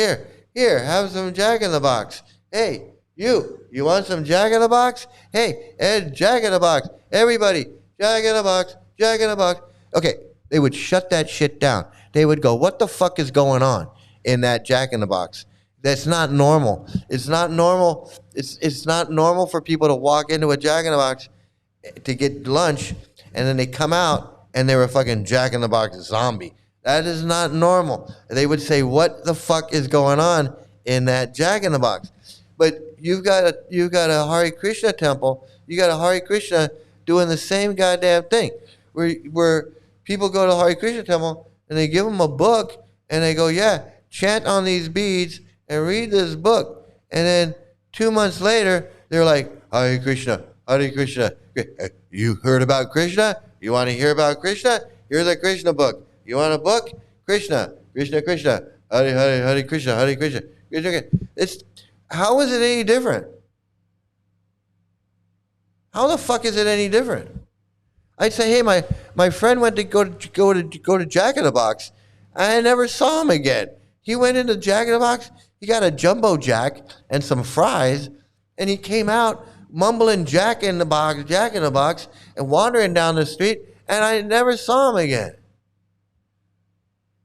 here, have some Jack in the Box. Hey, you want some Jack in the Box? Hey, Ed, Jack in the Box. Everybody, Jack in the Box, Jack in the Box. Okay, they would shut that shit down. They would go, what the fuck is going on in that Jack in the Box? That's not normal. It's not normal. It's not normal for people to walk into a Jack in the Box to get lunch, and then they come out and they're a fucking Jack in the Box zombie. That is not normal. They would say, what the fuck is going on in that Jack in the Box? But you've got a Hare Krishna temple. You got a Hare Krishna doing the same goddamn thing, where people go to Hare Krishna temple and they give them a book and they go, yeah, chant on these beads and read this book. And then 2 months later, they're like, Hare Krishna, Hare Krishna. You heard about Krishna? You want to hear about Krishna? Here's a Krishna book. You want a book? Krishna, Krishna, Krishna, Hare Hare, Hare Krishna, Hare Krishna, Krishna, Krishna. How is it any different? How the fuck is it any different? I'd say, hey, my friend went to go to Jack in the Box. I never saw him again. He went into Jack in the Box. He got a jumbo jack and some fries, and he came out mumbling Jack in the Box, and wandering down the street, and I never saw him again.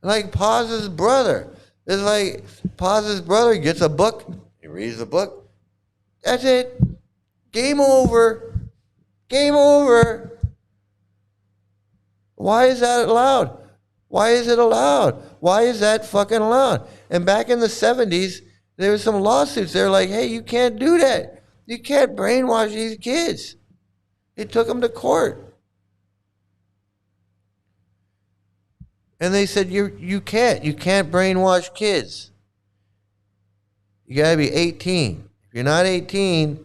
Like Paz's brother. It's like Paz's brother gets a book, he reads the book. That's it. Game over. Game over. Why is that allowed? Why is it allowed? Why is that fucking allowed? And back in the 70s, there were some lawsuits. They're like, hey, you can't do that. You can't brainwash these kids. It took them to court. And they said, you can't brainwash kids. You gotta be 18. If you're not 18,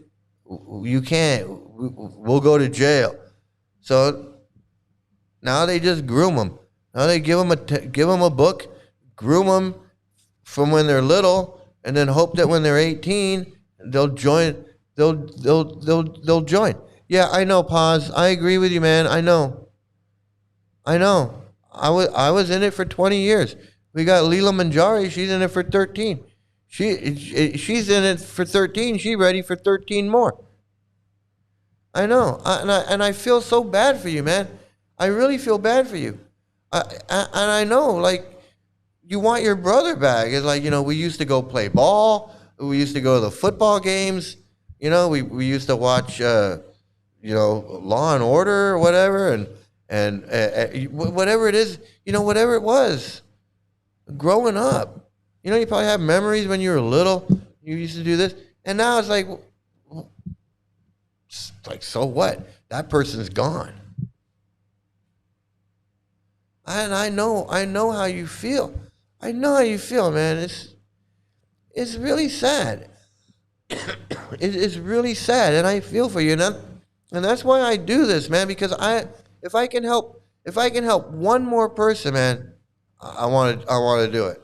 you can't. We'll go to jail. So now they just groom them. Now they give them a book, groom them from when they're little, and then hope that when they're 18, they'll join. They'll join. Yeah, I know, Paz. I agree with you, man. I know. I was in it for 20 years. We got Leela Manjari. She's in it for 13. She's in it for 13. She's ready for 13 more. I know. And I feel so bad for you, man. I really feel bad for you. And I know, like, you want your brother back. It's like, we used to go play ball. We used to go to the football games. We used to watch, Law and Order or whatever, and whatever it is, whatever it was, growing up. You probably have memories when you were little. You used to do this, and now it's like, so what? That person's gone. And I know how you feel. I know how you feel, man. It's really sad. It's really sad, and I feel for you, and that's why I do this, man. Because if I can help one more person, man, I want to do it.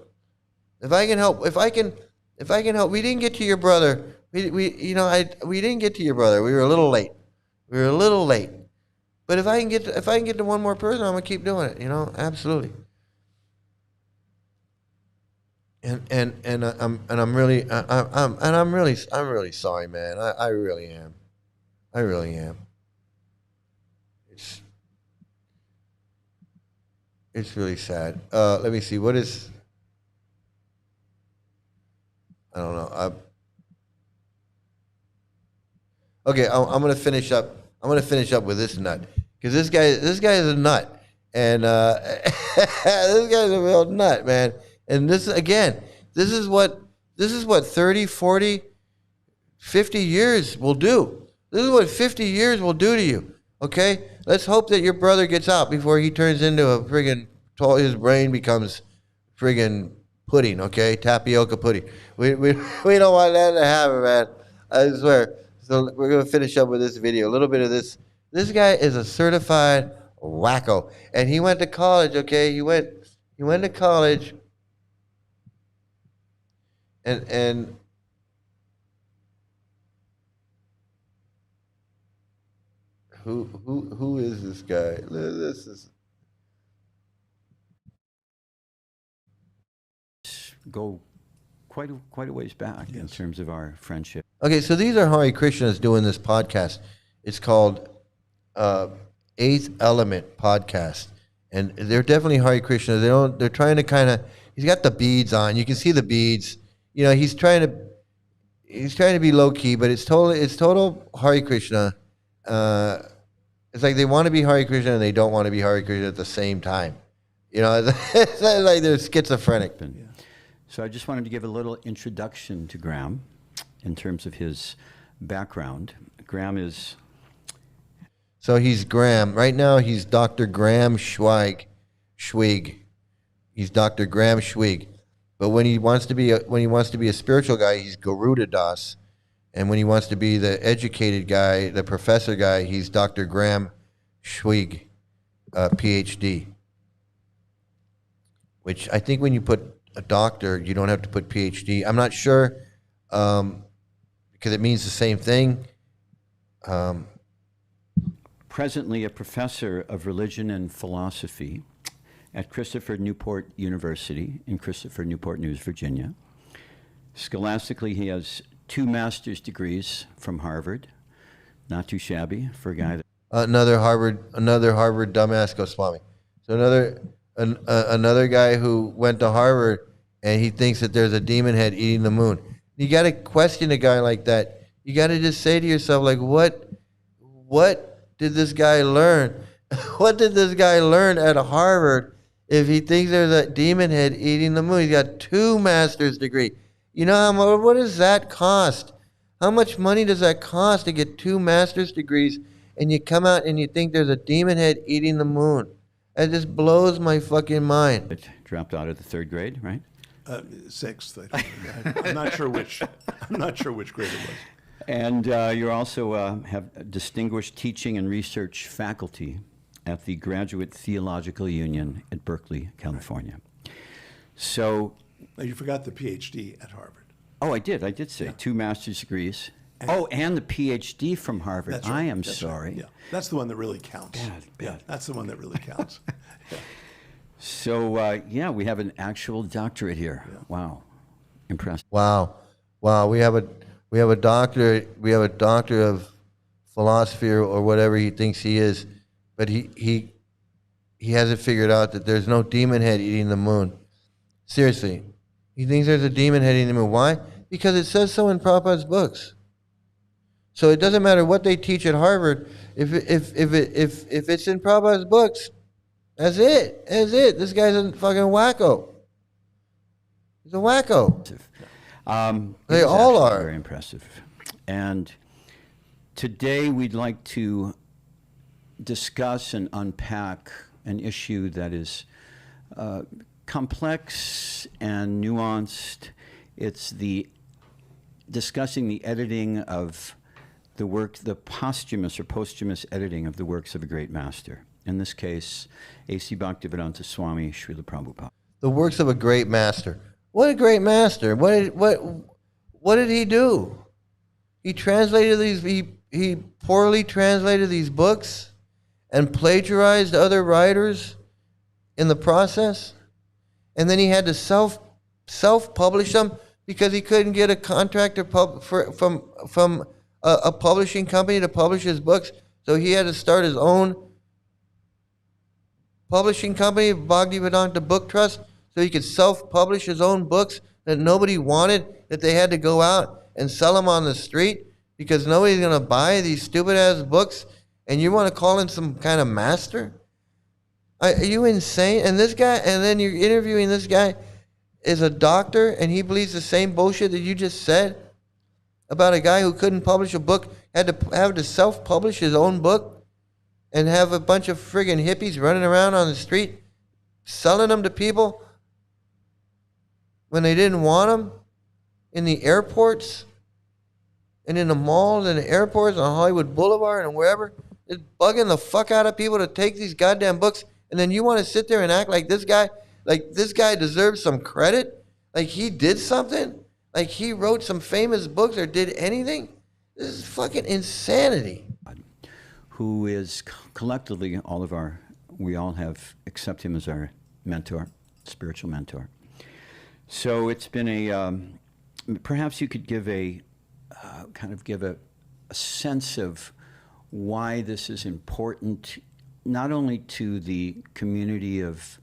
If I can help, we didn't get to your brother. We didn't get to your brother. We were a little late. But if I can get to one more person, I'm gonna keep doing it. Absolutely. And I'm really sorry, man. I really am. I really am. It's really sad. Let me see. What is? I don't know. Okay, I'm gonna finish up. I'm gonna finish up with this nut, because this guy is a nut, and this guy's a real nut, man. And this is what 30, 40, 50 years will do. This is what 50 years will do to you. Okay, let's hope that your brother gets out before he turns into a friggin' his brain becomes friggin' pudding. Okay, tapioca pudding. We don't want that to happen, man. I swear. So we're gonna finish up with this video. A little bit of this. This guy is a certified wacko, and he went to college. Okay, he went to college, and who is this guy? This is. Go quite a ways back in terms of our friendship. Okay, so these are Hare Krishnas doing this podcast. It's called Eighth Element Podcast, and they're definitely Hare Krishnas. They're trying to kind of. He's got the beads on. You can see the beads. He's trying to be low key, but it's total Hare Krishna. It's like they want to be Hare Krishna and they don't want to be Hare Krishna at the same time. It's like they're schizophrenic. So I just wanted to give a little introduction to Graham in terms of his background. Graham is... So he's Graham. Right now he's Dr. Graham Schweig. He's Dr. Graham Schweig. But when he wants to be a spiritual guy, he's Garuda Das. And when he wants to be the educated guy, the professor guy, he's Dr. Graham Schweig, PhD. Which I think when you put a doctor, you don't have to put PhD. I'm not sure, because it means the same thing. Presently a professor of religion and philosophy at Christopher Newport University in Christopher Newport News, Virginia. Scholastically, he has 2 master's degrees from Harvard. Not too shabby for a guy that... Another Harvard dumbass Goswami. So another guy who went to Harvard and he thinks that there's a demon head eating the moon. You got to question a guy like that. You got to just say to yourself, like, what did this guy learn? What did this guy learn at Harvard if he thinks there's a demon head eating the moon? He's got 2 master's degrees. You know how much? What does that cost? How much money does that cost to get 2 master's degrees and you come out and you think there's a demon head eating the moon? That just blows my fucking mind. It dropped out of the 3rd grade, right? 6th. I'm not sure which. I'm not sure which grade it was. And you also have distinguished teaching and research faculty at the Graduate Theological Union at Berkeley, California. So... Now, you forgot the PhD at Harvard. Oh, I did say 2 master's degrees. And the PhD from Harvard. That's right. I am That's sorry. Right. Yeah, that's the one that really counts. Bad. Yeah, that's the one that really counts. Yeah. So, we have an actual doctorate here. Yeah. Wow. Impressive. Wow. We have a doctor of philosophy or whatever he thinks he is, but he hasn't figured out that there's no demon head eating the moon. Seriously. He thinks there's a demon head eating the moon. Why? Because it says so in Prabhupada's books. So it doesn't matter what they teach at Harvard. If it's in Prabhupada's books, that's it. This guy's a fucking wacko. He's a wacko. They all are. Very impressive. And today we'd like to discuss and unpack an issue that is complex and nuanced. It's discussing the editing of the work, the posthumous editing of the works of a great master. In this case, A.C. Bhaktivedanta Swami Srila Prabhupada. The works of a great master. What a great master! What did he do? He translated these. He poorly translated these books, and plagiarized other writers in the process, and then he had to self-publish them because he couldn't get a contract from a publishing company to publish his books. So he had to start his own publishing company, Bhaktivedanta Book Trust, so he could self-publish his own books that nobody wanted, that they had to go out and sell them on the street because nobody's going to buy these stupid-ass books, and you want to call him some kind of master? Are you insane? And this guy, and then you're interviewing this guy is a doctor, and he believes the same bullshit that you just said about a guy who couldn't publish a book, had to have to self-publish his own book, and have a bunch of friggin' hippies running around on the street selling them to people when they didn't want them, in the airports and in the malls and the airports on Hollywood Boulevard and wherever, just bugging the fuck out of people to take these goddamn books, and then you want to sit there and act like this guy deserves some credit, like he did something, like he wrote some famous books or did anything? This is fucking insanity. Who is collectively we all have accept him as our mentor, spiritual mentor. So it's been perhaps you could give a sense of why this is important, not only to the community of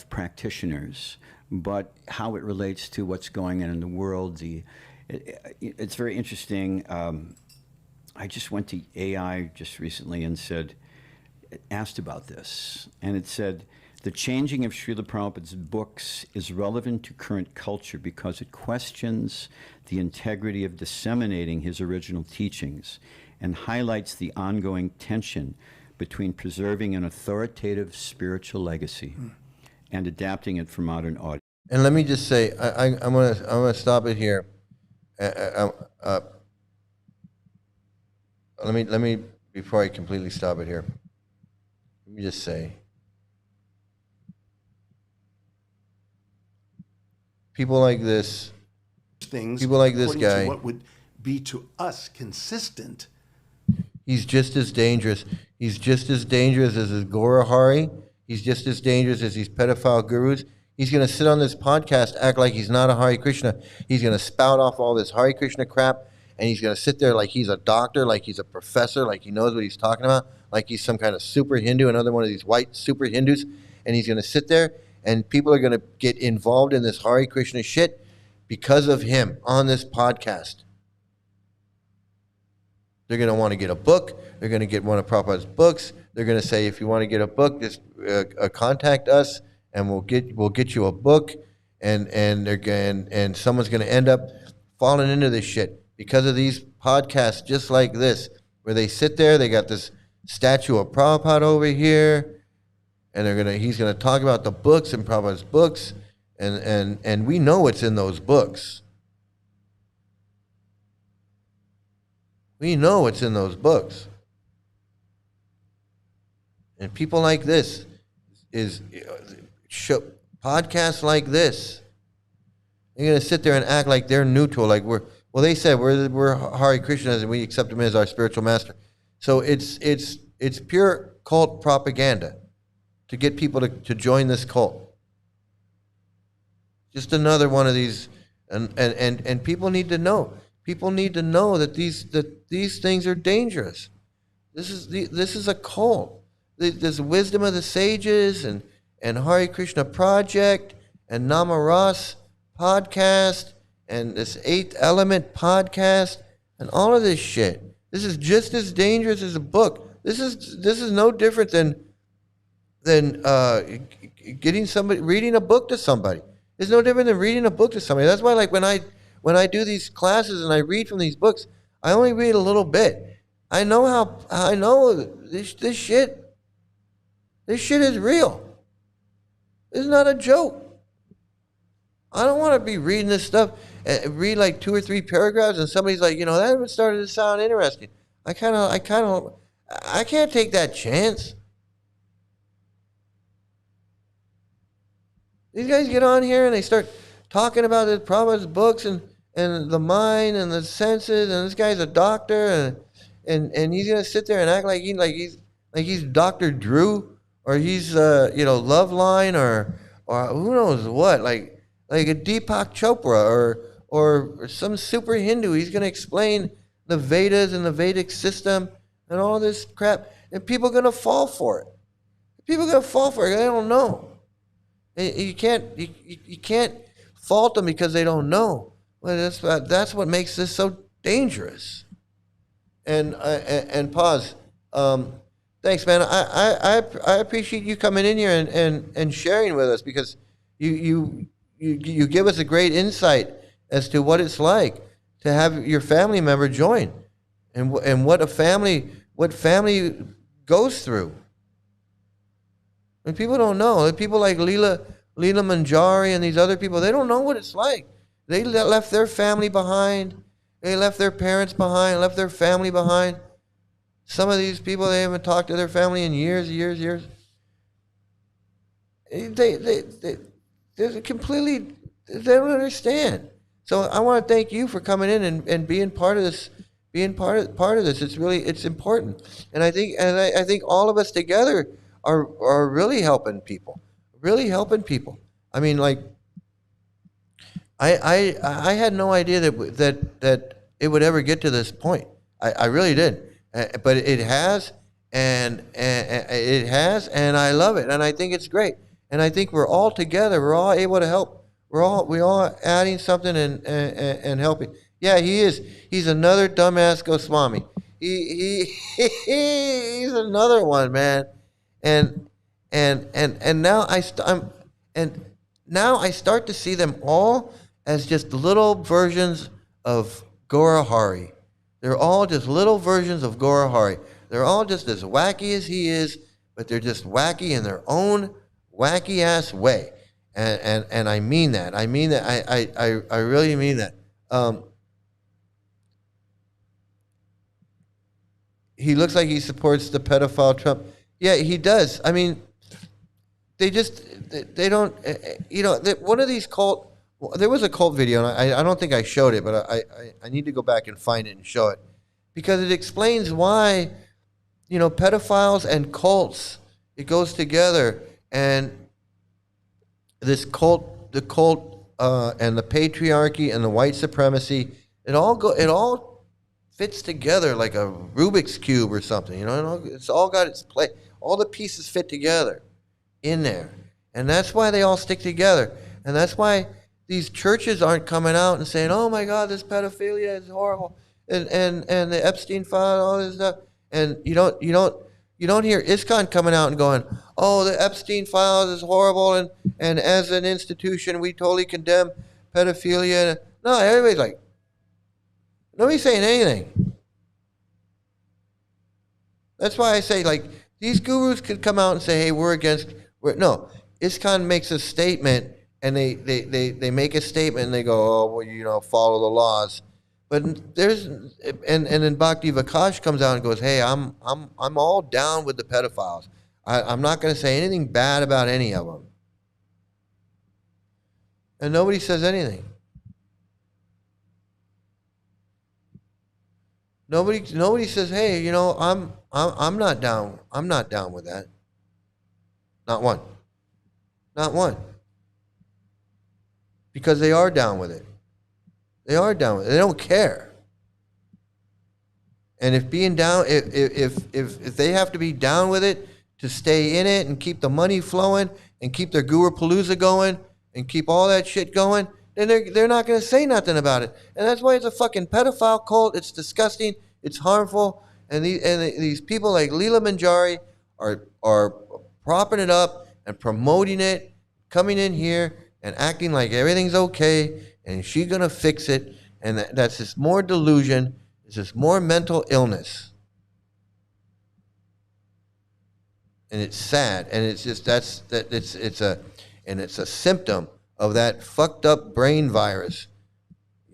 practitioners, but how it relates to what's going on in the world. It's very interesting. I just went to AI just recently and asked about this, and it said, the changing of Srila Prabhupada's books is relevant to current culture because it questions the integrity of disseminating his original teachings and highlights the ongoing tension between preserving an authoritative spiritual legacy and adapting it for modern audience. And let me just say, I'm gonna stop it here. Let me before I completely stop it here. Let me just say, people like this, things, people like this according to guy, what would be to us consistent. he's just as dangerous. He's just as dangerous as his Gora Hari. He's just as dangerous as these pedophile gurus. He's going to sit on this podcast, act like he's not a Hare Krishna. He's going to spout off all this Hare Krishna crap, and he's going to sit there like he's a doctor, like he's a professor, like he knows what he's talking about, like he's some kind of super Hindu, another one of these white super Hindus, and he's going to sit there, and people are going to get involved in this Hare Krishna shit because of him on this podcast. They're going to want to get a book. They're going to get one of Prabhupada's books. They're going to say, if you want to get a book, just contact us, and we'll get you a book. And someone's going to end up falling into this shit because of these podcasts, just like this, where they sit there. They got this statue of Prabhupada over here, and he's going to talk about the books and Prabhupada's books, and we know what's in those books. We know what's in those books. And people like this podcasts like this, they're going to sit there and act like they're neutral, like they said we're Hare Krishnas and we accept him as our spiritual master. So it's pure cult propaganda to get people to join this cult. Just another one of these, and people need to know. People need to know that these things are dangerous. This is a cult. There's wisdom of the sages and Hare Krishna Project and Namaras podcast and this Eighth Element podcast and all of this shit. This is just as dangerous as a book. This is no different than getting somebody reading a book to somebody. It's no different than reading a book to somebody. That's why, like, when I do these classes and I read from these books, I only read a little bit. I know this shit. This shit is real. It's not a joke. I don't want to be reading this stuff, read like 2 or 3 paragraphs, and somebody's like, that started to sound interesting. I can't take that chance. These guys get on here and they start talking about the Prabhupada's books and the mind and the senses, and this guy's a doctor, and he's gonna sit there and act like he's Dr. Drew, or he's Loveline, or who knows what, like a Deepak Chopra or some super Hindu. He's gonna explain the Vedas and the Vedic system and all this crap, and people are gonna fall for it. People are gonna fall for it. They don't know. You can't fault them because they don't know. Well, that's what makes this so dangerous. And pause. Thanks, man. I appreciate you coming in here and sharing with us, because you give us a great insight as to what it's like to have your family member join, and what family goes through. And people don't know. People like Leela Manjari and these other people, they don't know what it's like. They left their family behind. They left their parents behind, left their family behind. Some of these people, they haven't talked to their family in years. They're completely, they don't understand. So I want to thank you for coming in and being part of this. Being part of this, it's important. And I think all of us together are really helping people. I mean, like, I had no idea that it would ever get to this point. I really did, but it has, and I love it, and I think it's great, and I think we're all together. We're all able to help. We're all adding something and helping. Yeah, he is. He's another dumbass Goswami. He's another one, man. And now I start to see them all as just little versions of Gora Hari. They're all just little versions of Gora Hari. They're all just as wacky as he is, but they're just wacky in their own wacky ass way. and I mean that. I mean that. I really mean that. He looks like he supports the pedophile Trump. Yeah, he does. I mean, they don't, one of these cult, there was a cult video, and I don't think I showed it, but I need to go back and find it and show it, because it explains why, pedophiles and cults, it goes together, and this cult, the cult, and the patriarchy and the white supremacy, it all fits together like a Rubik's Cube or something, it's all got its play, all the pieces fit together in there. And that's why they all stick together. And that's why these churches aren't coming out and saying, oh my God, this pedophilia is horrible. And the Epstein file, all this stuff. And you don't hear ISKCON coming out and going, oh, the Epstein files is horrible, and as an institution we totally condemn pedophilia. No, everybody's like, nobody's saying anything. That's why I say, like, these gurus could come out and say, hey, no, ISKCON makes a statement, and they make a statement, and they go, oh, well, follow the laws. But and then Bhakti Vikash comes out and goes, hey, I'm all down with the pedophiles. I'm not going to say anything bad about any of them. And nobody says anything. Nobody says, hey, I'm not down. I'm not down with that. Not one. Not one. Because they are down with it. They are down with it. They don't care. And if being down, if they have to be down with it to stay in it and keep the money flowing and keep their Guru Palooza going and keep all that shit going, then they're not going to say nothing about it. And that's why it's a fucking pedophile cult. It's disgusting. It's harmful. And these people like Leela Manjari are propping it up and promoting it, coming in here and acting like everything's okay and she's going to fix it. And that's just more delusion. It's just more mental illness. And it's sad. And it's just, it's a symptom of that fucked up brain virus.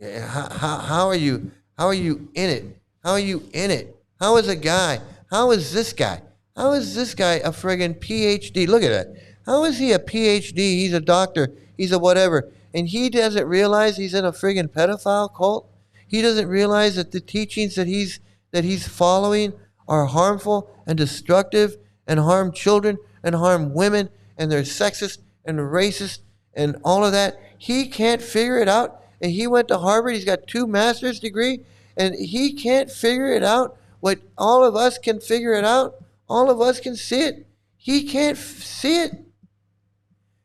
How are you in it? How are you in it? How is this guy a friggin' PhD? Look at that. How is he a PhD? He's a doctor. He's a whatever. And he doesn't realize he's in a friggin' pedophile cult? He doesn't realize that the teachings that he's following are harmful and destructive and harm children and harm women, and they're sexist and racist and all of that. He can't figure it out. And he went to Harvard. He's got 2 master's degree, and he can't figure it out. What all of us can figure it out. All of us can see it. He can't see it.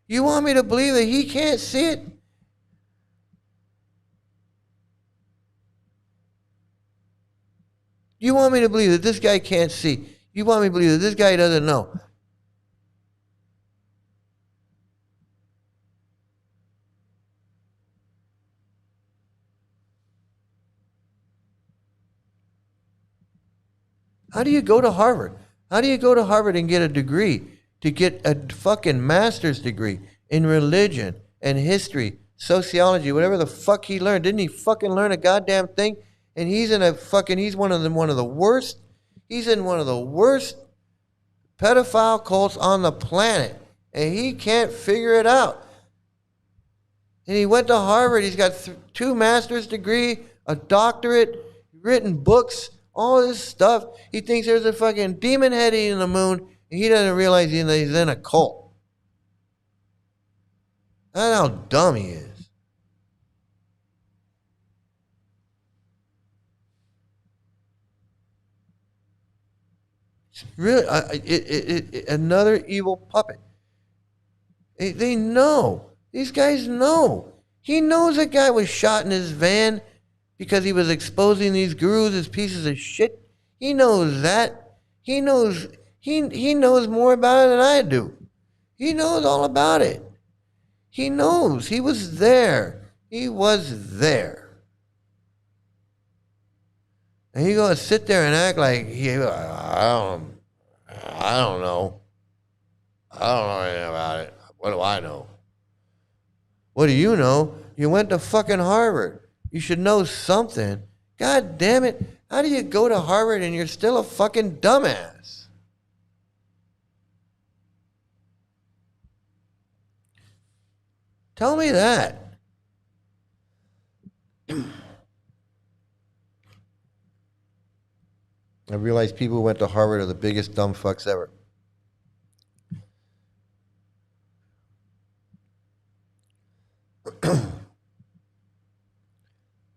You want me to believe that he can't see it? You want me to believe that this guy can't see? You want me to believe that this guy doesn't know? How do you go to Harvard? How do you go to Harvard and get a degree, to get a fucking master's degree in religion and history, sociology, whatever the fuck he learned? Didn't he fucking learn a goddamn thing? And he's in one of the worst pedophile cults on the planet. And he can't figure it out. And he went to Harvard. He's got 2 master's degree, a doctorate, written books, all this stuff. He thinks there's a fucking demon head eating the moon, and he doesn't realize he's in a cult. That's how dumb he is. It's really another evil puppet. They know. These guys know. He knows a guy was shot in his van because he was exposing these gurus as pieces of shit. He knows that. He knows more about it than I do. He knows all about it. He knows. He was there. He was there. And he's going to sit there and act like I don't know. I don't know anything about it. What do I know? What do you know? You went to fucking Harvard. You should know something. God damn it. How do you go to Harvard and you're still a fucking dumbass? Tell me that. I realize people who went to Harvard are the biggest dumb fucks ever.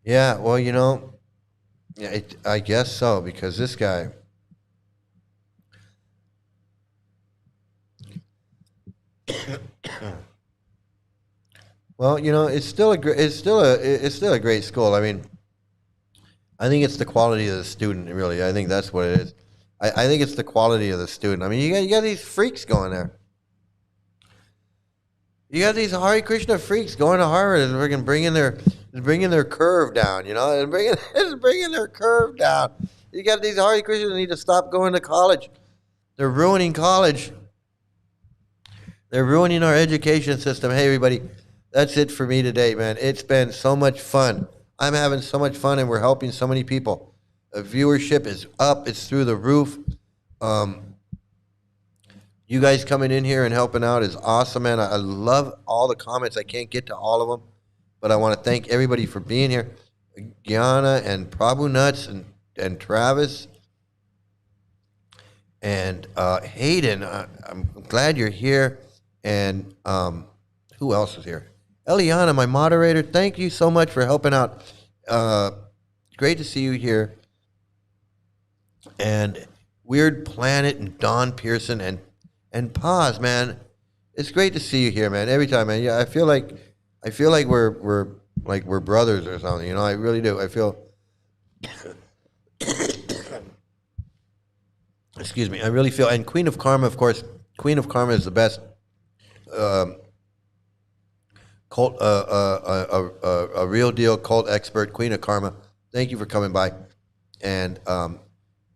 Yeah, well, you know, yeah, I guess so, because this guy. Well, you know, it's still a great school. I mean, I think it's the quality of the student, really. I think that's what it is. I think it's the quality of the student. I mean, you got these freaks going there. You got these Hare Krishna freaks going to Harvard and freaking bringing their curve down, you know, and bringing their curve down. You got these Hare Krishnas that need to stop going to college. They're ruining college. They're ruining our education system. Hey, everybody, that's it for me today, man. It's been so much fun. I'm having so much fun, and we're helping so many people. The viewership is up. It's through the roof. You guys coming in here and helping out is awesome, man. I love all the comments. I can't get to all of them, but I want to thank everybody for being here. Gianna and Prabhu Nuts and Travis and Hayden. I'm glad you're here. And who else is here? Eliana, my moderator, thank you so much for helping out. Great to see you here. And Weird Planet and Don Pearson and Paz, man. It's great to see you here, man. Every time, man. Yeah, I feel like we're brothers or something. You know, I really do. I feel. Excuse me. I really feel. And Queen of Karma, of course. Queen of Karma is the best. Cult, a real deal cult expert, Queen of Karma. Thank you for coming by. And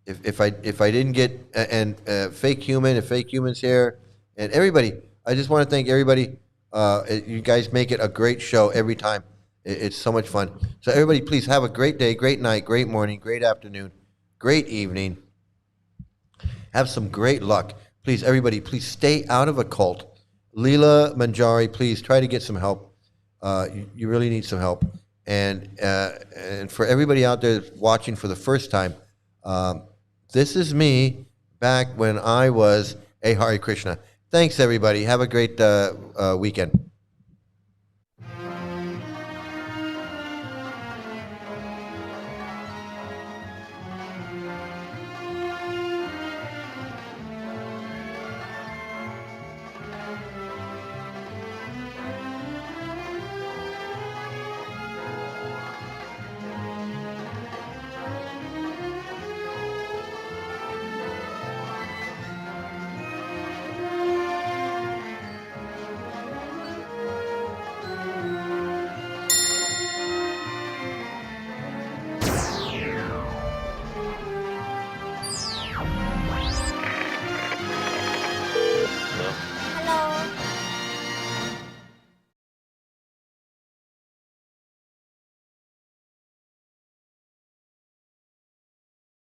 if I didn't get and Fake Human, if Fake Human's here, and everybody, I just want to thank everybody. You guys make it a great show every time. It's so much fun. So everybody, please have a great day, great night, great morning, great afternoon, great evening. Have some great luck. Please, everybody, please stay out of a cult. Leela Manjari, please try to get some help. You really need some help. And for everybody out there watching for the first time, this is me back when I was a Hare Krishna. Thanks, everybody. Have a great weekend.